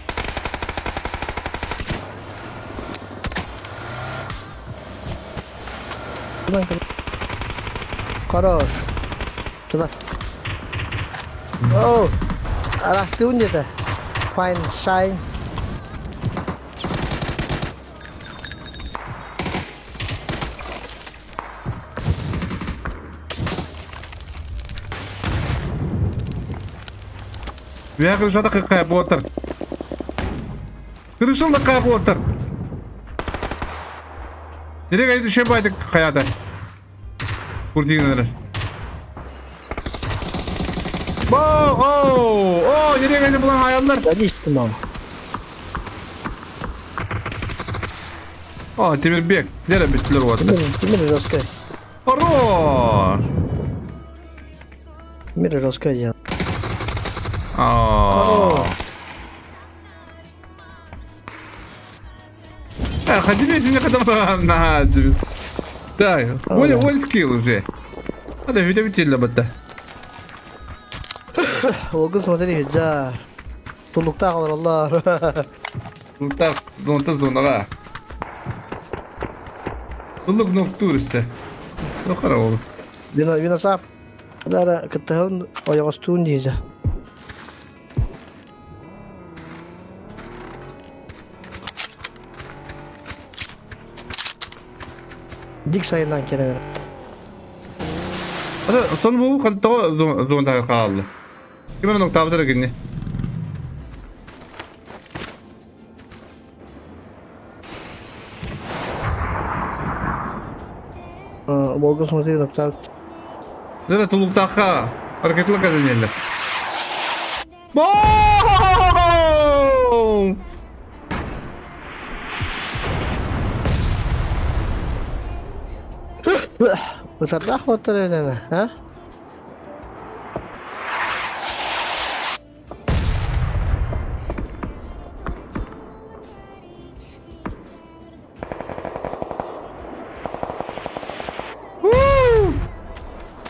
Хорош. Туда. Оу. Растун где-то. Fine shine. Bir kırışa da kayıp otur. Kırışın da kayıp otur. Nereye kayıp düşebaydık hayata? Kurtiyinler. Nereye kayıp bulan hayaller? Hadi içtim ama. Temir bek. Nereye bittiler o adı? Kimir Roskay. Хорош! Kimir Roskay ya. Ходи мне когда надо. Так, вон скилл уже. Hadi video bitirdi batta. Olgun смотри, ja. Tulukta kalır Allah. Zonta zonara. Tuluk noktur işte. Ne kadar oldu? Vina sap. Dara ketahun oyak stun diyeceğim. Dik sayından kere. Hadi son bu kan zonta kaldı. Kimin nokta var gini? Olgun смотри nokta. Nerede tulukta hareketli kadınlar. Boom! Besarlah motor ini, ha?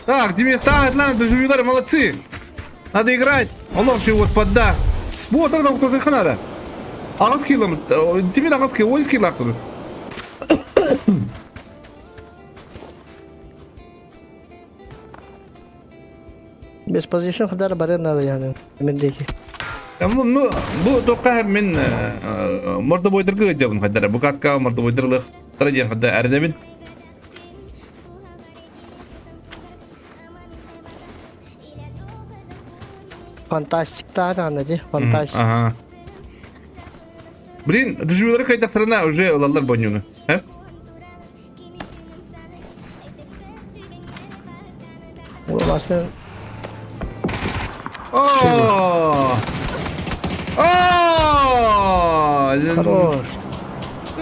Так, тебе ставят, ладно, доживилары, молодцы. Надо играть. Allah şu вот подда. Bu otarda bu otarda kanada. Ağız kilom. Timin ağız kilom. 10 kilo aktı. Best position kadar barın yani. Emindeki. Bu toqa min morda boydur gıcabın kadar. Bu katka morda boydurlıq. Tarajan kadar erdemin. Fantastik daha da anladı. Fantastik. Ага. Блин, доживелары кайтақтарына уже олалар бонюны. He? Vurmasın. Aa! Хорош.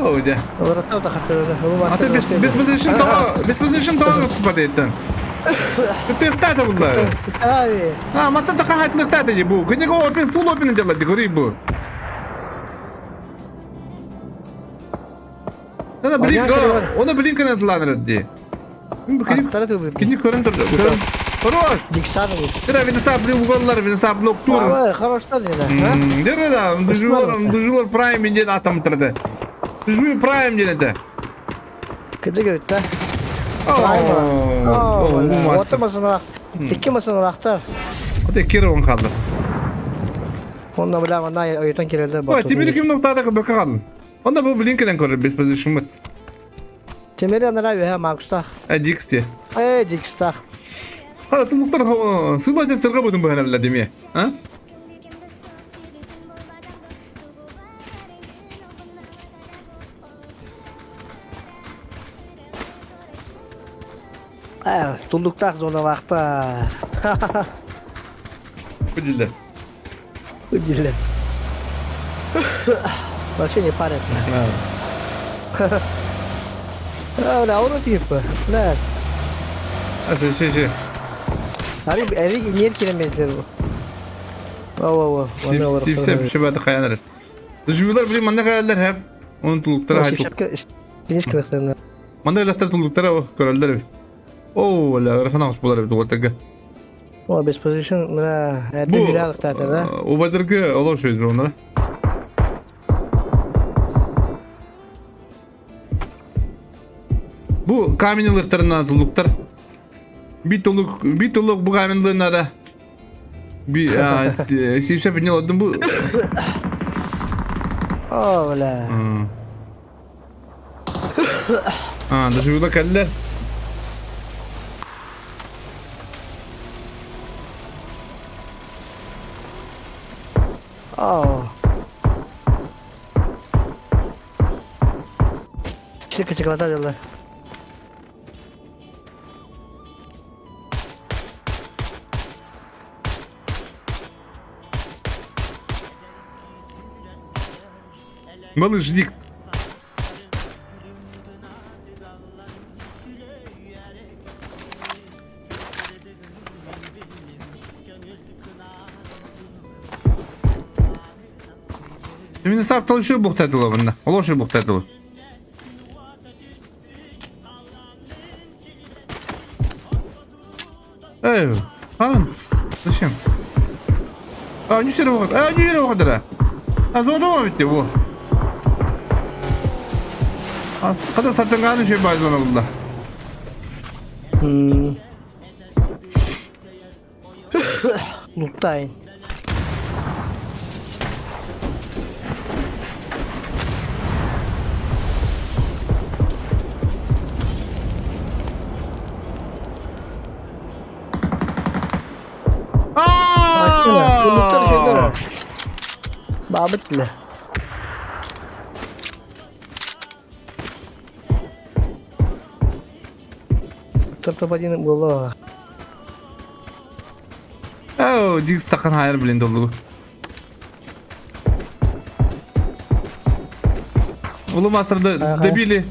Öyle. Вратов da hatırladı. Ata biz position tağı sıfatıyeten. Tırtata bunlar. Abi. Ha, matta tağı hatırtata bu. Kine go open full open diyorlar digori bu. Ona Blink'in atlanır diye. Hastara da bu. Kine körün durdu. Хорош. Diksan bu. Тера виносап уголлар, виносап ноктур. Abi, хорош da yine. Дера да, доживор прайм инден атам тырды. Доживор прайм инден это. Kıcı göğütte. О, Oturmasın bak. İki masın vaktar. o da kirvan kaldı. Onunla bile bana oyutan kirelde Bu batı. tibiri kim noktada baka kaldı. Onda bu Blink'den korur biz position mı? Temeri anlar abi ha Markus'ta. Dix diye. Dix'ta. Hadi tuluklar sıvacın sırga budun bu herhalde değil mi? Ha? Tullukta sonra vakta. Bu dilde. Ucile. Вообще не парится. Öyle onu tipe. Ne? Şey. Hari erik niye kiremetler bu? Oo. Sipsep şebata kayanlar. Dışmıyorlar bileyim manda kayanlar hep. Onun tulukları hayt. Deniz kırıklarına. Manda ilahtar tulukları o körelder. Oo la rakana asbolar bir tuğattaga. O best position buna her Bu bir alık tatada. o badırgı olur şeydir onlara. Bu kamin ılıklarından tuluklar. Bir tuluk bu kaminlığına da. Bir sipsep ne oldu bu? Oo la. Dışarıda kaldılar. Oo. Çık atacaklar. Малыш, Şimdi sarp çalışıyor bu tetulu bunda. Olur bu tetulu. Eyvah. Alın. Dışım. Ne sene vakit? Ne yere vakit da? Zorda mı bitti bu? Kadar satın kalın şey bazı ona bunda. Mutluyum. Mutluyum şeyler. Babetli. Tertap aja nih bola. Oh, Jigs takkan hayal bilin dolu. Ulu Master'da debili.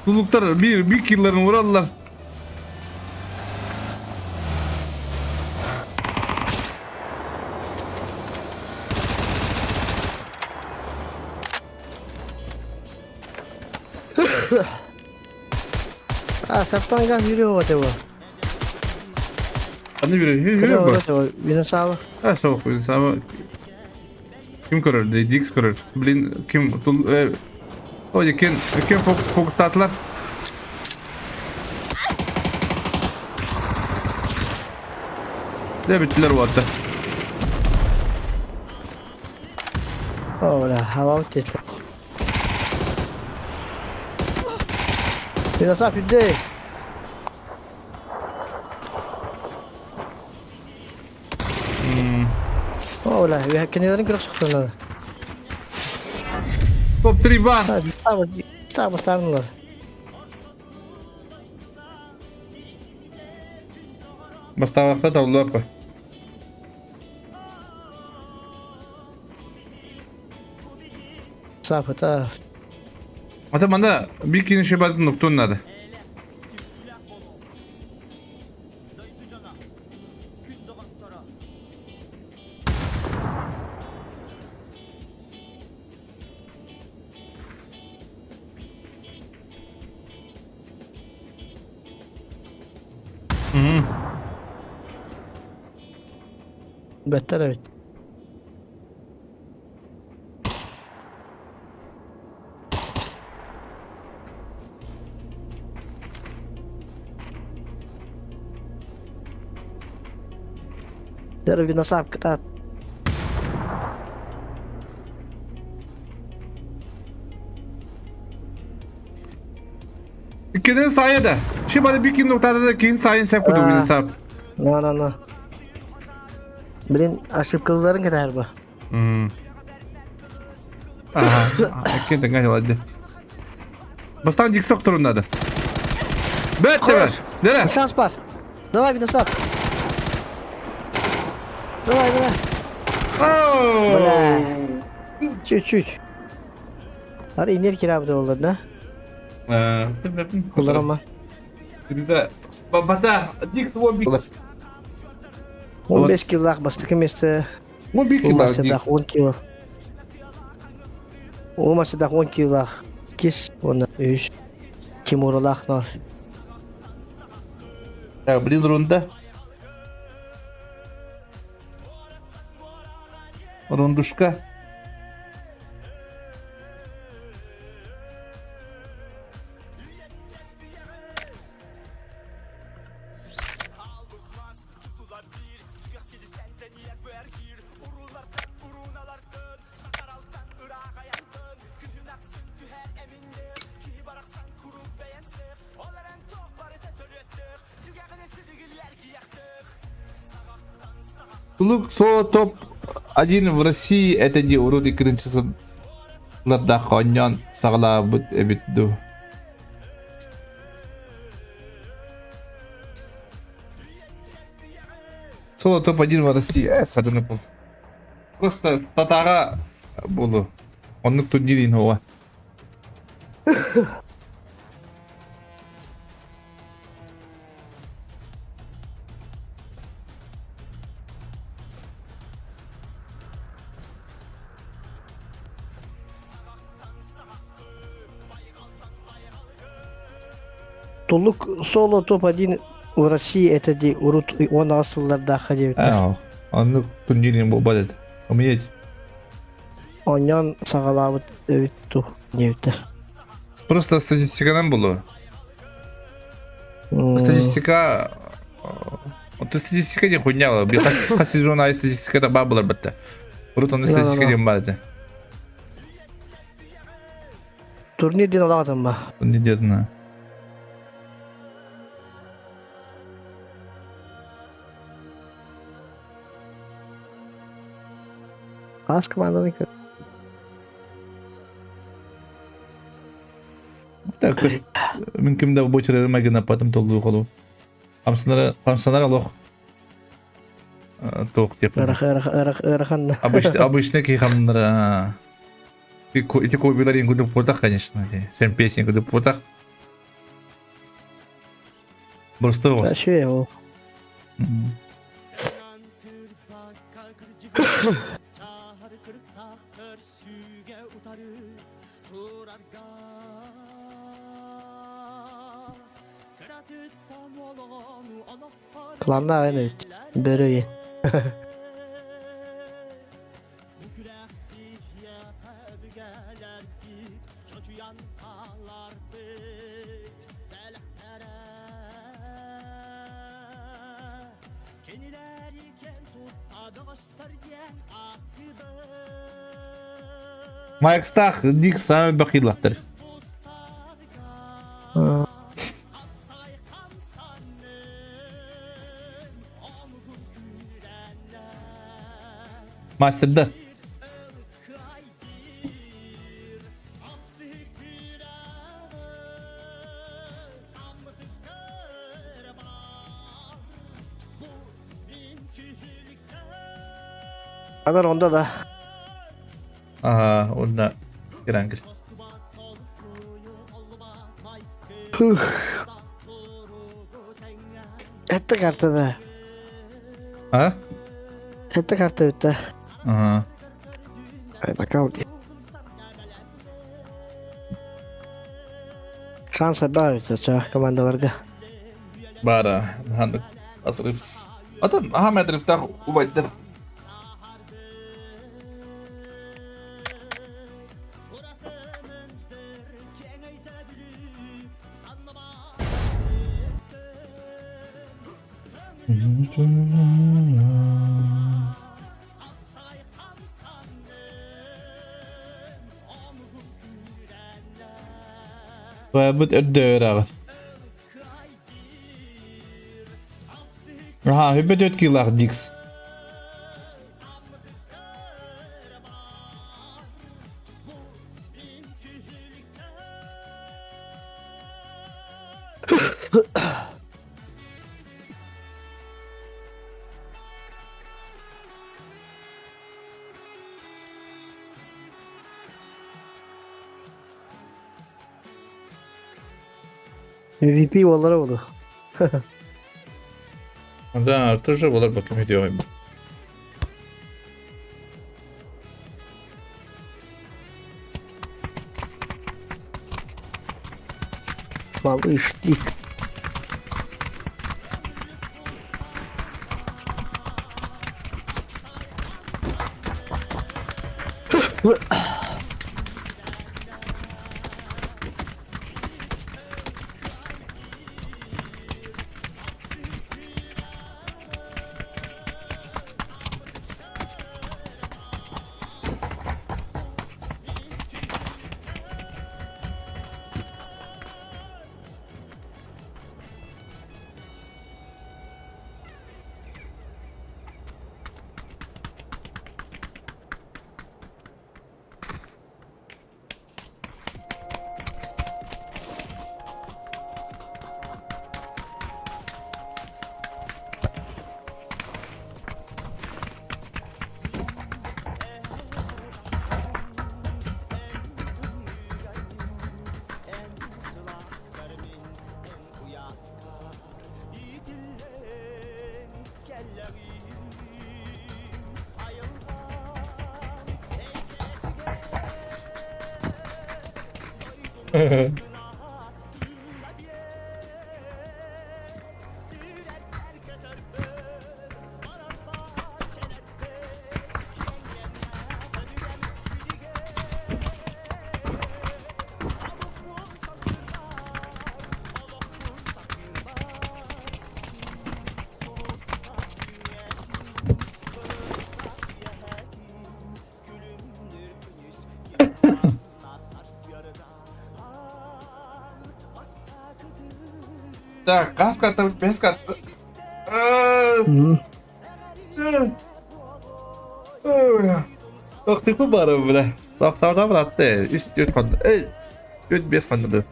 Tuluklar bir kill'larını vurarlar. Sertan kan yürüyor o defa. Hadi yürü Kırıyor bak. o defa. Bir sağ. Ha soğuk bir sama. Kim kurar? Jigs kurar. Bilin kim o kim fokus tatlar. Ne bittiler o hatta. Ola hava uçtu. Bir sağ pide. Ola, ya kendilerini kırık çıktılar. Top 3 ban. Sağ. Basta vakta tavlu apa. Sağ fata. Ata manda bir kini şebatın noktun nada. Better evet. Dari nasab ketat. İkinin sayede. Şimdi bir kini noktada da kin sayın sep kudu bir hesap. No. Bilin aşıp kızların kadar bu. Aha. İkini de gayet hadi. Bastan Jigs doktorunda da. Bet de ver. Nere? Şans var. Давай bir nasab. Давай. Oh. Чуть-чуть. Hadi iner kira da oldu ne? Kullanma. Bir de babata Jigs one big. 15 kiloluk bastık emeste. Bu bir Bu kilo maçta 10 kilo. O maçta 10 kilo. Kis onu 3. Kimurulak nor. Ya bir runda. Runduşka. Лук со топ один в России это не урод и кринчесы ларда хоньон сагла бут эбитду. Соло топ один в России. Садыны был. Просто татара было. Он никто не ринова. Тулук соло топ-1 в России это де урут он асылларда хадевиттер. Он никто не ринова будет. Умеете? Onyan sağalabıt öğüttü devitler. Просто статистикадан было. Статистика... Вот статистика не хуйня была. Қас сезон ай статистикада бар болар бітті. Урут онда статистика деген бар еді. Turnirden olağatın mı? Ne diyordun ha? Az komandanı kır. Так, mümkün de bu çare magana patım toldu kolu. Kamsanlar Allah. Tok yapın. Ырыхан. Обычно ки хамнара. Эти кобилари гуду потах, конечно. Сем песни гуду потах. Просто Ben вас. şey o. Klanda aynı evet. Börüye. Майк Стах, Дик сами бахилаттыр. Master'da. Hemen onda da. Aha, onda Granger. Ette kartada. Ha? Ette karta bitti. Aha. Hadi bakalım diye. Şansa bağırsa çağ komandalarga. Bara, handık. Asrif. Atan, aha medriftah ubaydır. Ve bu ödüyor abi. Aha, hübbe 4 kiloluk Dix. MVP olarak oldu. Да, тоже было бы комедией. mal içtik. Так, газ карта, без карта. Yok tipi var bile. Doktorda bıraktı. Üst göt kandı. Göt bez kandı.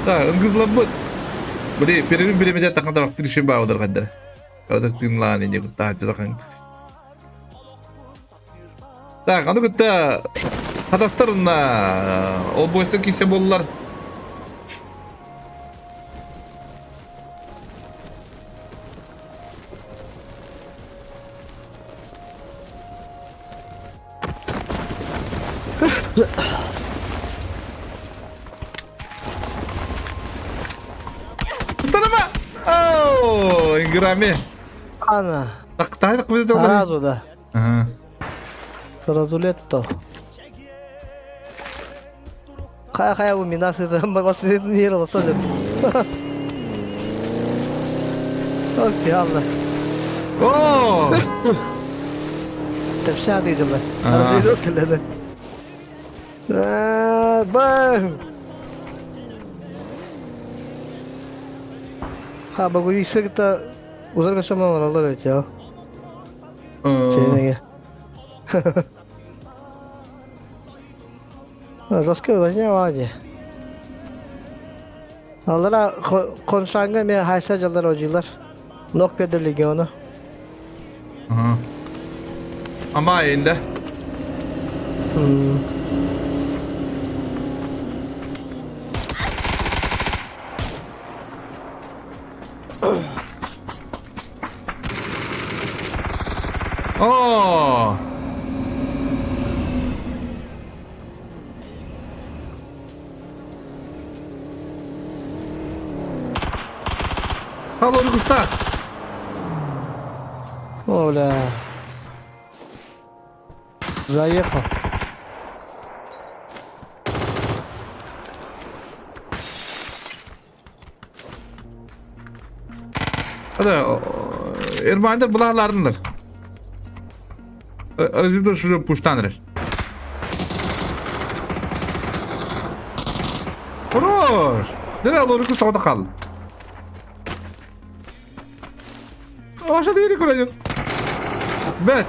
Tak, ıngızla bu. Biri de takım vakti işin bağlıdır kandı. Kalau tinggal ini kita aja kan. Tak, onu kita hadastarına o boşta kise bollar. Tanıma. Oh, ingrami. Ana. Tak tahu tak betul betul. Сразу, да. Aha. Сразу лето. Хая у меня это последний не было, соль. Окей, ладно. Oh. Ты все видела. Ага. Разберёшь, когда. Бам. Ha bak bu yüksekte uzak kaçamam var Allah evet ya. Şeyine gel. Жестко возьмем. Onlara konuşanga bir haysacılar hocalar. Noktada Legionu. Aha. Ama elinde. Oh. Halo Gustav. Оля. Заехал. Hadi Ermaniler bulağlarındır. Rezidor şuraya puştanır. Хорош. Nereye doğru sağda kaldı. Aşağıda yeri koyacağım. Bet.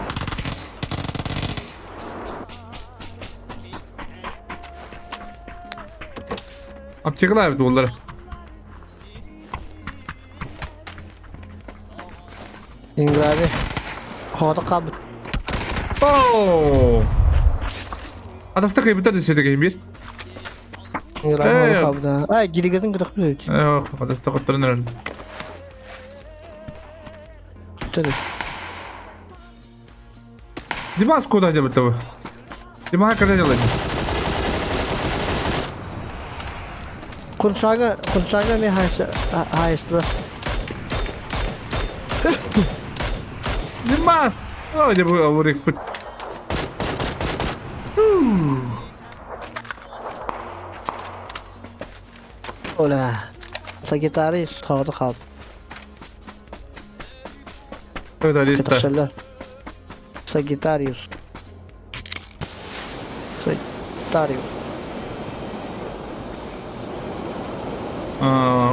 Apçıklar evet onları. İngilizce. Havada kaldı. Oh. Adasta kaybeder de şeyde bir. İngilizce havada kaldı. Ay geri gelin kırık bir. Yok, adasta katırın herhalde. Tabii. Dimas koda acaba tabi. Dimas kadar yalan. Kunçanga mi hayıştılar. Німас! О, де був авурик пut. Ola. Sagittarius tağda kaldı. Evet Alista. Kıtırşalar. Sagittarius. Sagittarius.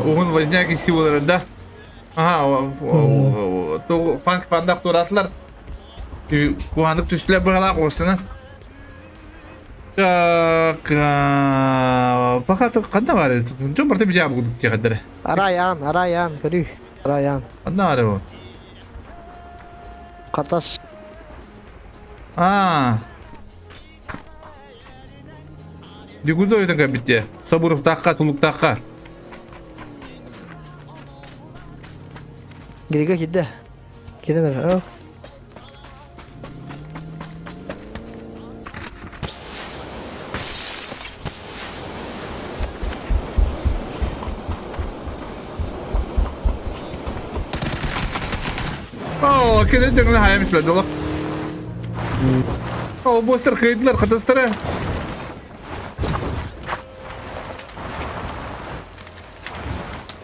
Оғын возняки силалары да. Ага, фанк пандақ туратылар. Куандық түстілер бұғалақ осыны. Так, пока қанда бар еді? Жон барты бір жабы күдік те қадыры. Arayan, görüyor. Arayan. Қанда бар еді? Katas. Дегузо ойдың кәбітте. Сабырып таққа, тұлық таққа. Giriga giddi. Girin. Oh. Kene dengine hayamış ben dolap. Boşlar kayıtlar katastara.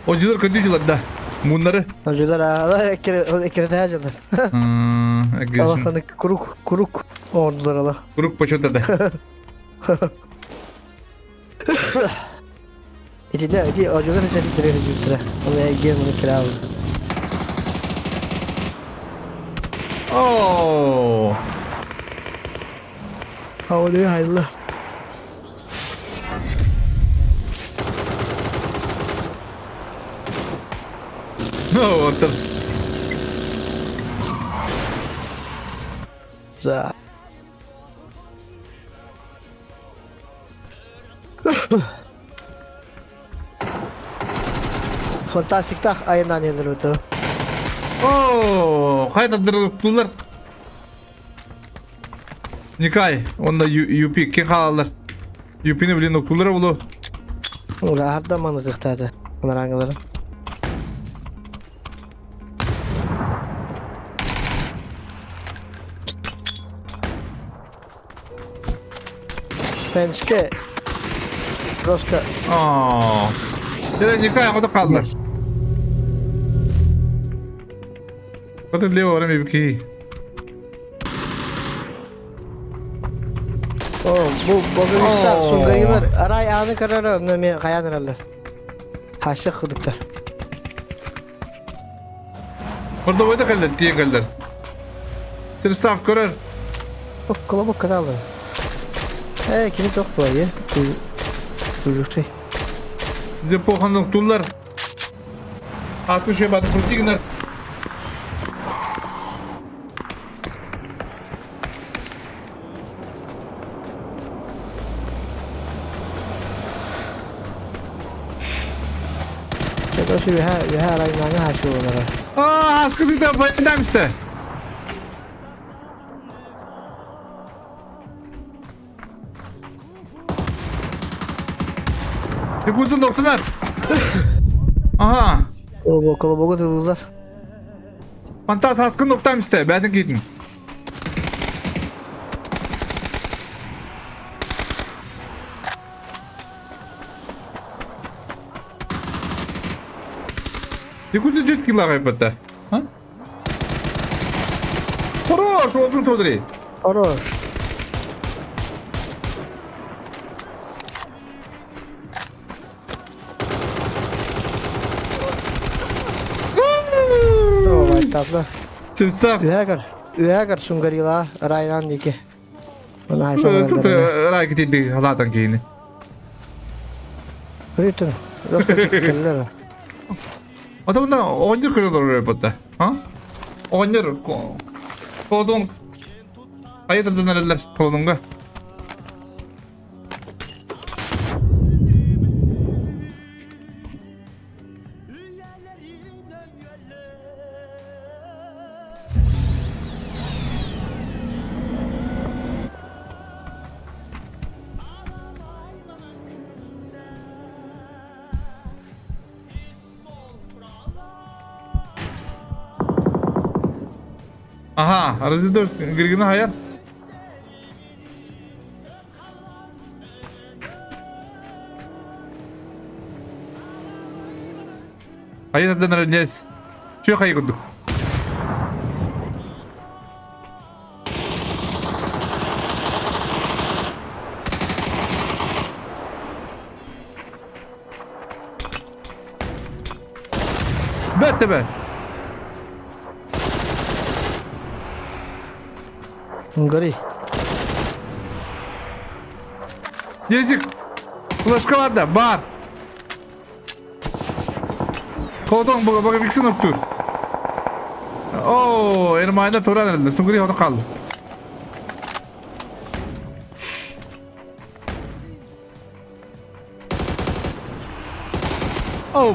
Hocalar kötücüler da. Bunları. Hocalar Allah ekirete hacılar. Allah sana kuruk ordular Allah. Kuruk paçoda da. İti hocalar içeri girer yüzdüre. Oraya girmeyi kira aldı. Havluyu hayırlı. Otur. Güzel. Fantastik tak ayından yedir ötü. Hayda dırılıklılar. Nikay, onda UP kim kalalar? UP'ni bile noktalara bulu. Ulan her zaman zıhtaydı. Bunlar hangileri? Pençke. Roska. Nikay, o da kaldılar. Bakın Leo var mı ki? Bu bugün Sungayılar aray anı kararı önlemi kayan herhalde. Haşık kuduklar. Orada oyda kaldılar, diye kaldılar. Sırf saf karar. Kula kadar alır. Kimi çok bu ayı. Kuyrukçu. Zepohan noktalar. Aslı şey batı kursiginler. Dolayı bir her ayından haşık onlara. Askı da bayından işte. Ne kuzun noktalar. Aha. Kolabogu tıldılar. Fantas askın noktam işte. Ben de gittim. Ne kuzun cüt kila kaybetti. Ha? Хорош, oldun смотри. Хорош. Vay tatlı. Sırf. Üyegar Sungarila Raynan diki. Bana haşa Tut verdiler. hareket etti halatan giyini. Rütün. Yok kelleler. Adamda 10 yıl kırılır oraya batta. Ha? 10 yıl. Kodun. Hayır da dönerler kodunga. Aha, Resident girgini hayal. Hayır adına Renes. Şu hayır kurduk. Bette be. Gori. Yezik. Ulaşka var da bağır. Kodon baka fiksin oktu. Oo, ermayda turan herhalde. Sunguri hoda kaldı. Oh.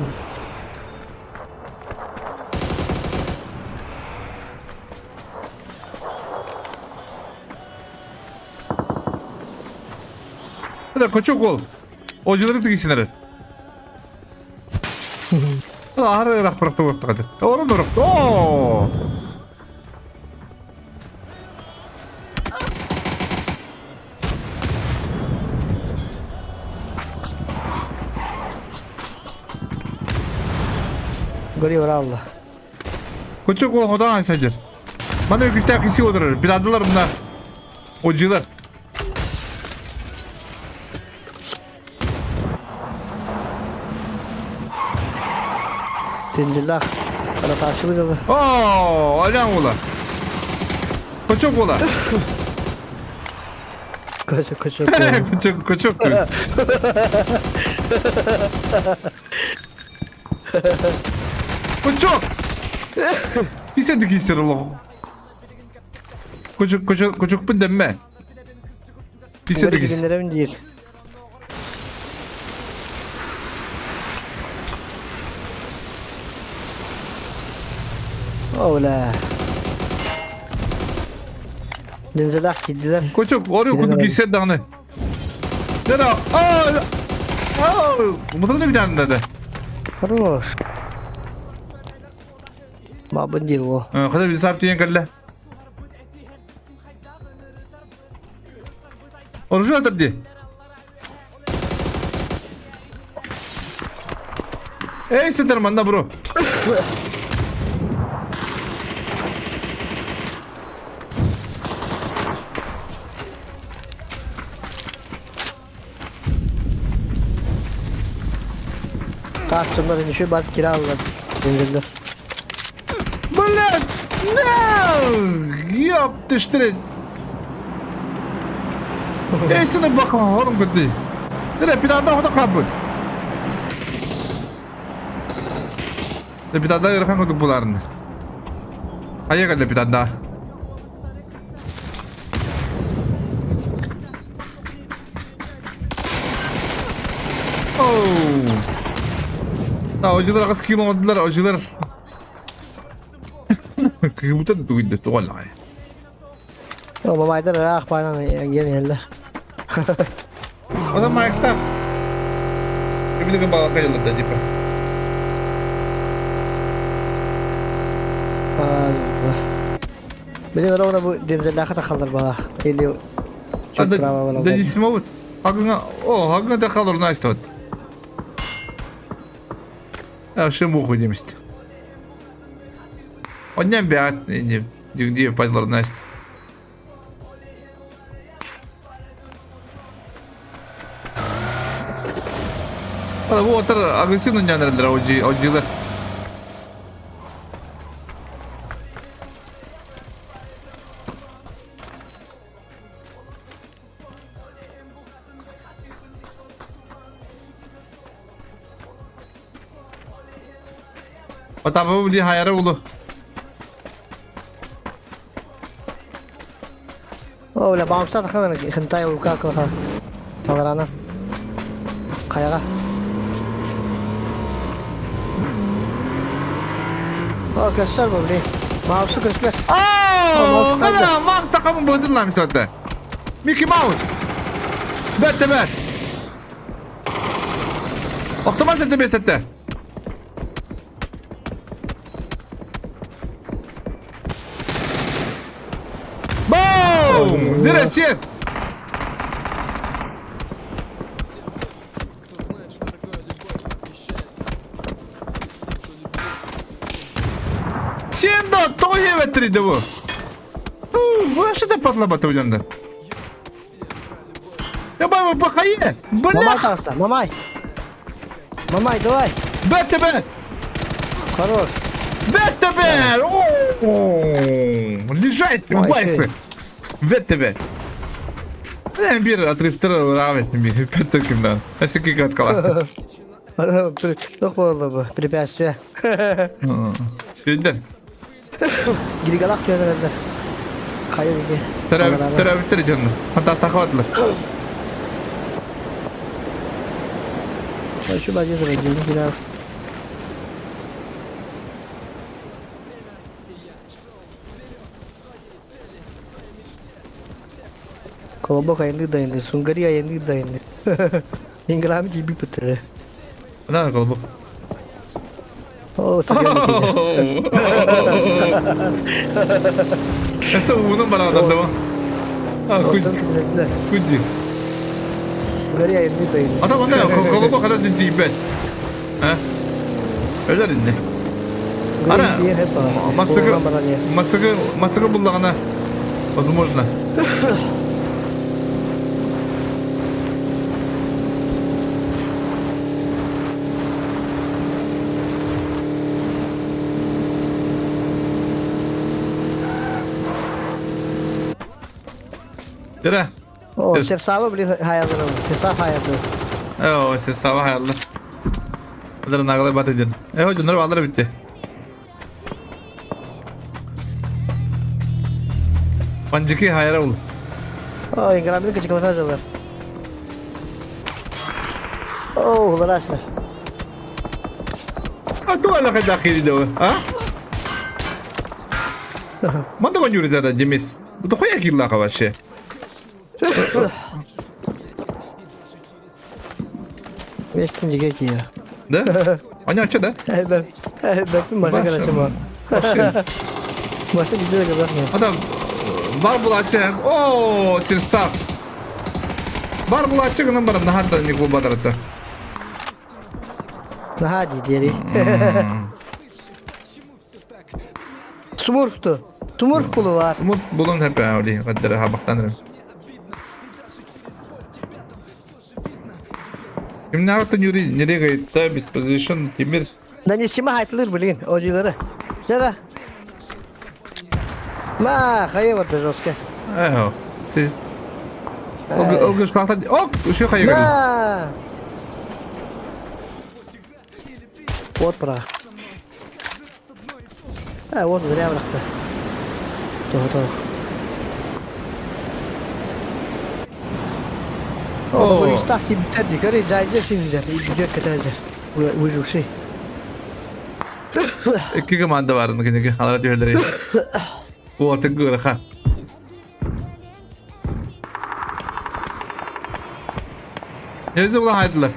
Hadi koçuk ol. Ocuları da gitsinler. Ahır rak bıraktı vakti kadar. Oğlum bıraktı. Oo. Gori var Allah. Koçuk ol odan aysancır. Bana öküzler kisi oturur. Biladılar bunlar. Ocular. Zincirler. Bana karşı mı dedi? Oo, alan ola. Koçuk ola. Koşuk. Koçuk diyor. Koçuk. Hissedik hisser Allah. Koçuk bu demme. Hissedik Gori hisser. günlere mi değil? Ola. Zincirler gittiler. Koçuk oraya kuduk hisset dağını. Nere? Aa. Mutlu bir tane dedi. Хорош. Mabın değil o. Kadar bir saat diyen kalle. Orucu tabii. Ey seterman da bro. Taşçımlar inişiyor bas kira alırlar. Zincirler. Блядь! No! Yaptıştırın. Eysine bakın oğlum gitti. Nere planda hoda kabul. Planda yırkan koduk bularını. Hayır geldi planda. Oh. Ha hocalar akas kilometrler hocalar. Kıyımıta da duydu vallahi. Ama maydan arak bana yeni yerler. O zaman Mike Staff. Kami bawa kayo lang tadi pa. Allah. Beni ona bu denizler kata kalır bana. Geliyor. Çok bravo bana. Da ismo. Hagına da kalır nice tot. Ya şimdi bu koydum işte. Ondan bir at diye paylar nice. Valla bu otar agresif oynanırlar avcılar. O tabi bu diye hayara ulu. Öyle bağımsız takılır. Hintay uyku kalka. Alırana. Kayağa. O köşkler bu bile. Mouse'u köşkler. Aaa! Kala mouse takımın bozdun lan misalde. Mickey Mouse. Bette bet. Oktama sette besette. Direkt. Sen de toy evettirdi bu. Bu что-то patlamatı uyandı. Ya baba bakayım. Мамай Bırak. пожалуйста, Мамай. Мамай, давай. Bet be. Хорош. Bet be. Лежать, убайся. Bet be. Ben bir atriftir rahmetli bir pettökümden. Eski kat kalan. Çok oldu bu. Препятствие. Şeyden. Geri galak diyorlar herhalde. Kaya gibi. Teravitleri canım. Hatta takavadılar. Ben şu bacıya da bakayım biraz. Kolobok ayında dayandı. Sungari ayında dayandı. İngilami gibi pıtırı. Ne kadar bu? Oo sakın. Esa bunun bana adamda mı? Ha kuy. Kuy. Sungari ayında dayandı. Adam anda kolu bu kadar ciddi bet. Ha? Öyle dinle. Ana masıgı bullağına. Возможно. Dere. Oo sefsava bile hayalları var. Sefsava hayatı. Siz sabah hayallar. Bunları ne kadar bat edin. Hocamlar bağları bitti. Pancıki hayara ol. Oo İngilami küçük mesajlar. Oo uğraşlar. Aduh ala ka dakili daw. Ha? Manda ko yuri da James. Bu da koya killa ka başı. Beşinci geçiyor. Da? Anya aç da. Ben başka arkadaşım var. Başka gidiyor kadar mı? Adam var bulaçı. Oo, sirsak. Var bulaçı gının barın daha da ni ko badarata. Daha ciddi. Smurf'tu. Smurf kulu var. Umut bulun hep öyle kadar ha baktanırım. Kim ne yaptın yuri nereye gitti? Biz position timir. Danışıma haytılır bilin oyuncuları. Zara. Ma kaya vardı Roske. Siz. O göz kalktı. Ok, şu kaya geldi. Ma. Вот пора. Вот зря бıraktı. Doğru. Oo. Bu istah gibi bitirdik. Öyle cayca şimdi de. Gidiyor kadar. Bu şey. İki komanda var ki halat öldürü. Bu artık gırha. Neyse ulan haydiler.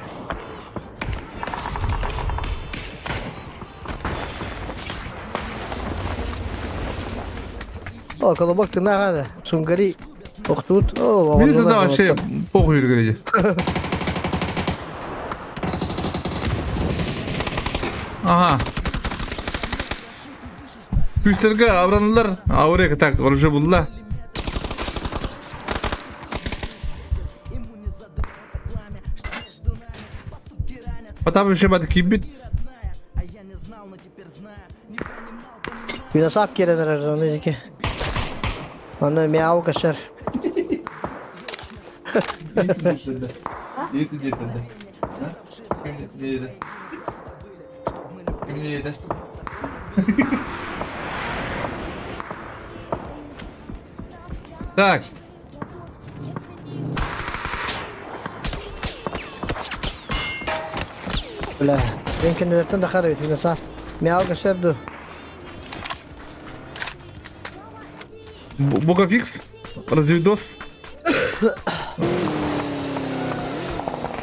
O kolobak tırnağı hadi. Sungari. Oktut. Oo. Birisi daha şey poku yürüyecek. Aha. Üstlerge avranırlar. Avre tak orucu buldular. Потом еще под кибит. Bir de sap gelenler arasında ki. Onu miyav kaşar. İyi getirdi. Kim yedi? Kim yedi? Так. Бля. Ben kendilerden de karayım. Bir de sap. Miyav kaşar du. Бога фикс. Развидос.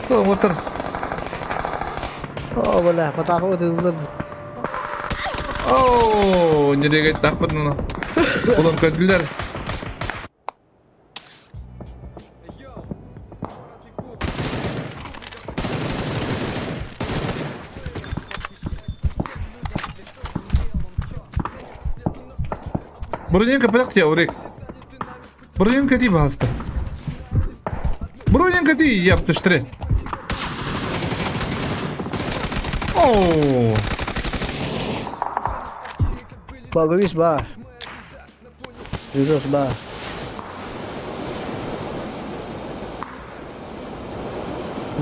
Вот так. Oo bля. Patafı ödüldür. Oo, nereye gitti akmadın onu? Ulan kötüler. Броненко подохти, Урик. Броненко ти баста. Броненко ти yaptıştırı. Oo. Bagus bah. Jurus bah.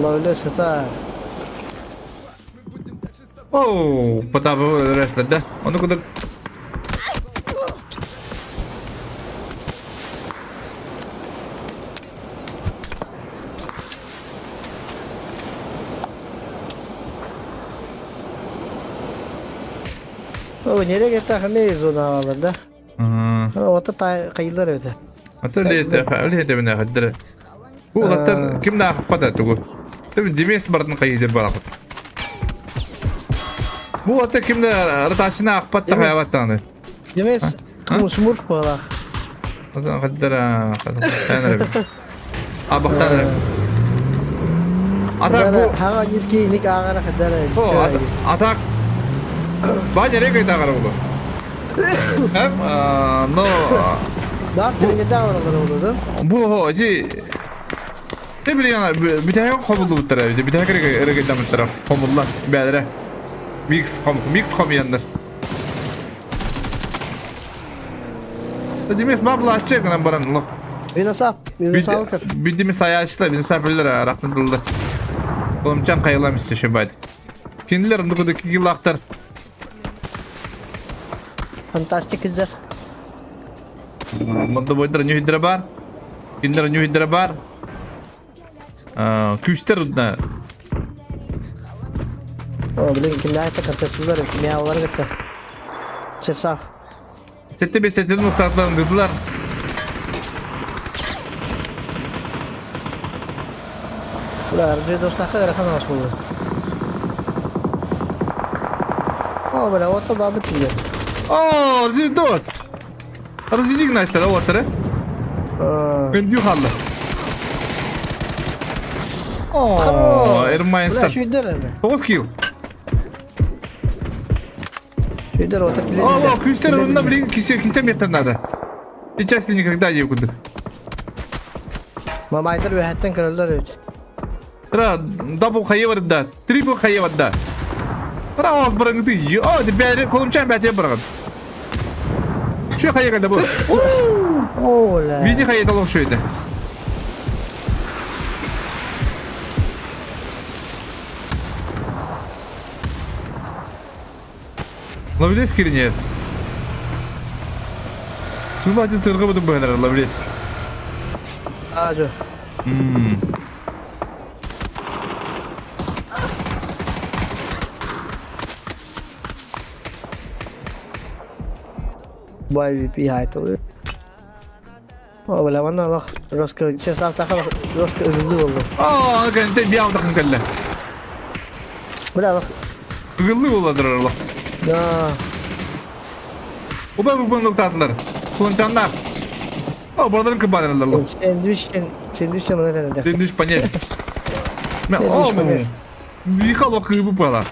Lawless kata. Oo, Потапов restledi. Onu kadar. O nereye gitti? Ne zona alanda? O da kayılar öyle. Hatırlayın, öyle de bana hadır. Bu ulattan kim daha kapadı tuğu? Tabii Dimes bardan kayıdır bana. Bu ulattan kim de artasına akpattı hayvattanı. Demes, smurf bala. O zaman hadır ha. Tanrım. Abaktan. Atak bu. Hava yetki nik ağara kadar. O atak. Bana nereye kaydı ağara bu? Hem no. Daha ne daha oldu? Bu hoca ne bileyim ana bir tane komullu bu tarafı bir tane kere bu taraf komullar bedere mix komyandır. Dedim es babla açacak lan baran Allah. Bina saf kır. Bildiğimiz sayaçlar bin safeler araktan dıldı. Oğlum can kayılamışsın şu baydı. Kendilerim dukudaki gibi aktar. Fantastik izler. Modda boydur new hidra bar. Kinder new hidra bar. Küster udna. O bilin kimler de katıldılar, kimya olarak gitti. Sesaf. Sette bir sette noktalarını kırdılar. Ular bir dostlar kadar kan olmuş buldu. O böyle oto babı tüyle. Oo, zildos. Razıcık naştara ortara. Ben diyor halle. Oo, Ermenistan'dan. Ular şu idder mi? 9 kill. Şu idder oto tüyle. О, küster önünde bir kişi metre nada. Hiç aslı никогда не kuduk. Mamaydır ve hatten kırıldılar öyle. Tra double kayı var da, triple kayı var da. Tra az bırakın diyor. O de beri kolum çan betiye bırakın. Şu kayı geldi bu. Ola. Mini kayı da olur şöyle. Lavlet skirinyet. Sığmacı sırgı buldum bu kadar lavlet. Ağacı. Vay bir hayat oluyor. O böyle bana Allah Roska sesaf takar Roska üzüldü oldu. Aa, kan bir avda kankalla. Böyle Allah. Gıllı oladır Allah. Ya. O ben bu noktalar. Kullananlar. O buradan kıbarlar Allah. Sandviç bana ne dedi? Deniz panel. Ben Sandviç o panel. bir kalo kıyıbı pala.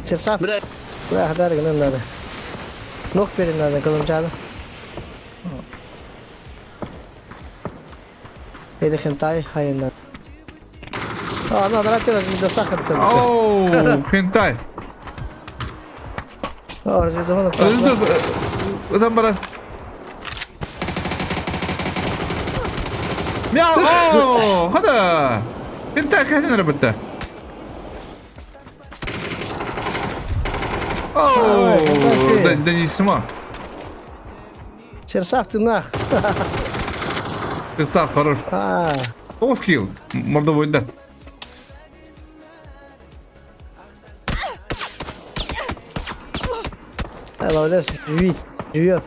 Sesaf. Böyle hadar gelen nada. Nok verin nada kalın canım. Hele hentai hayırlar. Aa, no, darat biraz bir dostlar katıldı. Oo, hentai. Aa, bir de onu. Özür dilerim bana. Ya, oo, hadi. Hentai kaçın arabada. Oo, Deniz mi? Sesaf tına. Kısa karar. Aa. 9 kill. Morda boyunda. Alors là, живи, живет.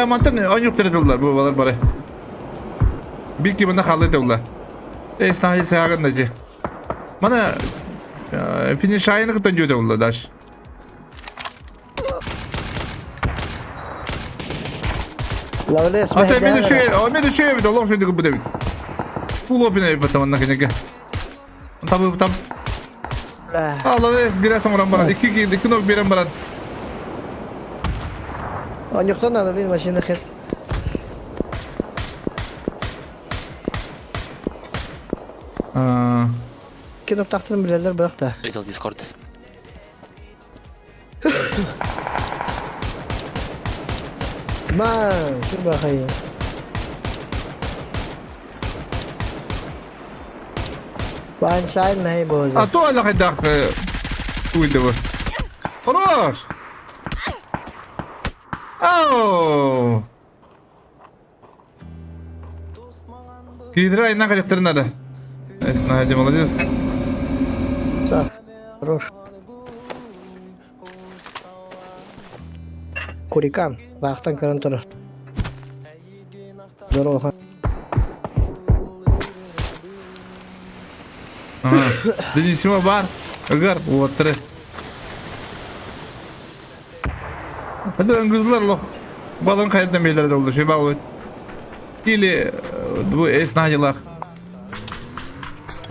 Mantan oynup durdular bu balar bare. Bir ki bana kaldı diyorlar. Esnahı sağındacı. Bana finish ayını kıtan diyorlar daş. La verdad es Hatta beni şey, bir de Allah şey bu David. Full open ayıp tamam nakine. Tabi. La. Allah veres giresin oran baran. 2 kill, 2 nok biren baran. On yoktan da bir maşında hit. Aa, Kim taktırın bilenler bırak da. Little Discord. Man, şu bakayım. Fine shineไม่โบ ah, to ala kay dak. Uydu bu. Хорош. Oh. Гидра инна коллекторын надо. Снайди, молодец. Sağ. Хорош. Kurikan. Baktan kırın turu. Здорово. Ага. Денисима бар. Агар, вот три. Hadi öngüzler lo. Balon kayıttan belirledi oldu. Şey bak. Или bu esnacılık.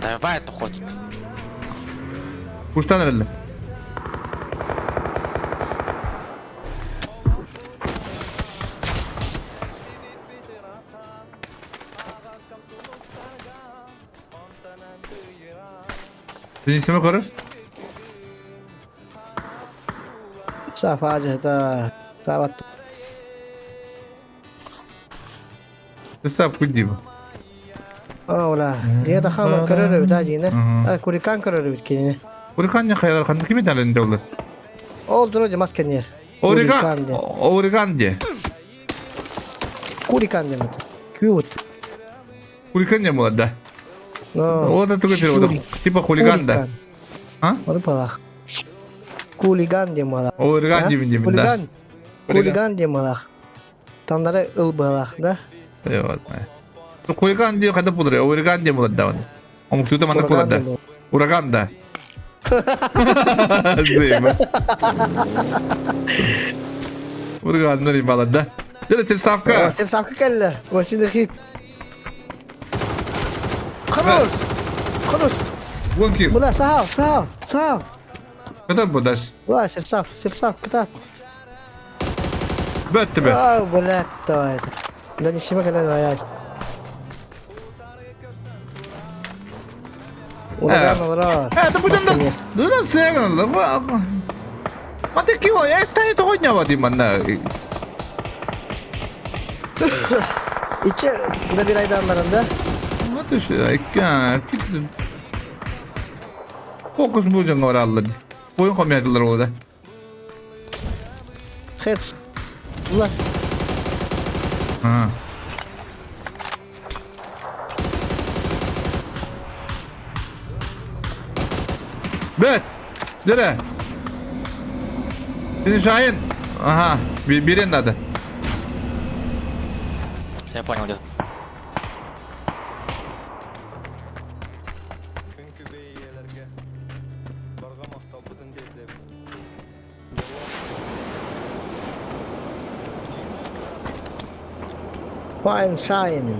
Давай, это хоть. Kuştan herhalde. Denizime korur. Sağ facı da. Sağ Hesap kudi bu. Ola. Dia tak kama kerana betaji ne. Kurikan kerana bitkini. Orikan kayalar kandı kimi talende olur? Oldu aja masken yer. Orikan diye. Kurikan demek. Cute. Orikan diye bu da. No. O da tuh o da tipe huligan da. Ha? Onu palak. Kuligan diye malah. Orikan diye mi da? Kuligan. Kuligan diye malah. Tandara ıl balak da. Evet. Huligan diye kadar bulur. Orikan diye bu da. Ama tuh mana kulat da. Uragan da. Zeyme. Uragan dari balad da. Jadi sen safka. Sen sakı kelle. Başında hit. Kırır. Kırır. One kill. Buna sağ. Kadar bu daş. Vah saf. Kita. Bitti be. Ah, bulat toy. Dan işime kadar ayaz. Ulan ulan. Это будем да. Ну да сегодня. Вот такие, я стою того дня вот именно. İçe de bir aydan barında. Вот и что, Fokus будем говорить. Oyun komediler orada. Hit. Ulan. Ha. Bet. Dere. Biri Şahin. Aha. Birinin adı. Я понял, где. Fine shine.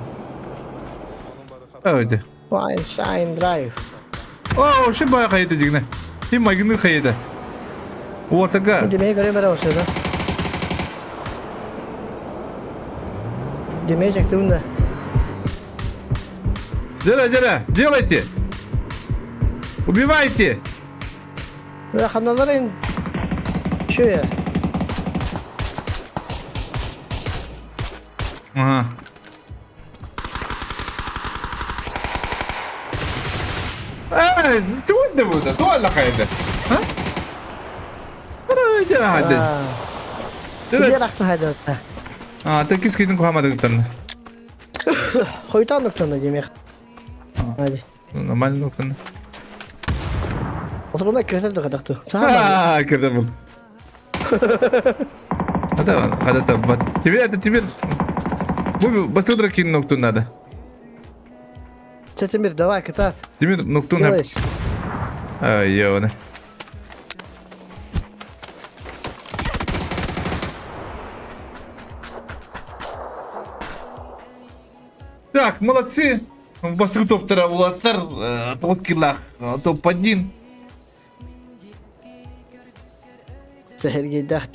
Evet. Fine shine drive. Oo, şimdi bayağı kayıt edecek ne? Şimdi magını kayıt. Ortaka. Demeye göre merhaba olsun da. Demeye çektim de. Дера, делайте. Убивайте. Ya hamlaların şöyle. Ага. Ты вот да, туалла кайда. Ha? Hadi hadi. Diye raksın hadi orta. Aa, ta kis gidin koyamadık tanı. Koytan noktanı yemek. Hadi. Normal noktanı. O zaman da kreter de kadar. Sağ ol. Ha, kırdım bunu. Hadi tabat. Теперь. Bu basit drakin noktun nada. Çetin давай катать. Теперь noktun hep. Делаешь. Ay yavane. Так, молодцы. Бастық топтары болаттар. Тоскилах. Топ-1. Сәргейдақ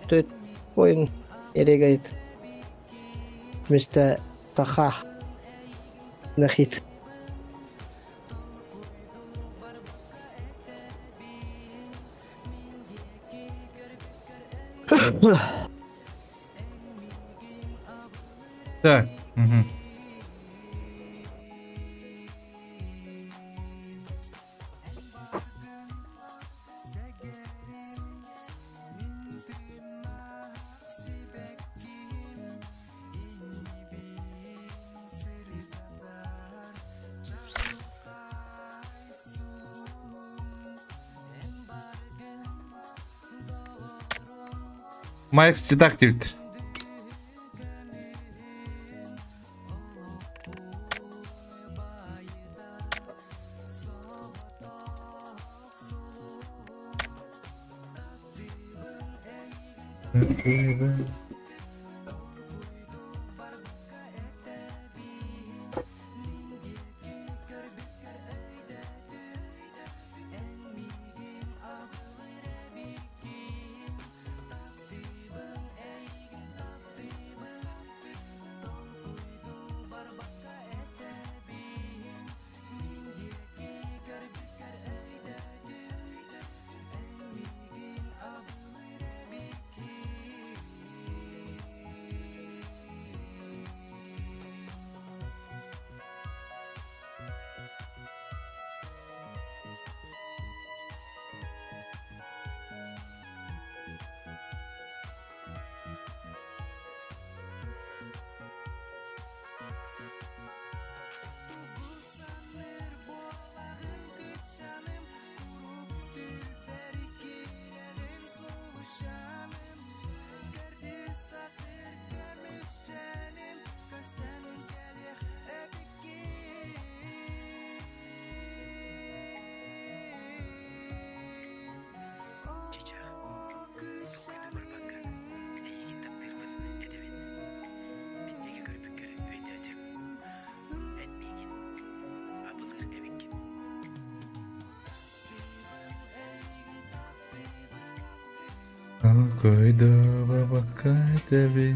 төт ойын ерегайд. Місті тақа. Нахит. Так. Мгм. Майкс Детектив. Койда бабакай тебе.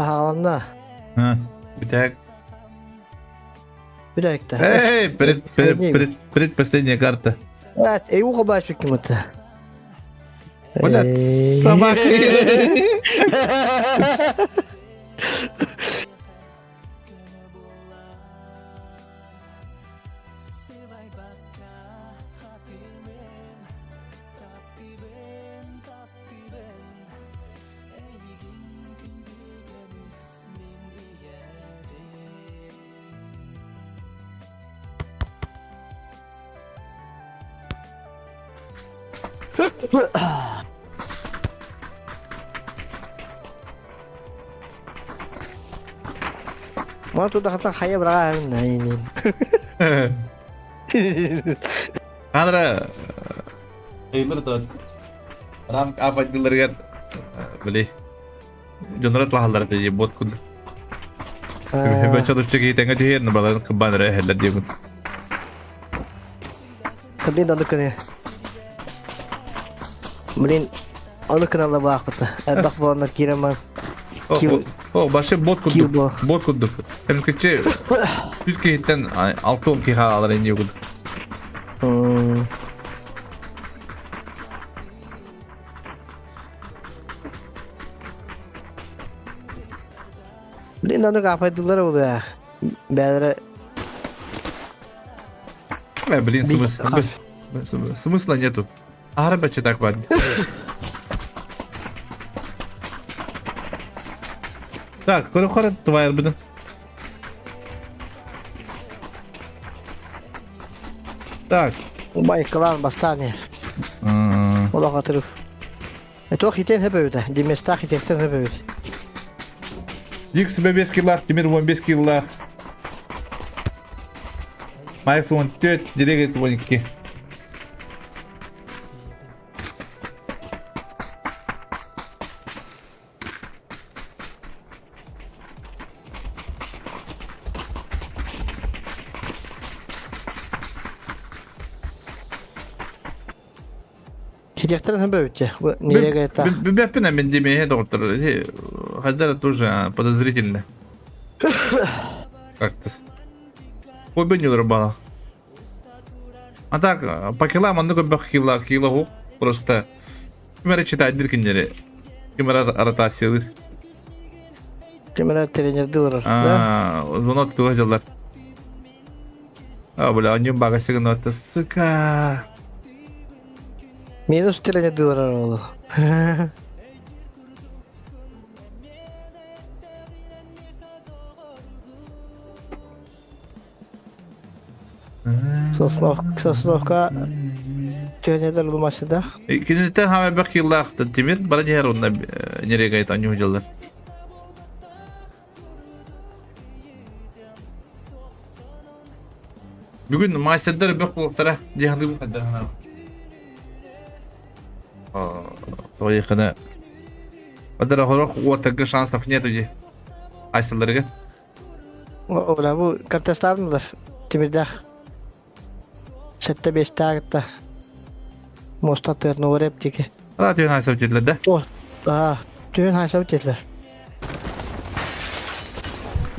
Pahalanna. Ha. Bir tek. Bir dakika. Эй, предпоследняя карта. Evet, eyvah baş hükümeti. Блядь, собаки. Mana tuh kata kaya berapa ini. Kanra. Eyler da. Ram kapattılar ya. Böyle. Jonrat lahallar diye bot kun. Hebe çalışacak iyi tenge diye ne balan kıban re heller diye kun. Kemudian ada kene. Kemudian ada kena lah bak kata. Bak bu nak kira mah. Başı bot Kill bu. kunduk. Bot kunduk. Hem küçük. Biz kihitten 6-10 kiha alır indi kunduk. Kemudian ada apa itu lah bu ya. Bedre. Блин, смысла нету. Арабачи так вадь. Так, корохора твоя будем. Так. Baik kelar bastane. Ola hatırı. Itu hiten hep öyle. Dimesta hiten hep öyle. Дик себе без килла, Тимир 15 килла. Майкс 14, Директ 12. Hiten hep öyle. Bu nereye gitti? Бепина мен демей, доктор. Хаздара тоже подозрительно. Как-то. Ой, бы не рыбала. А так, по килам, он такой кило, просто. Кимера читает диркинери. Кимера ротации. Kemer trener diyorlar. Звонок тылажалар. Бля, он не багасыгын отты, сука. Minus trener diyorlar oğlum. Sosnovka trenerler olması da. Кинете хаме бак киллахты Тимир, бара жер онда нере гайт аню жаллар. Бүгүн майстердер бак болсара жаһанды бу каддар хана. Тоyıkına. Adara horok ortaga şansın niyet öce. Aysallarga. Ola bu kartestar mıdır? Timirde. Sette 5 tagta. Mostatır no rep dike. Radyo haysal jedlerde. Tüyün haysal jetler.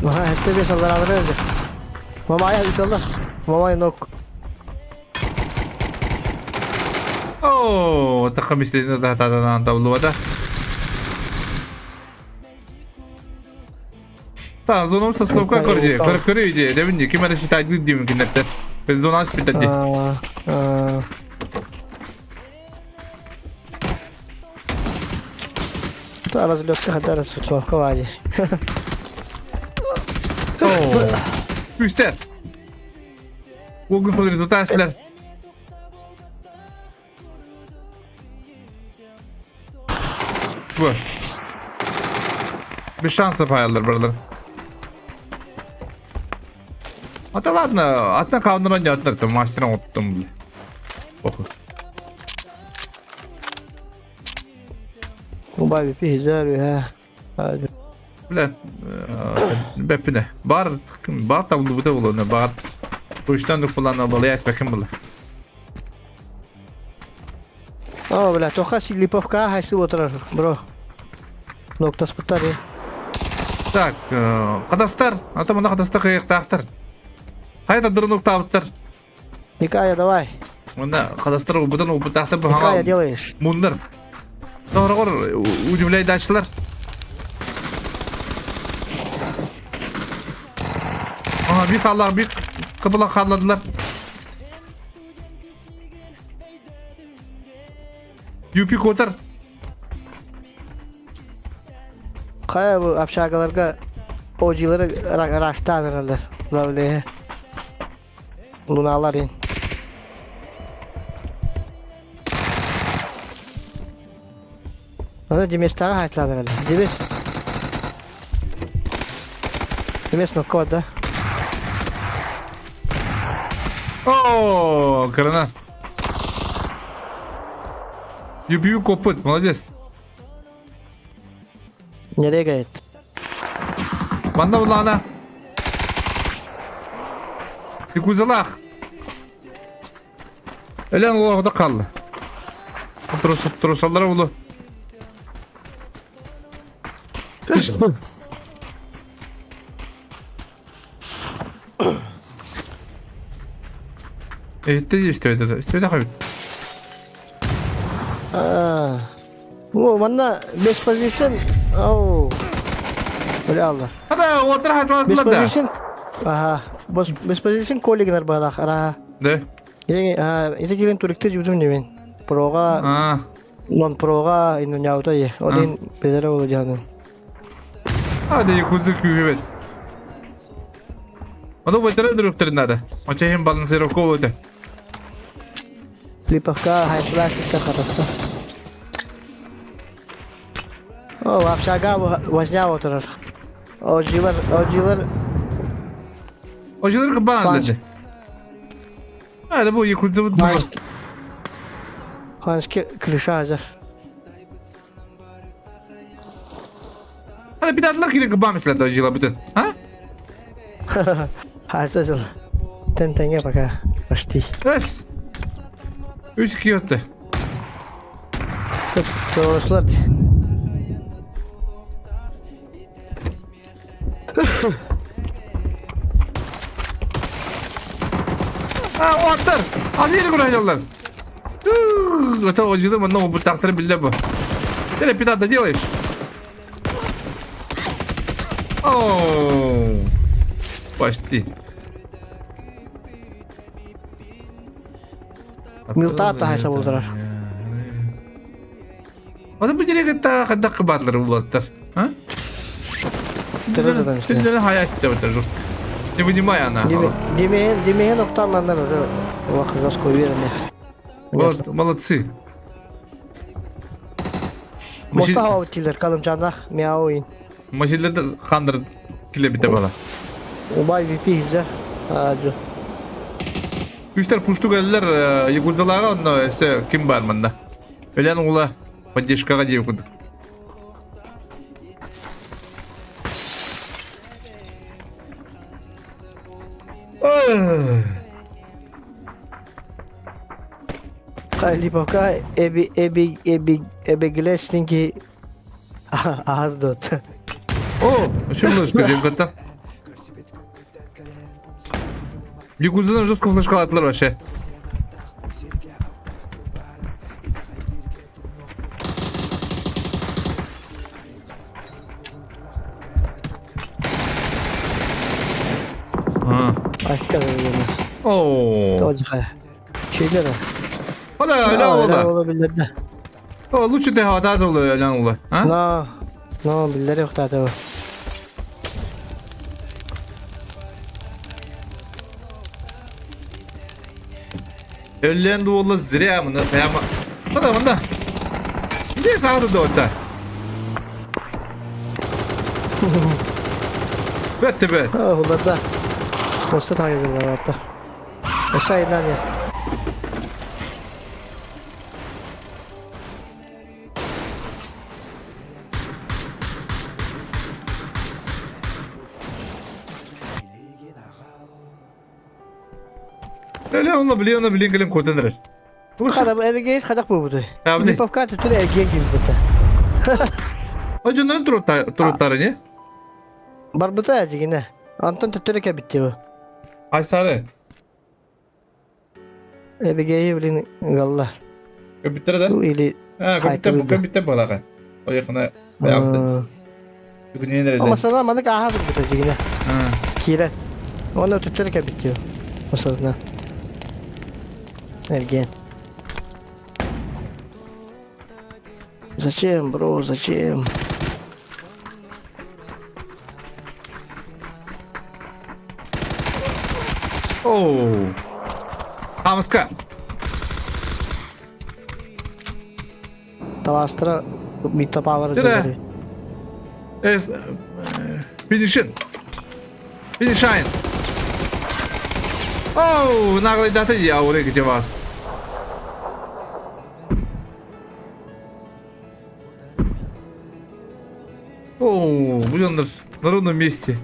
Aha hette 5 Allah razı olsun. Mamaya inşallah. Mamaya nok. Takım istediğinde daha tadanan tabloda. Та, зоном составка корди, коркори, да винди, кимера считать дим кинетте. Без зона спитати. Та разлётка хадара составка вади. Üste. Bugün falan tutaslar. Bu. Bir şans yapayallar buralar. Hatta ладно, atla kavundan önce atlardım, maçtan unuttum bile. Oku. Bu babi pizza ya. Hadi. Bile, bepine. Bar tablo bu da olur, bar. Bu işten de kullanılmalı, ya spekim bile. Bля, тоха си липовка, хай си утра, бро. Нокта спутари. Так, кадастар. Ата мында кадастар кыяктактар. Кайда дырынук табыттар. Никая, давай. Мында кадастар убудан убутактар бу Никая хага. делаешь. Мундар. Doğru удивляйды açtılar. Aha bir kallar bir kapıla kalladılar. Yupi kotar. Kaya bu apşagalarga ojiları raşta alırlar. Böyle. Lunalar in. Ona Dimes'ten hayatlanırlar. Dimes. Dimes mi koda? Oo, granat. Yupi koput, молодец. Nereye gayet? Banda bulana. Yükuzalak. Ölen o orada kaldı. Trosallara ulu. Evet de istiyordu. İstiyordu abi. O bana best position. Oh. Öyle Allah. Hadi otur Best hatırladılar da. position. Aha. Best position kolegler balak. Ara. Ne? Ise kiren turikte judum nemen. Proga Aa. non proga inu nyauta ye. Odin bedere olacağını. Hadi yükuzuk güvet. Onu veteran direktörün adı. Maça hem balansero oldu. Lipovka high flash işte katasta. Oh, apşaga vaznya oturur. Ojiler. Hocalar kapan dedi. Hadi bu yükuzuk Hanski klişe hazır. Hadi bir daha ki kapan mesela hocalar bütün. Ha? Hazır. Tentenge baka. Pasti. Evet. 3-2 yotta. Doğrusular. Ha o atlar. Hadi yeni kuracaklar. Это hocalar bana bu takdirı bildi bu. Böyle bir daha da делаешь. Oh. Почти. Miltata haysa buldular. Onu bu direkt hatta kadar kıbatları bulatlar. Ha? Tırıdan işte. Ты hayal istiyorlar жестко. Не вынимай она. Демеyen oktanmanlar öyle. Vakı gaz koyuyor ne. Молодцы. Mosta hava utiler kalım canlar. Miao in. Maşillerde kandır kile bite bala. Ubay VP izler. Acı. Güçler puştu geldiler. Yakuzalaga onda ise kim var bunda? Ölen oğla. Поддержкаға дейіп күндік. Lipovka ebi glesninki ağız dot. О, что было, что ребята? Якузадан жестко флешка attılar вообще. Başka da öyle. Oo. Doğru kaya. Şeyler var. Hala öyle ola. Olabilir de. O лучше ты хватает ola öyle ola. Ha? No, billeri yok zaten o. Ölen de ola zirya mı? Kıyama. Hadi bunda. Ne sağdı da orada? Bitti be. Ulan da. Posta takip ediyorlar hatta. Aşağı inan ya. Öyle onunla biliyor gelin kurtanır. Kada bu eve geyiz kadak bu budu. Ya bu ne? Lipovka tütüle evgen gibi budu. Hocanın turutları ne? Barbuta acı yine. Anton tüttürük bitti bu. Ay sarı. Ebegeyi bilin gallar. Köpüttere de. Bu ili. Ha Kayıtlı köpütte balakan. O yakına yaptı. Bugün yeni nerede? Ama sana madık aha bir acı yine. Ha. Kiret. Onu tüttürük bitti. Masalına. Ergen. Зачем, bro, зачем? Oo. Hamska. Тавастра бита павар. Dire. Es finishing. Finishing. Oh, nagle data ya oraya gideceğiz. Oo, bu yandır. На ровном месте.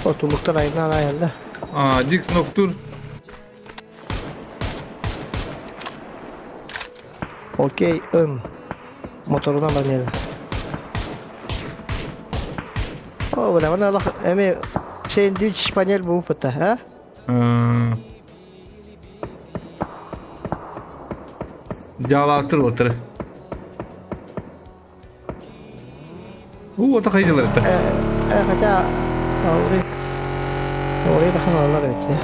Otulukta ayından ayarlı. А, Dix Noctur. Okey, motoruna bakmayalım. O bu ne bana Allah emi şeyin düç panel bu pıta ha? Диалатыр отыр. Ота кайдалар это. Kaça oraya da kanallar evet ya.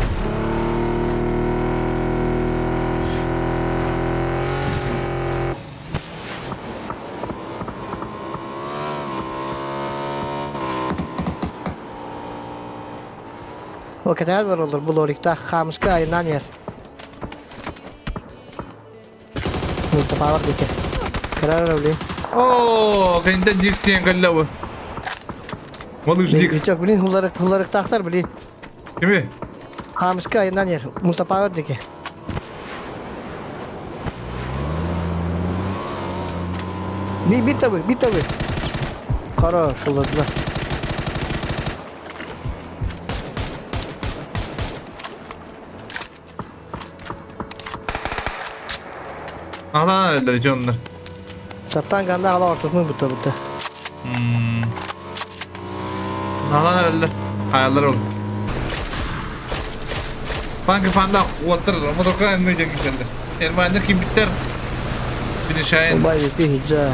O kadar var olur bu lorikta Hamska ayından yer. Mustafa var dike. Karar öyle. О, кайда Dix diyen gallavı. Malış Dix. Çok bilin hullarık taktar bilin. Kimi? Hamska ayından yer. Mustafa var dike. Bir tabi. Kara şulladılar. Ana nerede canlar? Çattan ganda hala ortasını bıta. Ana nerede? Hayallar oldu. Banka panda otur. Motorka emniyecek insanlar. Ermanlar kim biter? Bir şahin. Ubay bir hicra.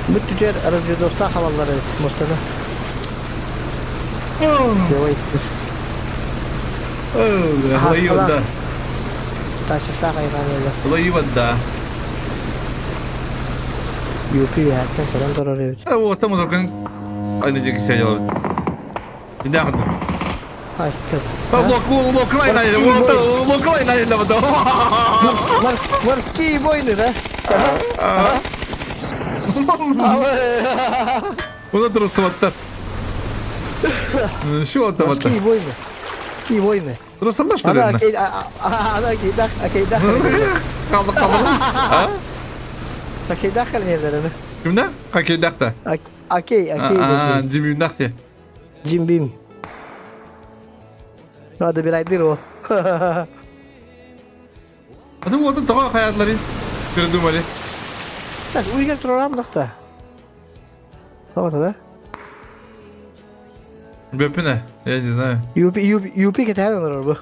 Bu tüccar aracı dosta havaları Mustafa. Yavaş. Oh, havayı onda. Taşıkta kaynan öyle. Havayı onda. Yupi ya. Sen sonra oraya. O tam motorkan aynıcık hissediyor oldu. Bir daha kadar. Ay kız. Lo kılayla bato. Morski boynu be. Bunu terus batta. Şu otomatik. Morski boynu. Ki boynu. Terus sallaştır Ana yani. akeydak. Kaldı. Ha? Akeydak kan yerlerine. Kimde? Kakeydak da. Akey. Cimimdak ya. Jimbim. Hadi bir aydır o. Hadi bu orada toka hayatları. Gördüm Ali. Bak uygar program nokta. Tamam da. Böpüne. Ya ne? UP ke tahan olur bu.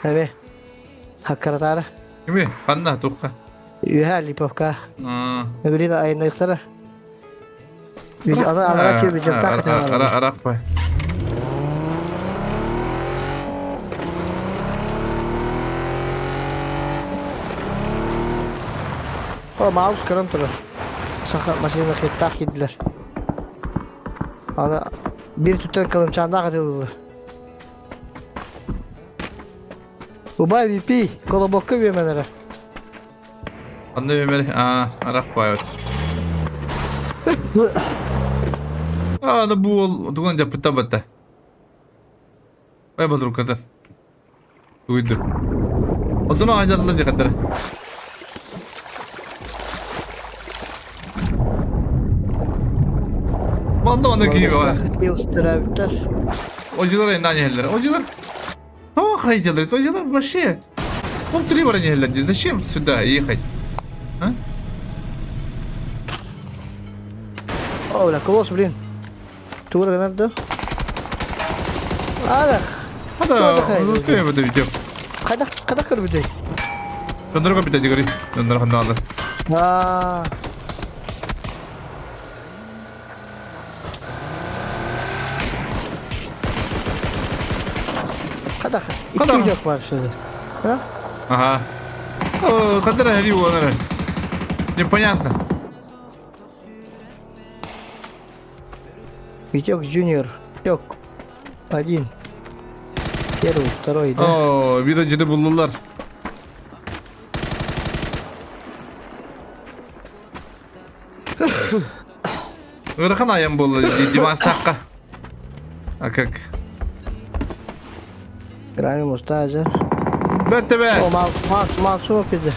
Evet. Hakkaratara. Kimi? Kanna toka. Yuha lipovka. Ne bileyim ayında yıktara. Bir ana ki bir cemtak tahan. Arak bay. O mouse kırın turu. Sakat maşinede hittak yediler. Ana bir tutan kılımçağında katıldılar. Ubay VP kola bokka yemenlere. Anne Ömer'i. Arak bay. Da bu dugan japıta batta. Bay badur kadar. Duydu. Odunu aydınlanacak kadar. Onda gibi var. Yılıştırabilirler. Hocalar elinden yerler. Hocalar. Tamam haycalar. Hocalar вообще. Он три вороня глядит. Зачем сюда ехать? А? Hola, ¿cómo se brin? ¿Tú vas a ganar tú? Ada. Hada uspeye bu video. Kada kır bir de. Döndür kapita digari. Döndür kandı alır. Aa. Kada. Kada. İki yok var şurada. Ha? Ага. О, когда я его, наверное. Непонятно. Yok Junior. Yok. Один. Первый, второй, да? О, видачыды buldular. Ырхан ayam болды Димас таққа. А как? Грани Мустаджа. Бәтті бәт. О, Максу кеді.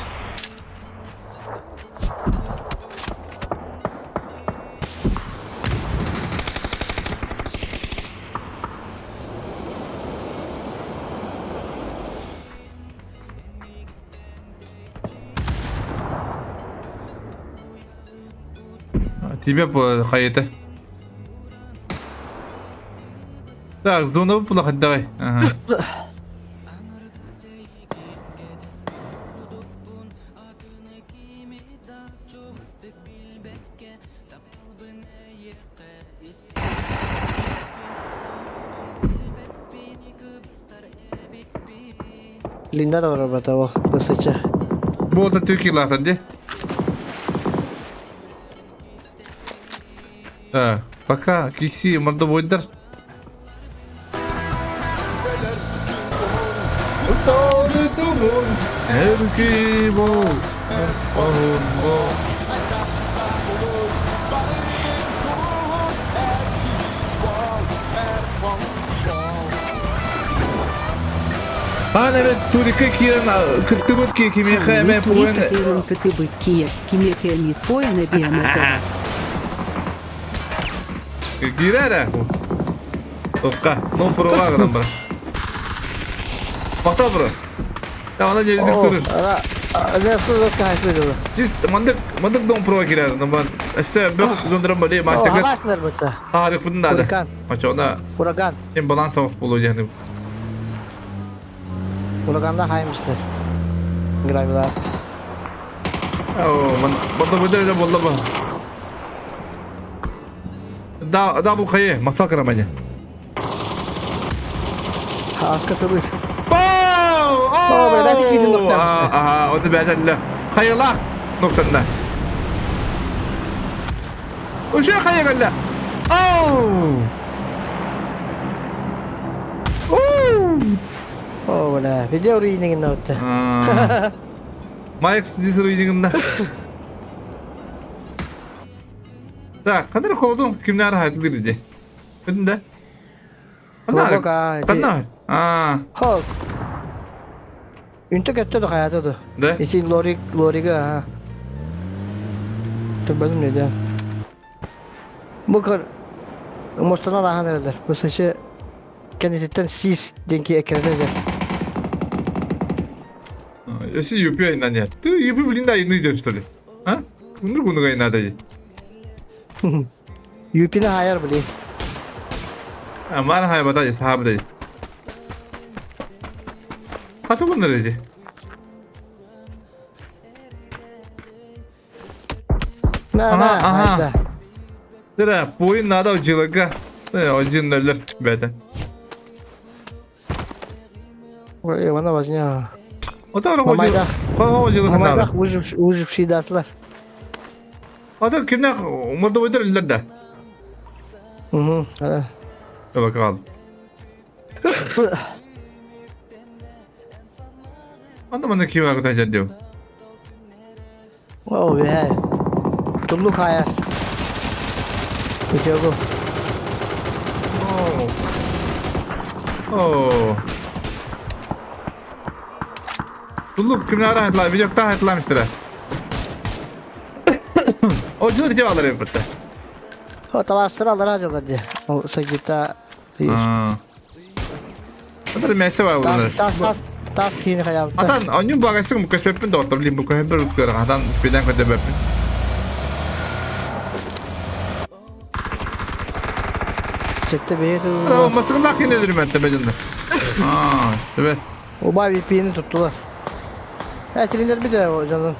Тебе по хайыты. Так, сдуна бұл бұлақыт давай. Ага. Linda da var orada bak. Basıcı. Bu da Türkiye lağıtan de. Так, пока, киси, мордовойдар. Bana evet Turika kiran kırtımıt ki kimi khayme puan. Turika kırtımıt ki kimi khayme puan diye mesela. Girara. Topka, no prova kadar bırak. Bakta bro. Ya ona gelecek durur. Nasıl nasıl kaçtı diyor. Siz mandık don prova girer. Namar. Esse bak donduran bali maçta. Havaşlar burada. Harika bunda da. Hurakan. Maç ona Hurakan. en balans of bulu yani. Hurakan'da haymışlar. Graviler. Oh, man burada da bolla ba. Da bu kaye, maktal karamanya. Aska tabii. Oh, beyler, ikinci nokta. Aha, onu bedelle. Kayılar noktanda. O şey kayıgalla. Oh. Oh, böyle. Video reading note. Mike dizi reading'ında. Так, kadar kovdum. Kimler hayatlı girdi? Önünde. Yok ha. Kanlar. Aa. Hok. Ünte kötü de hayatı da. De. İçin lori ha. Tabii benim neden? Bu kadar. Mustana daha neler? Bu saçı kendisinden sis denki ekranıdır. Esi yapıyor inan ya. Tu yapıyor bilin daha yeni diyor işte. Ha? Bunu konuga inadı. UP'ne hayır bile. Aman hay bata sahabe de. Hatı bunlar dedi. Aha. Dera, boyun nada uculaga. Ojinler bete. Ой, mana başına. O da onu Mamayda. uculaga Ama nada. da ucup şey dersler. O da kimler umurda uydur illerde. Hı. Dur bakalım. Anda bana kim var kadar diyor. Oh be. Tulluk hayır. Video bu. Oh. Tulluk kimler rahatlar? Bir yokta rahatlamıştır. O cüzdanı cevaplar yapıttı. O tamam sıralar acaba diye. O sakita. Ada mesele var bunlar. Tas kini hayatı. Atan, onyum bagasi mukas pepin doktor limbu ko heber sekarang. Atan sepeda ko de pepin. Sette bir Olmasın lak yine derim ben tepecinde. Evet. O bay VPN'i tuttular. Ha silindir bir de o canım.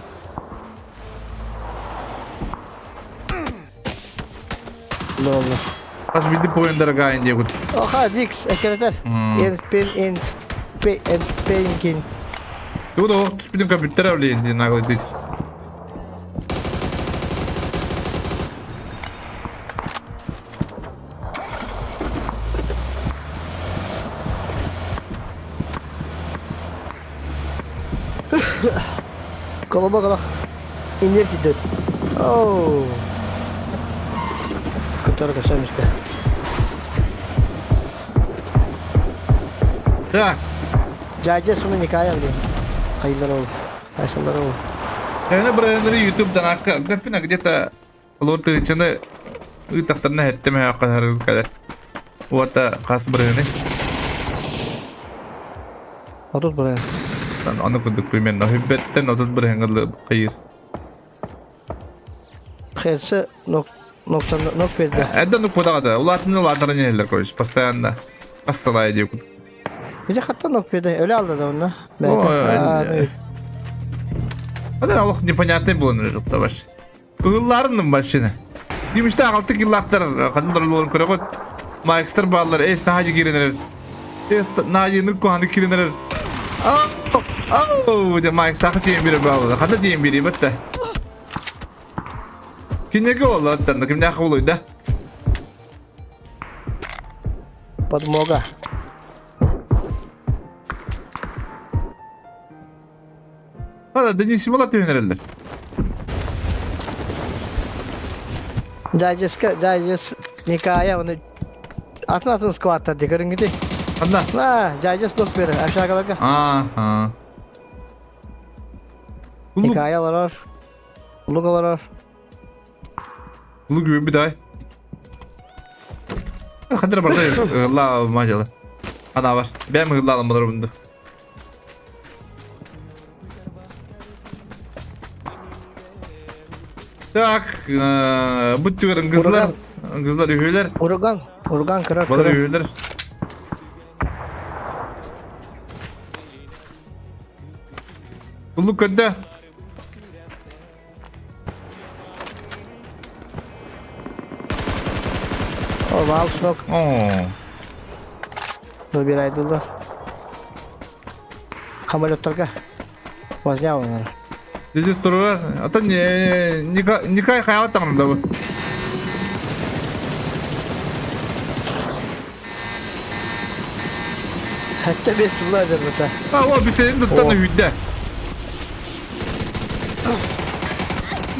Ne oldu? Az bildi poyundara gayin diye kut. Oha Dix ekreter. En paying. Bu da o tüs bilin kapütter öyle diye naglı değil. Koloma kola. İndir gidiyor. Oh. Kötü kaçarmış be. Ya. Caca sonu hikaye alayım. Hayırlar oldu. Hayırlar oldu. Yani buraya YouTube'dan akka gapina где-то лорты içinde ıtaklarına hetteme hakka harıl kadar. O hatta kas buraya ne? Otur buraya. Ben onu kurduk primero. Hübbetten otur buraya hangılı hayır. Херсе nok verdi. Это ну куда да. Уладны нелер короче, постоянно. Ассалай diyor kut. Bir de hatta nok verdi. Öyle aldı da onu. Hadi Allah непонятный bulunur da baş. Yıllarının başına. Demişti altı yıllardır kadınlar olun kırık. Maxter bağlar es nahacı girinir. Es nahacı nur kuhanı girinir. De Maxter takı bir bağlar. Hadi diyeyim biri bitti. Kinye oldu hatta kim ne oluydu? Подмога. Hadi Denis Mulat yönelirler. Cacis nikaya onu atın squat'ta dikarın gidi. Hadi. Ha, Cacis nok verir. Aşağı kalaka. Aha. Nikaya var. Uluk var. Bunu gibi bir daha. Hadi burada Allah macalı. Ana var. Ben mi hırlalım bunları bunda? Tak, bu tüylerin kızlar ühüler. Urgan kırar. Balar ühüler. Bulduk önde. O val sok. Dur bir aydıllar. Kamalotlarga. Vazya onlar. Здесь второй. Это не hayat tanrım da bu. Hatta bir sıvılardır burada. Ha o bir senin tuttan hüdde.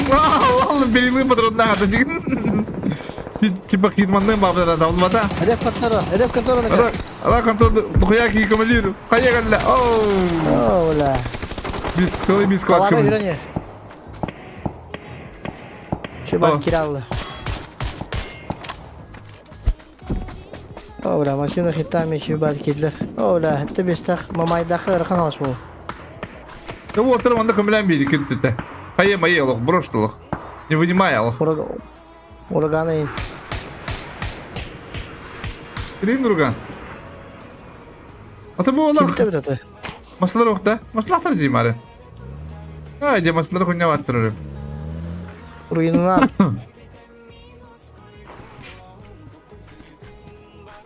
Vallahi benim patrondan hadi. Ki bak hizmandan babada da olmadı. Hedef kontrol ne kadar? Allah kontrol dokuya ki kameliyorum. Kaya geldi. Oh. Ola. Biz soy biz Kalama kalkım. giren yer. Şu bak kiralı. Ola maşını hitami şu bak kidler. Ola hatta bir tak mamay dakar kan hoş mu? Да вот там anda kamelen bir kitte. Kaya mayı alıq, broştulıq. Ne вынимай alıq. Uragana in. Kirin Urgan. Ata bu olaq. Kimde bir tatı? Masalar oqta. Maslahtar diyeyim ari. Hadi masalar konya battırırım. Urginal.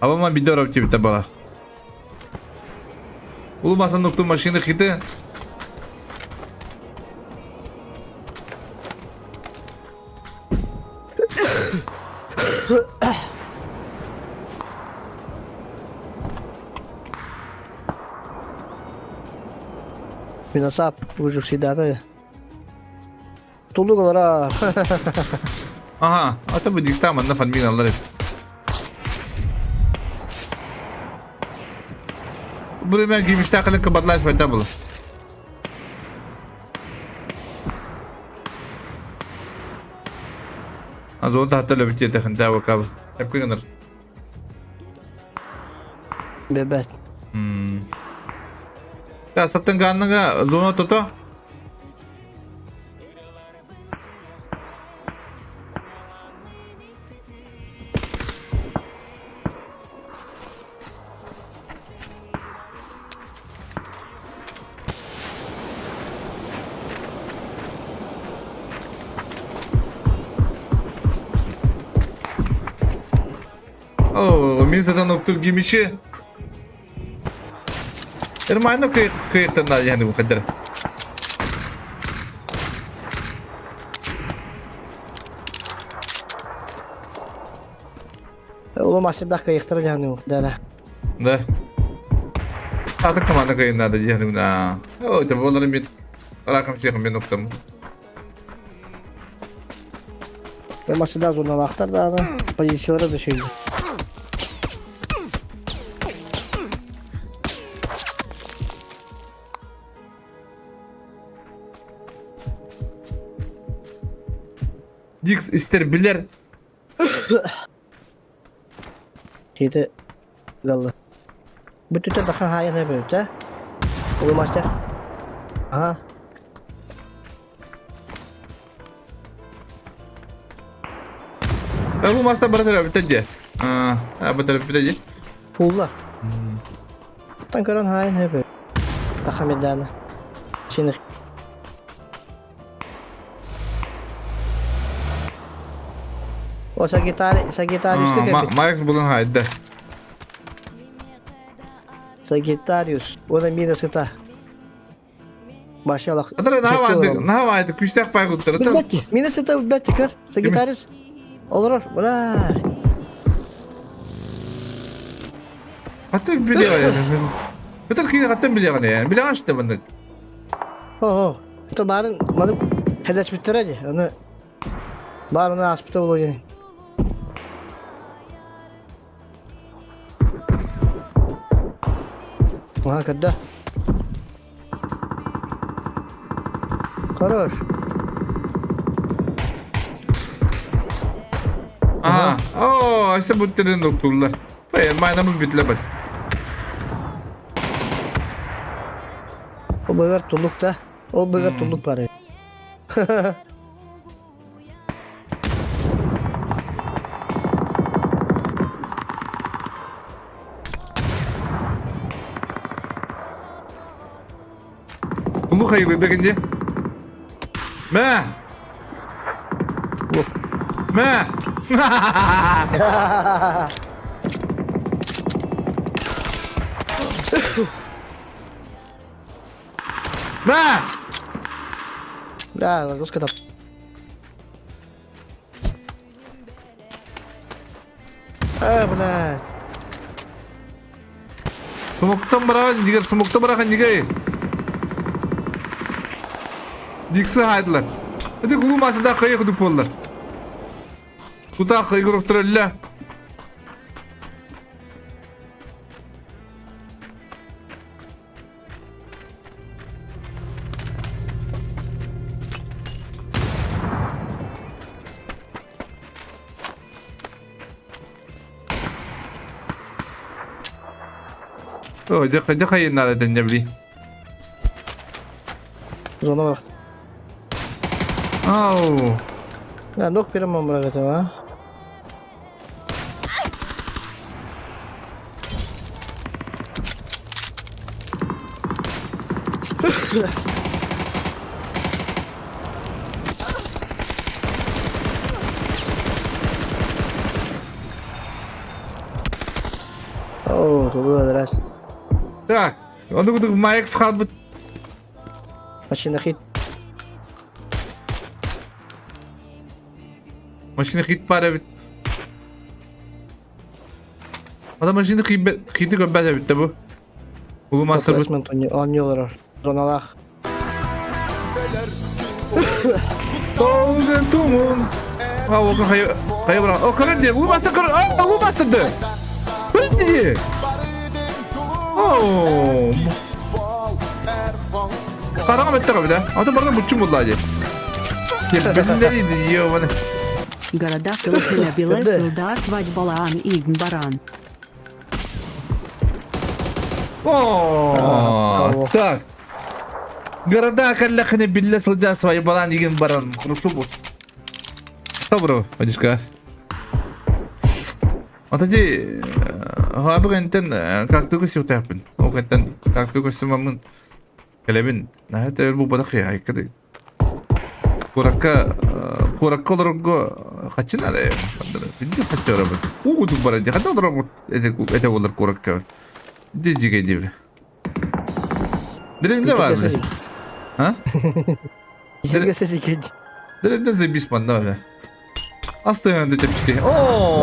Ama bir de ki bir bala. Ulu masanın noktu maşını kiti. Binasap ujuk sidata ya. Tuluk olar. Aha, ata bu diksta manna fan bin alır. Buraya ben giymiş takılık kabatlaş meta bulu. Az oldu hatta löbüt yakın daha bakab. Hep kıyınır. Bebet. Ya satın kanına zona toto. Oo, min zaten noktur gimişi. Hermano kıyıktan da yani bu kadar. Oğlum aşağıda yıktıracaksın yok. Dere. Da. Artık komanda kıyınlarda yani na. O tabi onların bir rakam siyahım bir noktam. Ben aşağıda zoruna baktar da adam. Pozisyonlara düşürdü. Dix ister bilir. Şeyde gallı. Bütün de bakın hayal ne böyle de. Oğlum maçta. Aha. Bu maçta bana tarafı bitecek. Bu tarafı bitecek. Pullar. Tankaran hayal ne böyle. Takım edene. Şimdi. O Sagittarius ne demek? Max bulun haydi. Sagittarius. O da Minnesota. Başa lak. Adara ne havaydı? Küştek pay kutları. Bilmetti. Minnesota bilmetti kır. Sagittarius. Olur. Bırak. Hatta biliyor yani. Betul kini hatta biliyor yani. Biliyor işte bunu. Ho. Itu bareng mana hedge bitter aja. Onu bareng hospital lo yani. Aha kadda. Хорош. Aha. Oo, işte bu tren doktorlar. Bayan maynamın bitle bat. O böğür tulluk da. O böğür tulluk var. Bunu hayırlı da gence. Me. Me. Me. Ya, terus ketap. Benar. Smoktan bırakın jigar, smoktan bırakın jigar. Diksi haydılar. Hadi kulu masada kayı kuduk bollar. Kuta kayı kurup durarlar. Oh, dia kayak nada dan jabli. Zona bak. Oh. Ya nok bir ama bırak ha. Oh, dolu adalah. Так, onu kudu Mike kalbı. Машина хит. Maşını hit para bit. Adam maşını hiti göbbeze bitti bu. Ulu master bu. Replacement oynuyorlar. Zonalar. Golden Tumun. Ha o kaya bırak. O kadar diye. Ulu master kadar. Aa ulu master'dı. Böyle diye. Oh. Karanlık bitti abi de. Adam buradan butçum buldu hacı. Ya benim nereydi yiyor bana. Города Филиппина Белес, Илдар, Свадьбалаан и Игнбаран. О, так. Города Каллахани Билля Сылджа свои балан деген баран. Русубус. Добро, Вадишка. Вот эти хабы гэнтен как только все тапын. О гэнтен как только самамын. Калебин. На это бу бадахи айкады. Kurakka olarak kaçın araya. Bitti kaçı araba. Uğuduk barajı. Hadi olarak ete olur kurakka. Cicik ediyor. Dilimde var mı? Ha? İçinde ses ikinci. Dilimde zebis panda öyle. Hasta yanında tepki. Ooo.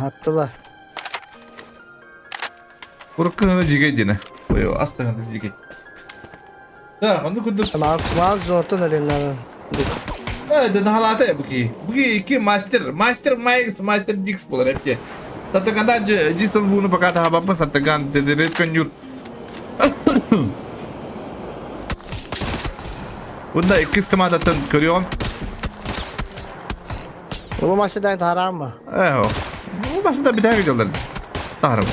Attılar. Kurakka cicik edine. Oyo hasta yanında cicik. Ha, onu kuduz. Max zortan ölüyorlar. Evet, halata ya bu ki. Bu ki iki master Dix bular hepsi. Satakan da Jason bunu pakata habapa satakan dedi red kanyur. Bunda ikis kamadatan görüyor. Bu maçta da haram mı? O. Bu basında bir tane gidiyorlar. Tanrım.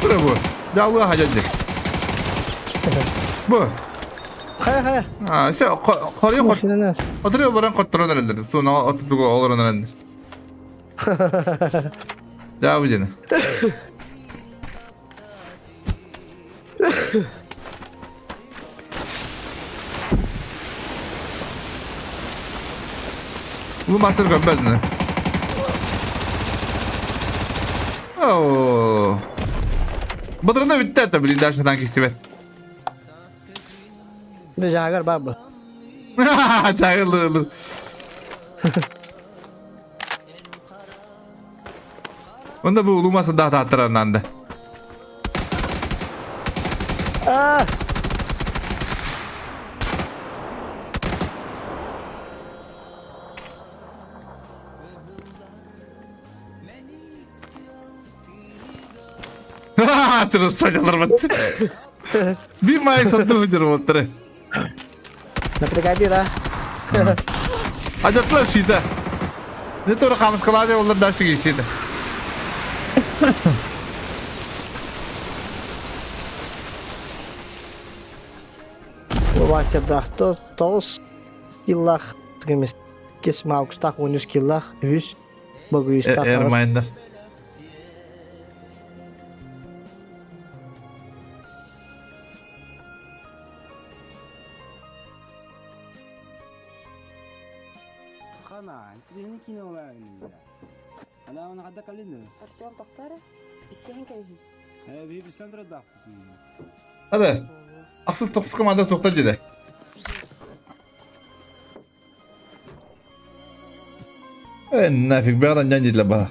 Bu. Davga hacacı. Bu. Hayır. Ha, sen koruyor kot. Şuna ne? Oturuyor baran kotturan herhalde. Sonra oturduğu olur herhalde. Devam edin. Bu master göbbez mi? Oo. Badırında bitti hatta bir daha kisi ver. Bir jagar baba. Çağırlı. Onda bu uluması daha tatlıranlandı. Ah! Terus sayılır mı? Bir mayık sattı mı canım otları? Napregadi ra. Acatlar şeyde. Ne sonra kamus kalaydı onlar dersi geçiydi. Bu maçta da toz killah tıkımız. Kes mavkustak 13 killah 100. Bogu 100 tak. Ermayınlar. Kana, ini kino ini. Ana ona kada kalin. Артем Тоқтаров, Бисенкович. Bir sandra da. Hadi. Aksız toksuz komanda tokta cide. Nafik bir adam can cidle bana.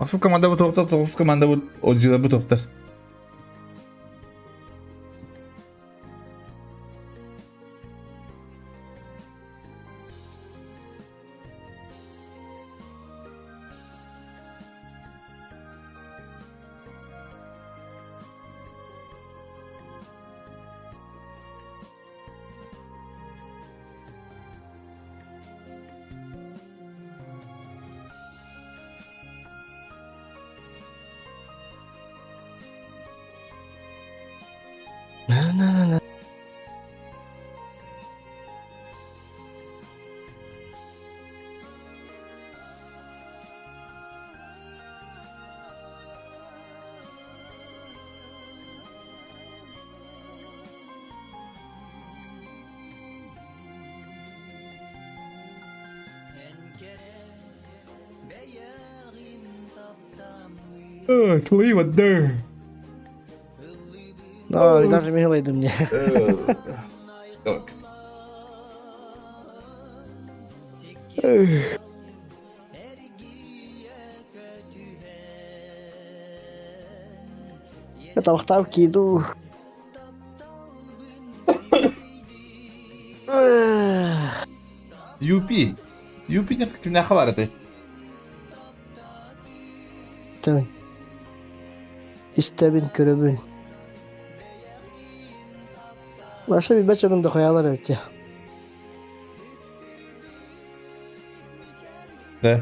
Aksız komanda bu tokta, toksuz komanda bu ojiler bu toktar. Na. Kılayı var. No, даже милайdım ya. Yok. Я там вставки иду. UP. UP'nin kimden haber etti? Tamam. İşte bin körübün. Başka bir beçanım da koyarlar evet ya. Ne?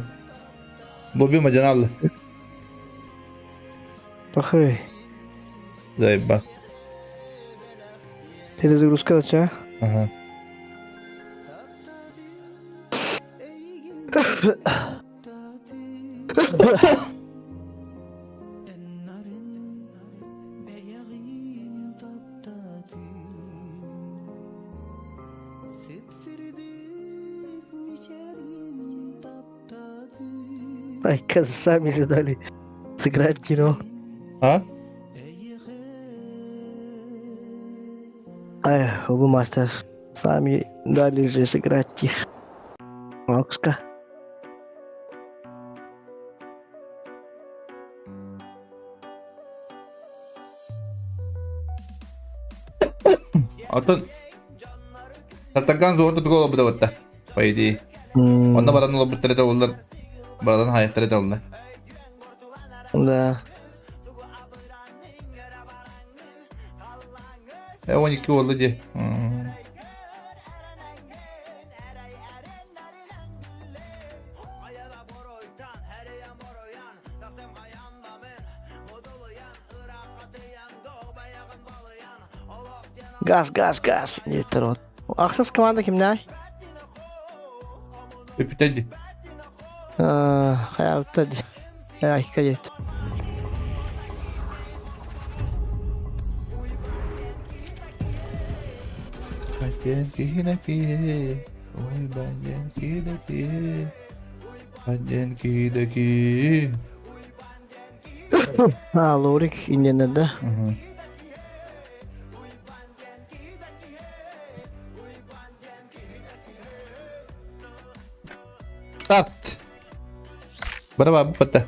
Bu bir macanallı. Bakay. Zayıf bak. Перезагрузка начала. Aha. Ай, каза, сами же дали сыграть кино. Ha? Ай, оба мастер. Сами дали же сыграть их. Окска. Атын Саттаган зор tutku oldu bu da. По идее. Onda baran olup bitirete oldular. Baradan hayatları oldular. Да. 12 oldu diye. Gaz. Yeter o. Aksız komanda kimde? Öpütedi. Hayal tadı. Ya hikaye. Bajen kidaki. Oy bajen kidaki. Bajen kidaki. Ha, Lorik inyenede. Tat. Berapa peta?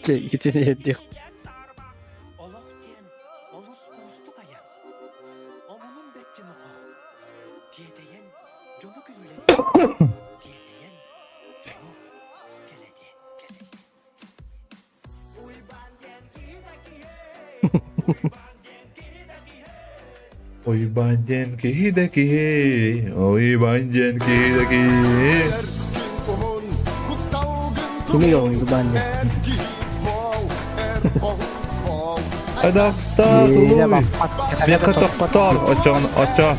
Gitini ediyor. Oy bajen kidaki. Oy bajen kidaki. Kimi oyundu bende? Adaptar Yine oluy. bak. Meka doktor. Aça.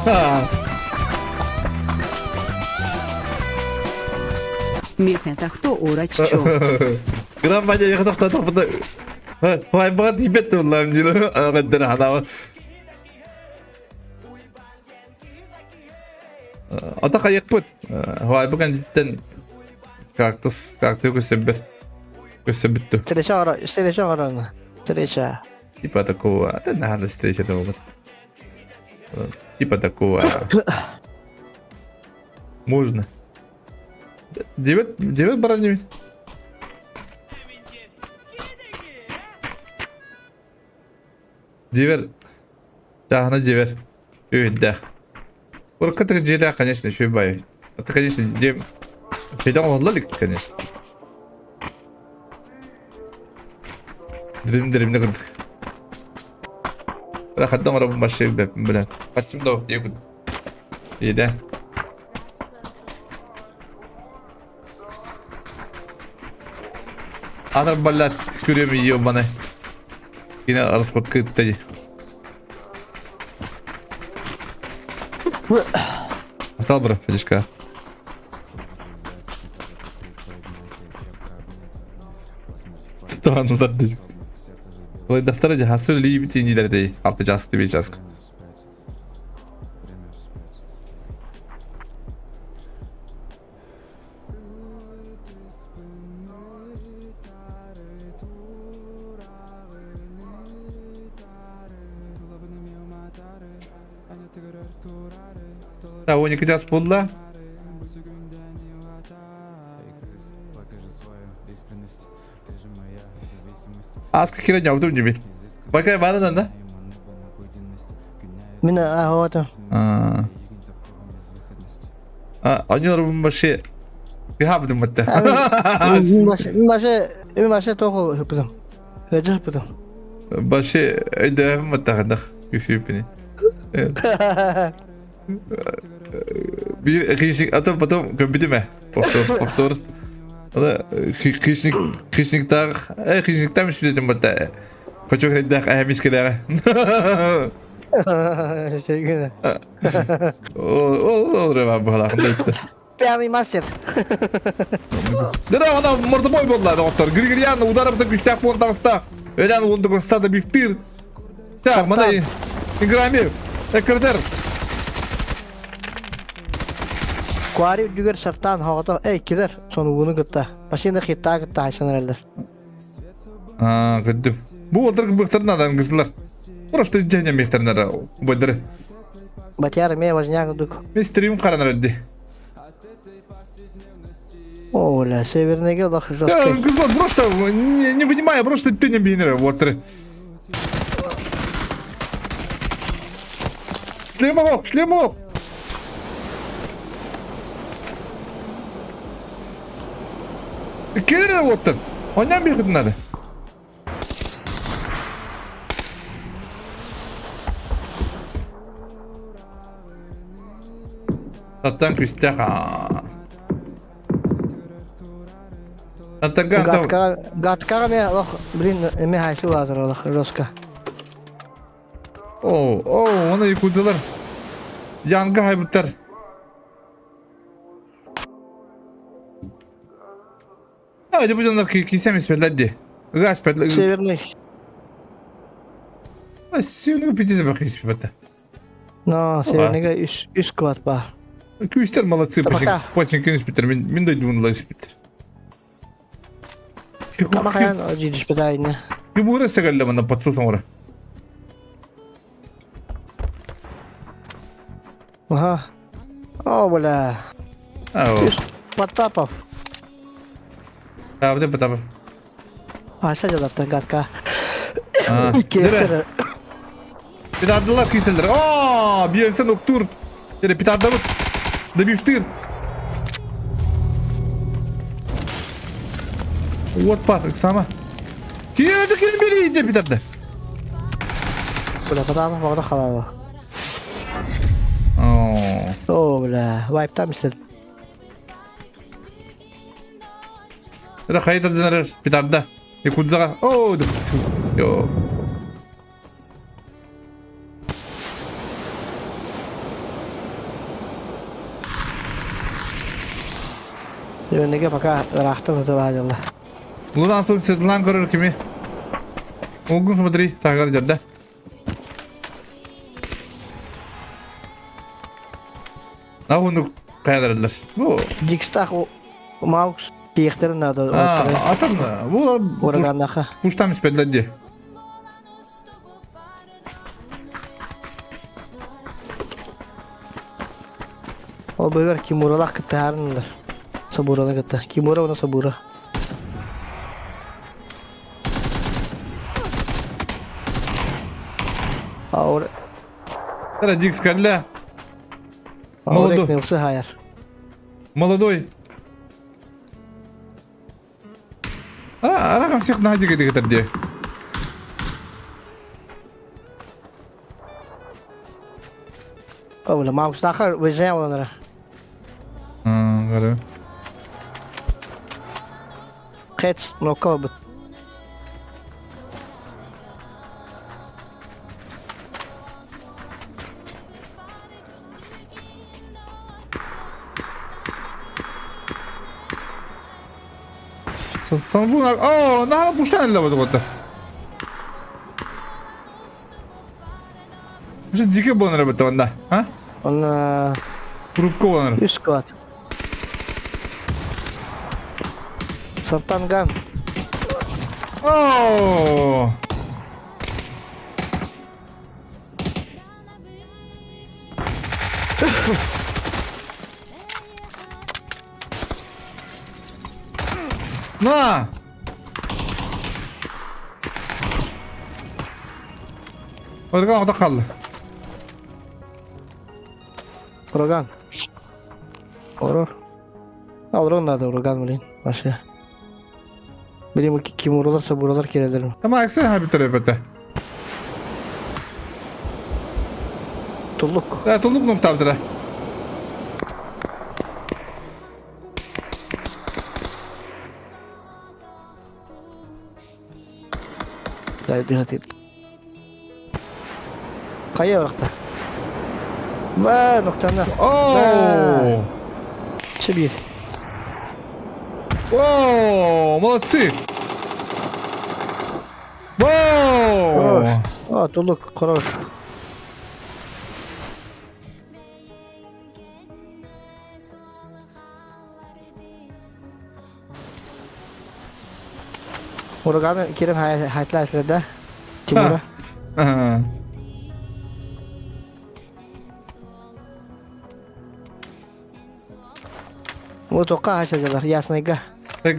Ha. Мехета хто урач чо. Gram bence meka doktor da. Vay bana hibet ulan diyor. Anladın hada. Ata kayak put. Vay bukan cidden kaktus kösebüttü. Streşe ara. Streşe. Типа такого, это надо встреча этого. Типа такого. Можно. Девят баранами. Девер. Да, она девер. Да. Вот это джеда, конечно, еще и бай. Это, конечно, дем. Фидал лолик, конечно. Дрим не курдук. Бирок адам арабын башы деп билем. Качым да деп. Иде. Ана баллат күрөм ёбаны. Yine arası kod kırıttı. Atal bırak Felişka. Tamam uzat dedim. Olay daftarı hasır liyi bitin ileride. Artı casık diye casık. Да, он не час подла. Aska kira yaptım gibi. Bakay var lan da. Mina вот. Anıyorum başı. Bir yaptım hatta. Başı toku yaptım. Hıcı yaptım. Başı ödevim hatta kandak. Küsüp beni. Evet. Bir kışlık atom kömbüdüme. Повтор. Ала кышник таг. Кышниктан мисбетим бата. Кочок реддах мискелере. Şey güzel. O reva bu halakında etti. Piyano master. Dere ana mırdı boy bollar doktor. Grigorian udarıp da güçlük bu tavsta. Ölen onu da gösterdi bir fir. Tak bana İngilami. Sekreter. Kuari düger sartan havato. Ey kiler. Sonu bunu gitti. Başında hitta gitti Ayşen herhalde. Aa gittim. Bu olduruk bıktırın adam kızlar. Просто cehennem mehterler boyları. Batıyar me vaznya giduk. Mistrim karanlar öddi. Оля, северный гел, ах, Да, жесткий. козлот, просто не понимаю, просто ты не бинера, вот. Шлемов, шлемов! Келер вот там. Он не бегать надо. Таттан квистяха. Таттаган там. Gatkara me, ах, блин, me haysi vazır, ах, жестко. Ona yıkıldılar. Yangı haybıtlar. Hadi bu canlar kisem ispedlerdi. Gaz pedler. Северный. Sivini pitize bak ispedler. No, северный гел, üst kvat ba. Küçler malatsı Tamam, paçın. tamam. Paçın keniz biter. Min de bunlar ispeder. Ama kayan acı dispedai ne. Bir bu arası geldi bana patsı sonra. Aha. Ola. Oh. Üst Потапов. Tabii de tabii. Aşağı taraftan Gatka. Ha. Kefter. Bir daha adalar kıyseler. Bir insan noktur. Yani bir tane davut. Da biftir. What part sama. Kim biri yiyecek bir tane. Ola Potapov orada kalıyor. Ola. Wipe'tan mısın? Era kayıt adınlar bir tane da. Yakudzaga. Yo. Yönüge baka rahatım hızı var yolla. Bundan sonra sırtlan görür kimi. Ogun смотри. Takar yerde. Ne bunu kayalarlar. Bu. Dikstah o mouse diyeklerin nerede? Atın mı? Bu. Oragandaka. Puştan ispedlerdi. O böyle kimuralar gitti harınlar. Saburalar gitti. Kimura ona sabura. Ahora. Era Dix Karla. Ahora Молодой. eknelsi hayır. Молодой. Она всех на один где-то где. Öyle mouse daha vezen olanlara. Galiba. Kets nokka bu. Sana bunlar. Ne puştan elle bu da. Şu dike bunlara bu tavanda. Ha? Ona Grupka bunlara. üst kat. Sartangan. Na. Orada orada kaldı. Uragan. Oror. Olur onlar da uragan bilin. Başka. Benim kim vurulursa buralar kirelerim. Ama aksine ha bir tarafta. Tulluk. Ha tulluk noktamdır ha. Dayı bir hadi. Kaya bıraktı. Ve noktanda. Oo. Şu bir. Oo, молодцы. Wow. Aa tulluk. Korar. Oraganı Kerem hayatlı aslında. Timur'a. Ha. Bu toka haşacılar. Yasnayga.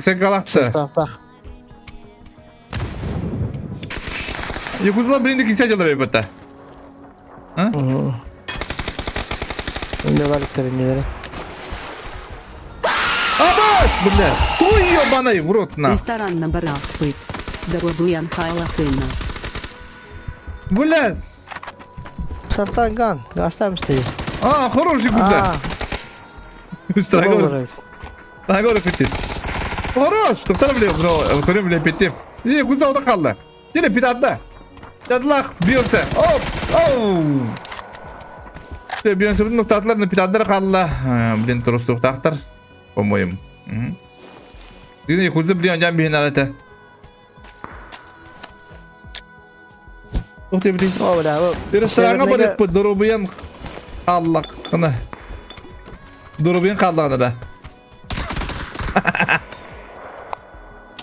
Sen galaktı. Sırtafta. Yukuzla birindik hissediyorlar elbette. Ha? Ne var ittirinleri? Abat! Бля, той ёбаный в рот на. Ресторан на барах быть. Дорогуян Хайлахына. Бля. Sırtan gan. Gazlar mısın? А, хороший куда. Строго. Строго кутит. Хорош. Доктор бля, бро, көрем бля петтим. Не, кузда ода қалды. Келе пидатта. Дадлах, Бейонсе. Оп, оу. Бейонсе бұның ноқтатыларына пидаттар қалды. Блин, тұрыс тоқтақтар. По-моему. Дine kuzda biliyorsun can bir henalete. Oh tabi değil. O da o. Bir restorana bırak bu durubiyan Allah kana. Durubiyan kaldı da.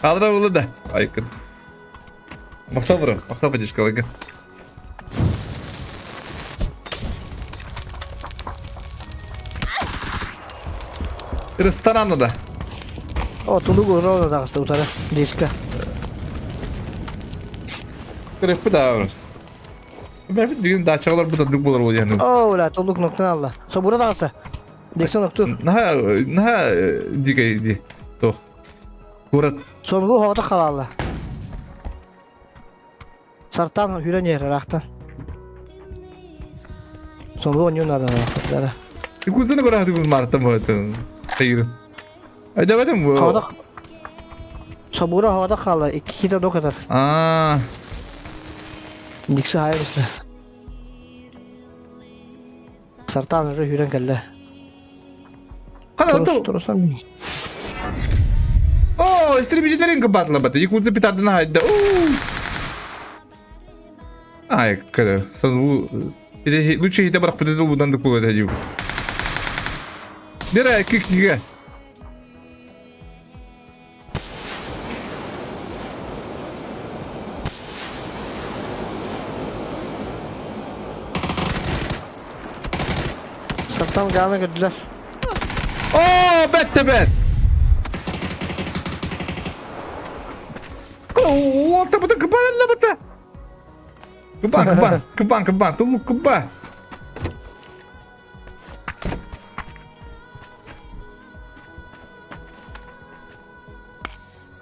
Kaldıra ulu da. Aykın. Maksa bırak. Maksa bıcış kalın. Restoranda da. O tuluk uğra da kastı utara. Diska. Kırık da var. Ben bir düğün daha çağlar bu da dük bulur yani. O la tuluk nokta Allah. Sabura da kastı. Dikson nokta. Naha dikey di. Toh. Kurat. Son bu havada kal Allah. Sartan hüren yer raktan. Son bu oynuyor nada raktan. Kuzda ne kadar hadi martım hoytun. Hayır. Acaba dedim bu. Havada. Sabura havada kal. 2 de o kadar. Aa. Diksi hayır işte. Sartan hüren kelle. Kada to. Terusan mi? Oh, истребитель кабатла бата. Якудза питадна хайда. Ай, kada. Сон bu. Bir de lütfen hite bırak bir de buradan da kullanacağım. Nereye kikige? Sartan gana gördüler. Oh, bette bet. Oh, altta bu da kıban la bata. Kıban. Tuluk kıban.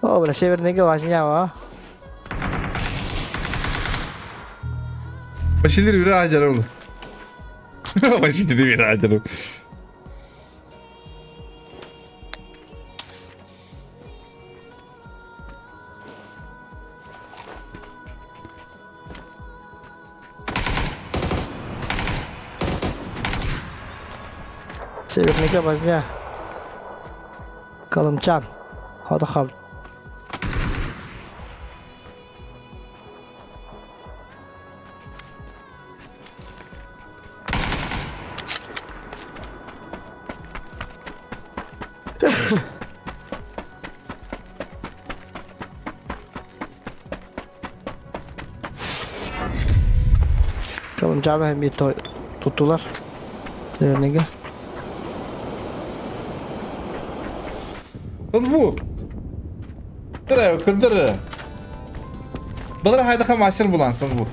O böyle şey verdiğine göre ya va. Başları yürü acar oğlum. Başları yürü acar oğlum. Şey verdiğine göre ya. Kalımcan. Hadi kal. Kalımcan'ı hem bir tuttular. Verdiğine göre. Bu. Dur, kırdır. Bana hayda kam aşır bulansın bu.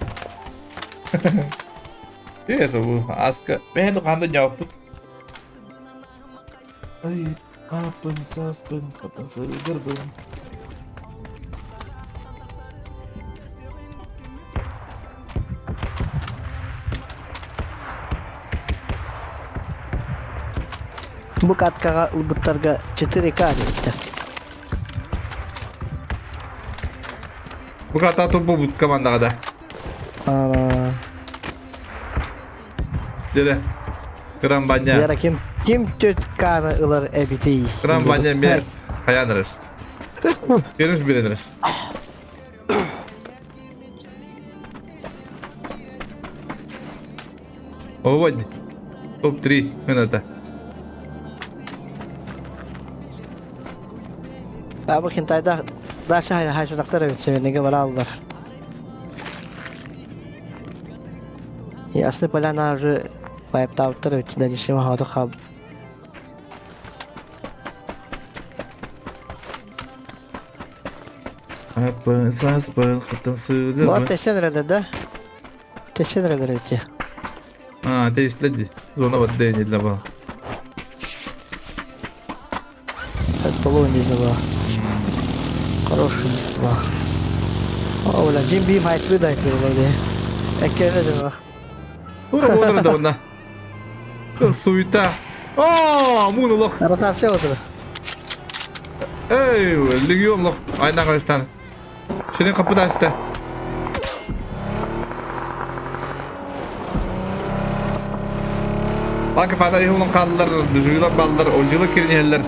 Neyse bu aska. Ben de kanda cevap. Ay, apın saspın kafası gırbın. Bu katkaga ılbıtlarga çıtır eka deyiptir. Bu kata topu bu komandaga da. Ana. Jere. Kıran banya. Yara kim töt kana ılar ebiti. Kıran banya bir kayanırır. Geniş bilinir. Ovod. Top 3 minute. Abi hintayda daha hayır daktar evet sevenige bala aldılar. Ya aslı plan arı bayıp tavuklar evet de dişime hadu kab. Apa sas bıktın sığdır. Bu teşen nerede de? Teşen nerede evet ya? Ha, testledi. Zona bak denediler bana. Evet dolu oynayacağız bu. Хороший bu. О, бля, Jim Beam haytlı da yapıyor böyle. Ekkerine de bak. Uğra da bana. Suyta. Aa, munuluk. Rotasyon otur. Ey, legionluk. Aynen arkadaşlar. Şirin kapıda işte. Bak bana iyi olan kaldılar, düzgünler ballar, oyunculuk yerler.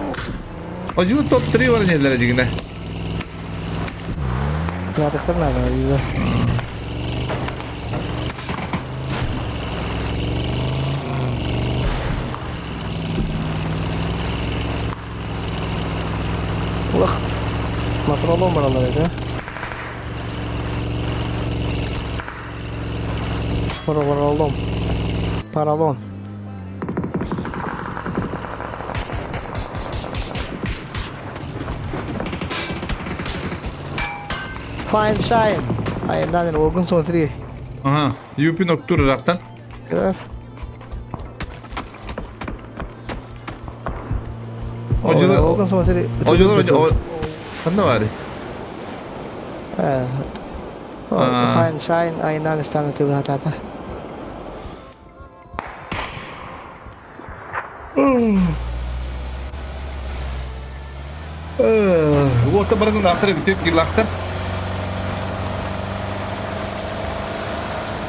Oyunculuk top 3 var yerler digine. Yadıklar ne var yüzde. Ulan. Makrolon buralarda. Paralon. Fine Shine. Ayından yani Olgun son 3. Aha, UP noktur raktan. Kırar. Olgun son 3. Oyuncular ne var? He. Aa. Fine Shine ayından istanı tübü hatata. Orta barının ahtırı bitip girlaktan.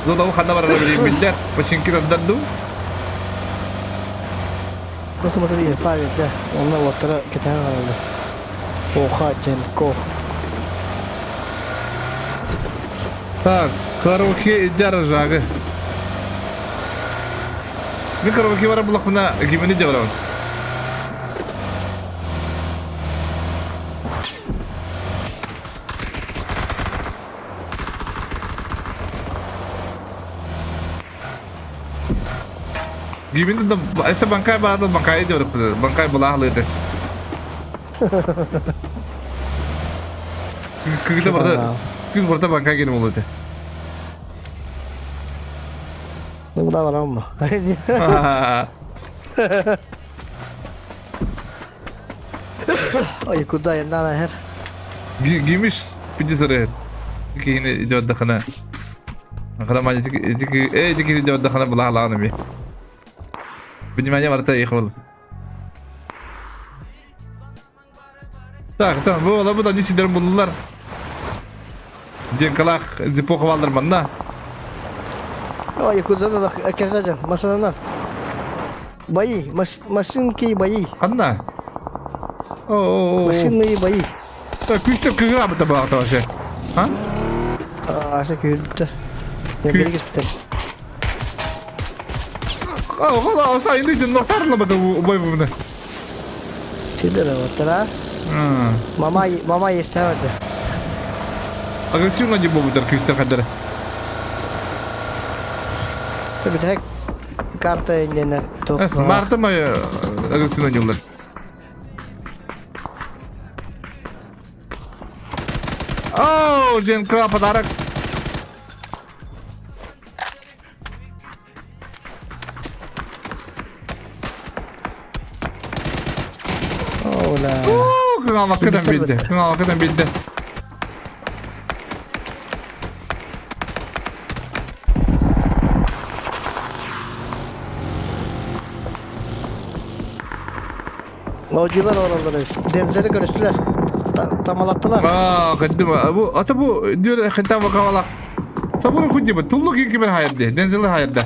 Lo tahu karena barang dari militer, pacingkir dan Nasıl değil, fark etti. Onunla ortada kita herhalde. Oha Cenko. Tak, karaoke jar raga. Ini karaoke bara bulak puna gimana jawab? Gimana tuh? Esa bangkai bara tuh bangkai jawab, bangkai belah lete. Kita berarti bangkai gini mulut. Bu da var ama. Ay kuda yandan her. Gimiş pinci sore. Kini jawab dakana. Karena maju jiki jawab dakana belah lah nabi. Penyimanya warta ikhwal. Tak, bu da nisi derim bulurlar. Cenkalak zipo kavallar mana? Ay kuda da kerja masalah bayi, mesin ki bayi. Karena. Oh. Mesin ni bayi. Küstü kıgır abi tabi hata şey. Ha? Aşağı köyde. Ne biri gitti. Kalau saya ini jenoktar lah betul boy bener. Tidak ada water. Mama istemedi. Agresif aja bu betul Küstü kadar. Tabii de karta yengeler top. Smart mı agresif aja ular. Oh, jangan kerap tarak. Oh la. Hakikaten bildi. Lodcular oraları. Denizleri görüştüler. Tamalattılar. Kaddim. Bu ata bu diyor hatta vakavalak. Sabunu kuddi bu. Tulluk iki bir hayırdı. Denzili hayırdı.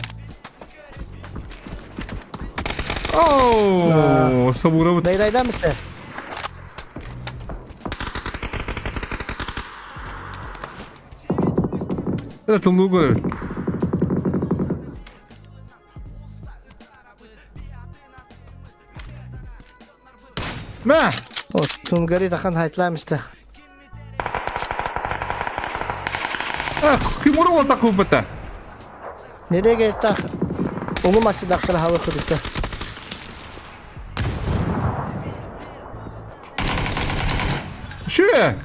Oo, sabura bu. Daydaydan mısın? Böyle tulluğu görüyor. Ne? O Tungari takan haytlamıştı. Kim onu ortak kubata? Nereye gitti? Onu maçı dakika hava kırıktı. Şuraya.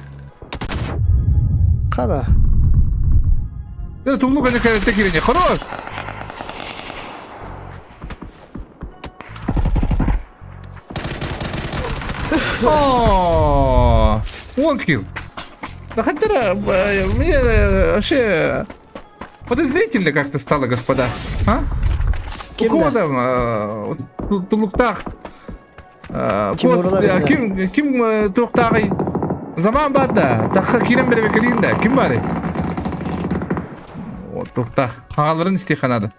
Kana. Böyle tulluk hani kayıtta girince. Хорош. О, one kill. Да хотя мне вообще подозрительно как-то стало, господа. А? У Кем кого да? там Тулуктах? Kim oralar Kim Туктагы? Zaman var da. Takha kiren bere bekleyin de. Kim var? O Tuktah. Ağaların istihanadı.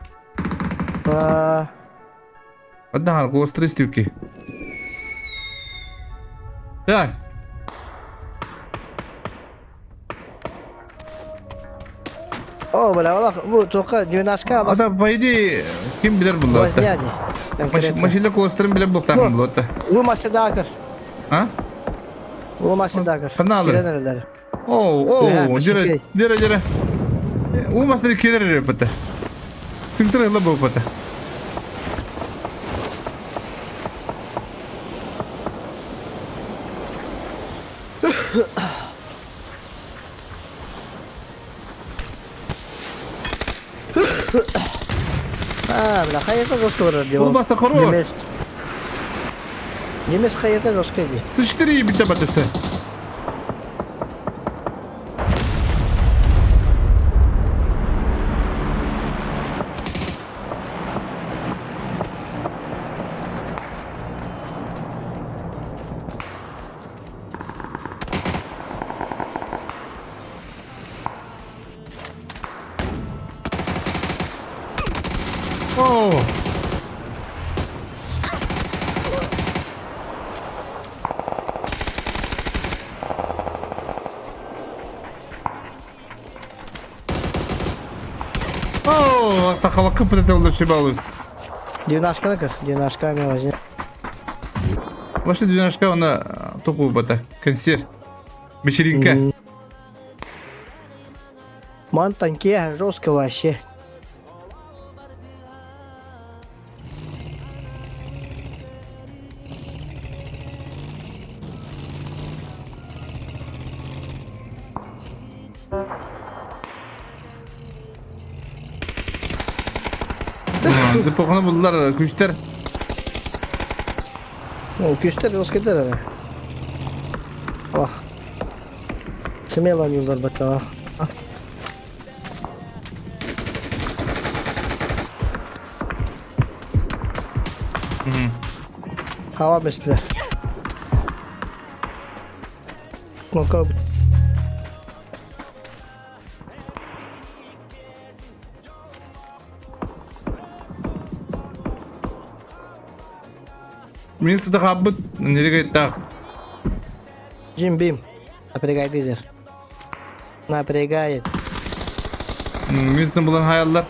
Hadi hal kostr istiyor ki. Ya. O böyle bu toka düğünaşka alır. Adam paydi kim bilir bunu hatta. Yani. Maşıyla kostrun bile bultakım bu hatta. Bu maçı daha kır. Ha? Bu maçı daha kır. Kana alır. Girenerler. Oo, şey. dire. U masları kirer pata. Simtra la bu pata. Böyle hayata koşuyor diyor. Bu basta koro. Cemes hayata koşuyor. Sıçtırıyı bitti batası. Oo. Oo, takala kapıda da olur şey bağlı. Düğünaşka kır. Düğünaşka mı var? Ваша девяносто она току бата. Консер. Вечеринка. Ман танки жестко вообще. Depokana buldular kuşlar. O küster жестко да. Bak. Смело alıyorlar bata. Hava mesle. Knockout. Min sıdık nereye gitti? Jim Beam. Напрягай дизер. Напрягает. Min bulan hayaller.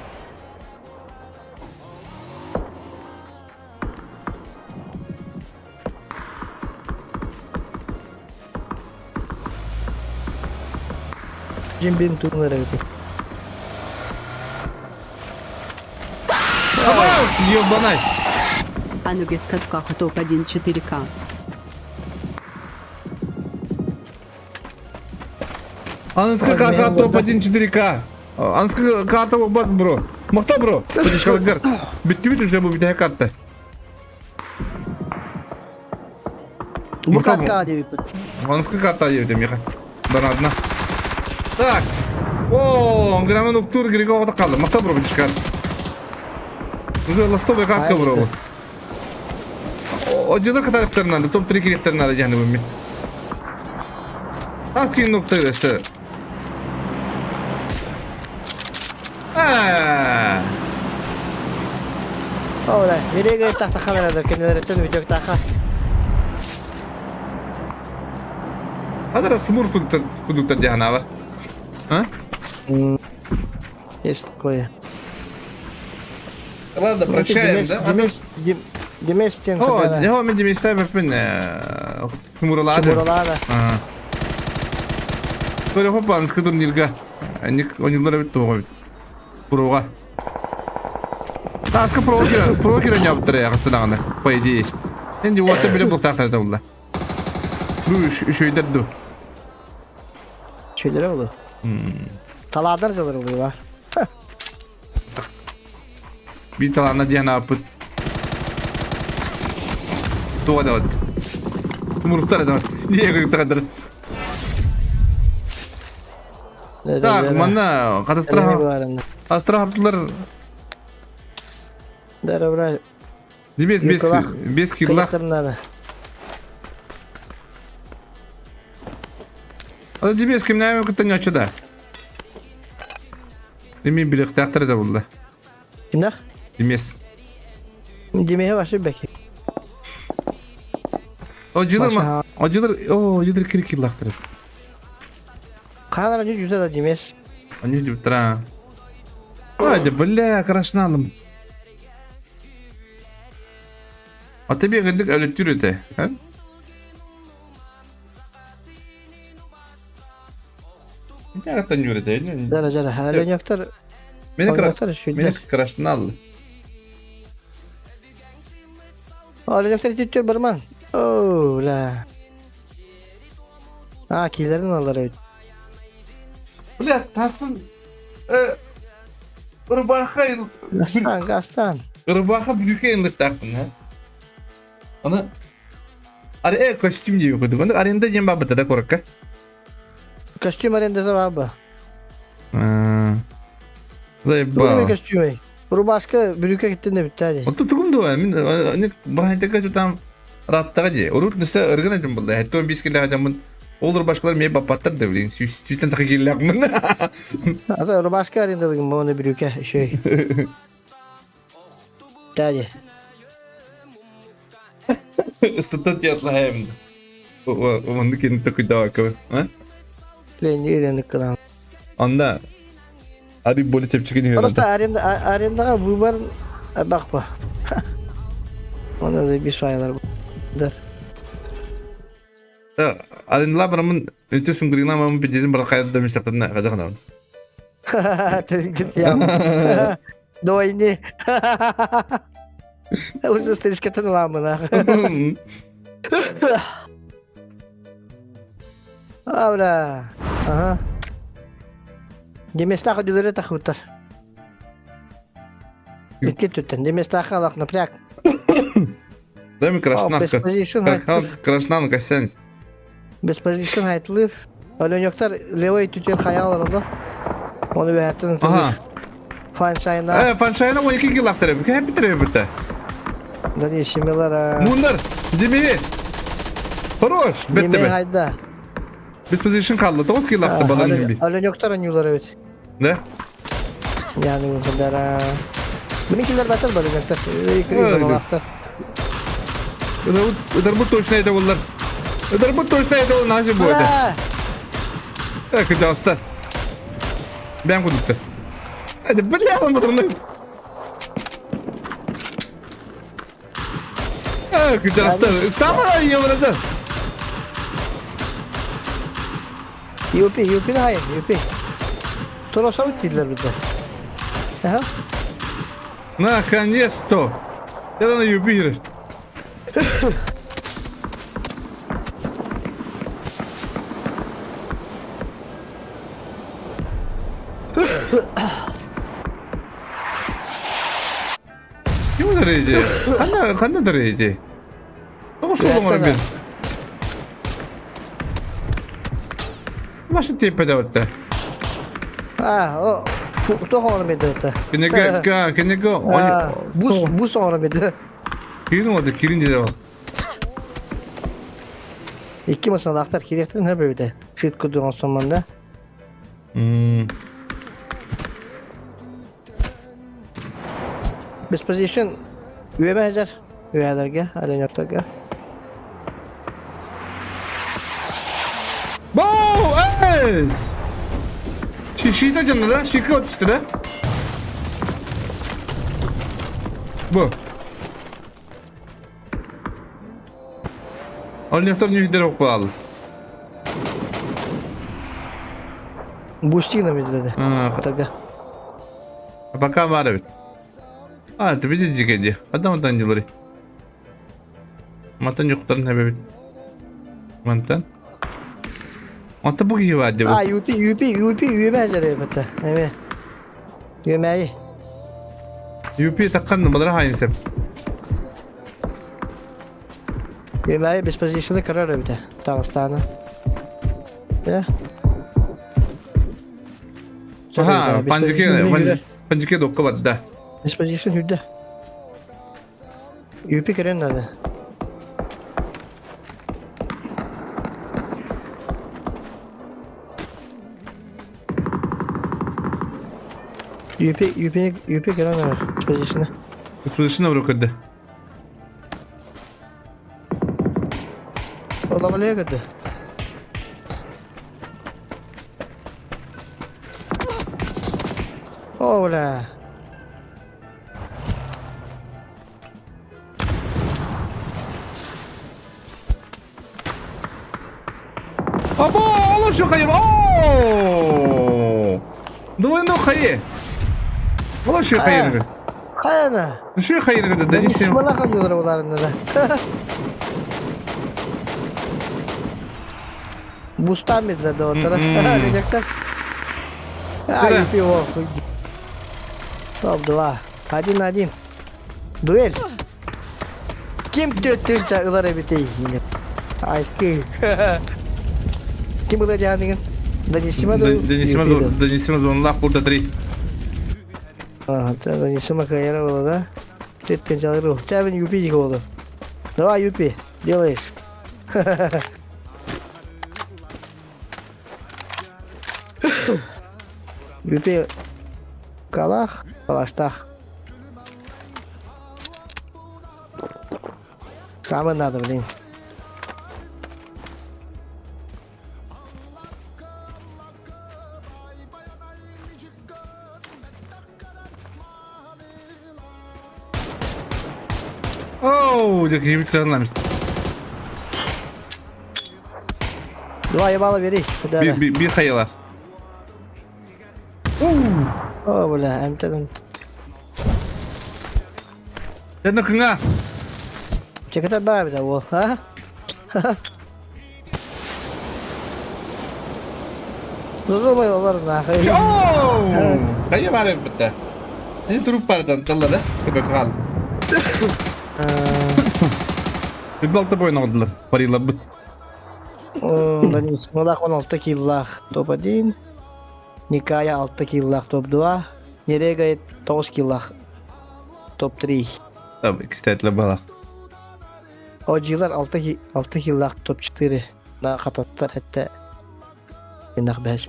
Jim Beam turun nereye? Ama ёбаный. Анугис катка топ-1 4К. Анская карта топ-1 4К. Анская карта бак, бро. Махта, бро. Подишкалгар. Bitti уже bu bir daha kartta. Bu katka diyor. Анская карта yedim ya. Bana adına. Так. О, грамма ноктур григо вот kaldı. Махта, bro, подишкал. Уже ластовая катка, bro. o cılır katarıklarından da top 2 litreden alacağını bu mi. Askin nokta ise. Ola, nereye gayet tahta kamerada kendileri tüm video tahta. Hadi smur kudukta cihana var. Ha? Есть такое. Ладно, прощаем, да? Димеш тен О, кадара. я вам не ставим пин Муралада. Чебуралада. Ага. Böyle hopan sıkıdır nilga. Anik onillara bitti o. Proga. Taska pro kiran yaptır ya aslında. По идее. Şimdi orta bile bu tahta da oldu. Bu şeyler de. Şeylere oldu. Taladarcalar oluyor var. Bir talana diye ne yapıp. Tuğa da var. Muhtar da var. Niye koyup kadar? Tak, mana katastrof yaptılar. Dara bura. Без кирлах. Ада димес ким найм кытын ачыда. Дими билек тактыр да булду. Kimler? Димес. Dimeye başı beki. O жылыр кирик кирлахтыр. Kanara yüzde de dimes. Они деп тра. Hadi бля, крашналым. А тебе гыдык өлөттүр өтө, ha? Ne kadar yürüdü? Dara dara. Halen yoktur. Beni krasnal. Halen yoktur tutuyor barman. Oo la. Ha kilerin alları. Bля, tasın Gastan. Rıbaha büyük yıllık taktın ha. Onu araya kostüm gibi koyduk. Onu arayında cem babata da korkak. Kostüm arendası var bu. Zay Bu ne ba. kostümü? Bu başka bürüke gittiğinde bitti hadi. O tutukum da var. Hani bahane kaç tam rahatta diye. Olur nese ırgın acım buldu. Hatta biz kille hacamın olur başkalar meye bapattır da bilin. Sistem takı gille aklımın. Hatta bu başka arendası bu ne bürüke şey. Hadi. Isıtın tiyatla hem. O onu kendi takı da akı. Ha? Lendi kalan. Anda. Hadi böyle tepki gidiyor. Orası arenda bu var bak bak. Ona da bir sayılar bu. Der. Arinla baramın ötesün grina ama bir cezim bırakaydı da misafirine kadar kadar. Tergit ya. Doyni. Usus terskatan lamına. Ahora. Aha. Demestak ödülleri takıtır. Bitti tutan. Demestak alak naprak. Дай ми крашнан. Беспозицион айтылır. Крашнан касянс. Bespozisyon айтылır. Ölen yoktar levay tütür hayal oldu. Onu bir hayatını Aha. Fanşayna. Fanşayna 12 kill aktırıyor. Hep bitiriyor burada. Da yeşimiler ha. Bunlar. Dimi. Хорош. Bitti Yemeği mi? hayda. Biz position kaldı. 9 kill aktı balon gibi. Ölen yoktar anıyorlar evet. Ne? Yani bu kadar ha. Bununkiler batar böyle yoktar. Öyle. Yıkırıyor aktar. Uдар bu точно это bunlar. Uдар bu точно это он наши будет. Так, пожалуйста. Ben kuduktur. Hadi bля, lan bu durumda. Пожалуйста. Сама iyi burada. Yupi de hayır yupi. Torosa bittiler burada. Aha. Наконец-то. Я на Юпитер. Kim derece? Kanna derece? O sorun var bir. Başın tepede orada. Ha o tohonu medete. Kene go. Bu sonra medete. Kirin orada, kirin dedi o. İki masal aktar kirektin ne böyle de. Şit kurduğun sonunda. Best position. Üye benzer. Üyelerge. Alen yaptık. Wow! Es! Şişita canlı da. Şişi otustu da. Bu. Onun yaptığım nüfitleri ok bağlı. Bu işçiyle miydi dedi. Tabii. Пока варивает. Ты видишь дикади? Adam tancıları. Matan yokların hebebi. Mantan. Mata bu gibi vardı bu. UP üye benzer yapıtı. Evet. Üyemeyi. UP takkan numaraları hangisi? Üyemeyi best position'ı karar öbüde. Dağıstanı. Ya. Aha, pancike dokka vardı da. Best position hüdde. UP karen nerede? UP karen nerede? Best position'ı. Üstüne bırakırdı. Olamalıya kadar. Ola. Abo, oğlum şu kayı. Ooo. Duvarında o kayı. Oğlum şu kayı. Kayana. Şu kayı dedi. Ben ismala kalıyorlar olarında da. Bustan bizde de o taraf. Diyecekler. Ha yapıyor o. Oldu ha. Hadi. Duel. Kim tüttün çağılara biteyim yine. Ay ki. Kim bu da canın? Данисима zonlak burada 3. Данисима каяра было, да? Тüttün çağırır o. Çabın yupi yıkı oldu. Давай юпи, делаешь. Юпи калаштах. Самое надо, блин. Оу, как я специально. Два ебала бери. Bir kayılar. О, бля, амтаган. Sen de kına. Çekete bari de o, ha? Durma yollar da. Ooo. Kayı var ya burada. Ne durup pardon dalları. Köpek kaldı. Bir balta boyun aldılar. Parayla bıt. Ben İsmail'ak 16 kiloluk top 1. Nikaya 6 kiloluk top 2. Nereye gayet 9 kiloluk top 3. Tabii ikisi de etle balak. Hocalar 6 kiloluk top 4. Na katatlar hatta. Benak bahas.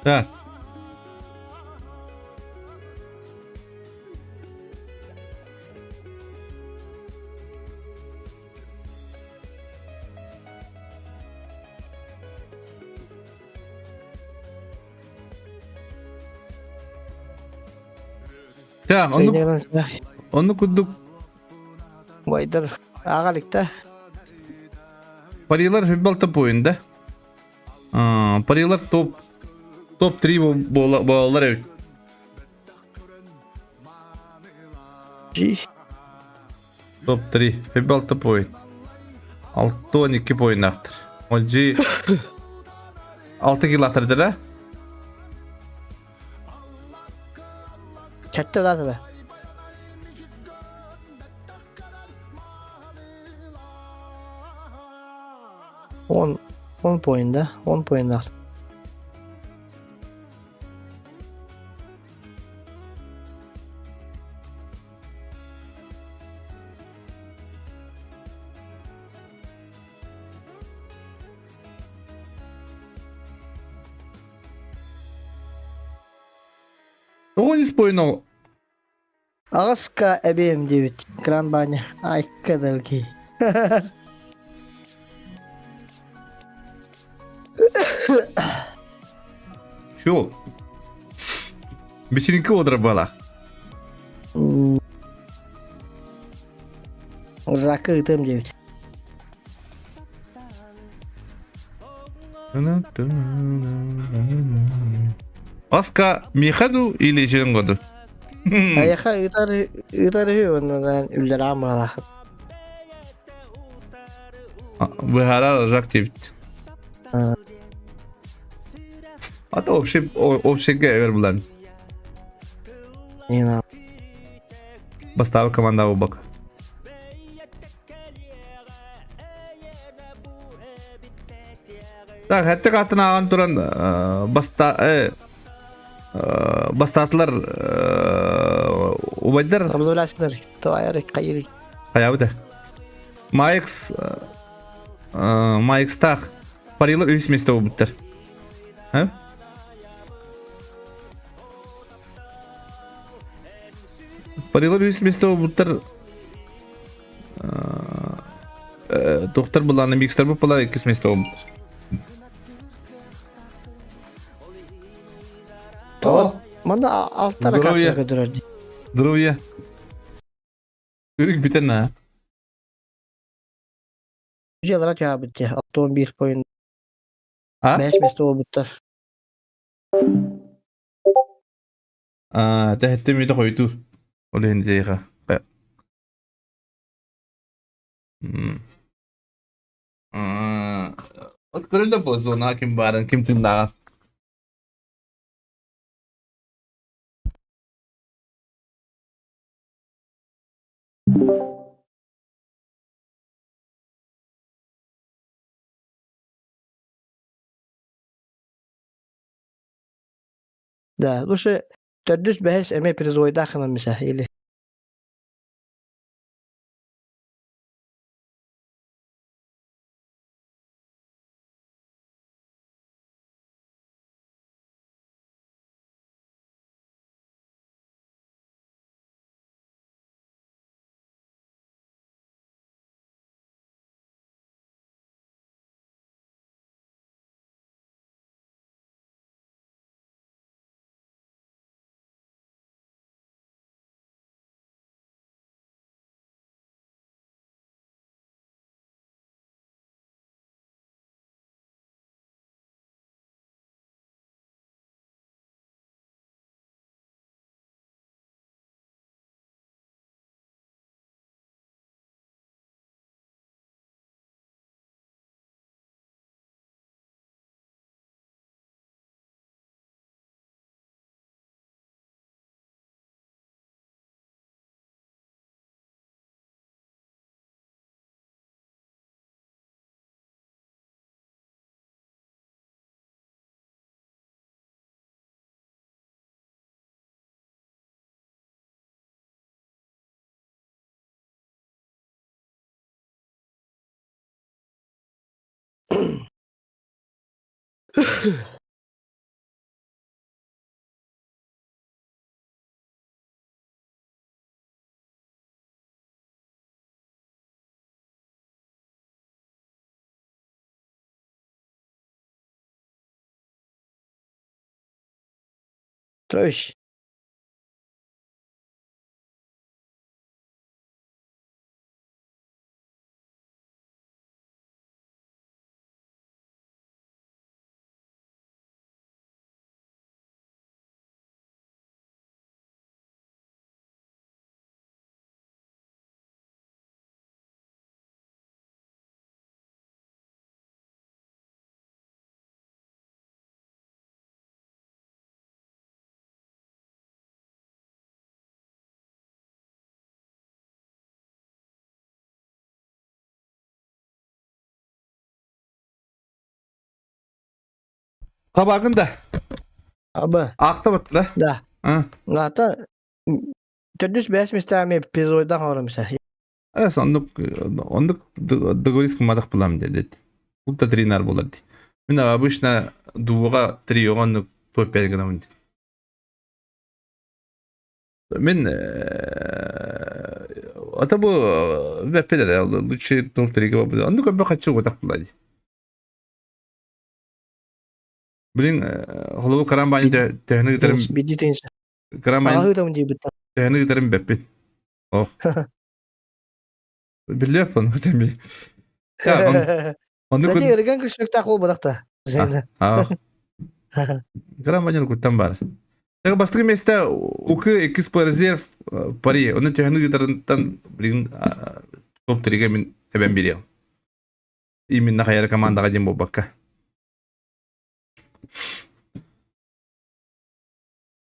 Ha. Tamam onu kurduk. Baydır. Ağalıkta. Paraylar bir balta boyunda. Paraylar top 3 bağlar evet. Top 3 bir balta boyun. 6-12 boyun aktır. Onca 6 kilo aktırdı da. Katta da tabi. 10 poinda 10 poinda. 9 поинол. Ağızka ebeyim debit. Kran banya. Ay kadar ki. Şol. Бичеринки одра бала. Rakı ıtım debit. Аска мехаду или жеңгоду? Ayaka ıtarı ondan üller amala. Выгорал рак тибит. Ата общийге эвер булан. Yine. Бастава команда обак. Так, хәтта катына аган туран бастатлар убайдар Abdülhaşlar. Toyarı kayırı. каябыта. Майкс так парилар өз месте болуптар. Ха? Парилар өз месте болуптар. Доктор буланы микстер болуп бала экис месте болуптар. Manda altlara Здоровья. katına götürürdü. Здоровья. Örük biten ha. Güzel cevap etti. 11 point. Ha? 5 mesle olmuşlar. Tähette mitä hoituu. Olin siihen. Oot kyllä pozona kim baran kim tinda. Da, lüse terdüs behes eme prizoyda xana misahili. Tröş. Kabagında. Aba, Akta batla. da. Ha. Ngata terdüs behes misahili prizoyda xana misahili. Evet, onduk dogoris madak bulam dedi. Bu da trainer bolardı. Мен обычно дуга 3 топ 5 грамм. Мен ата bu беппелер лучше топ-3 бабы. Аны көбө качы готак булады. Билин холобу карамбайын техник гитарым Биди тенш. карамбайын Ағы да мындай бітті. техник гитарым беппин. Ох. Билеп onu теми. Ya onu Дәди kun ерген күшілік тақу бұдақта. Жайна. Карамбайын куттан бар. Так бастыгы месте укы экис по резерв пари. Оны техник гитарынтан билин топ-3 мен эбен берем. Именно хайыр командаға дем болбаққа.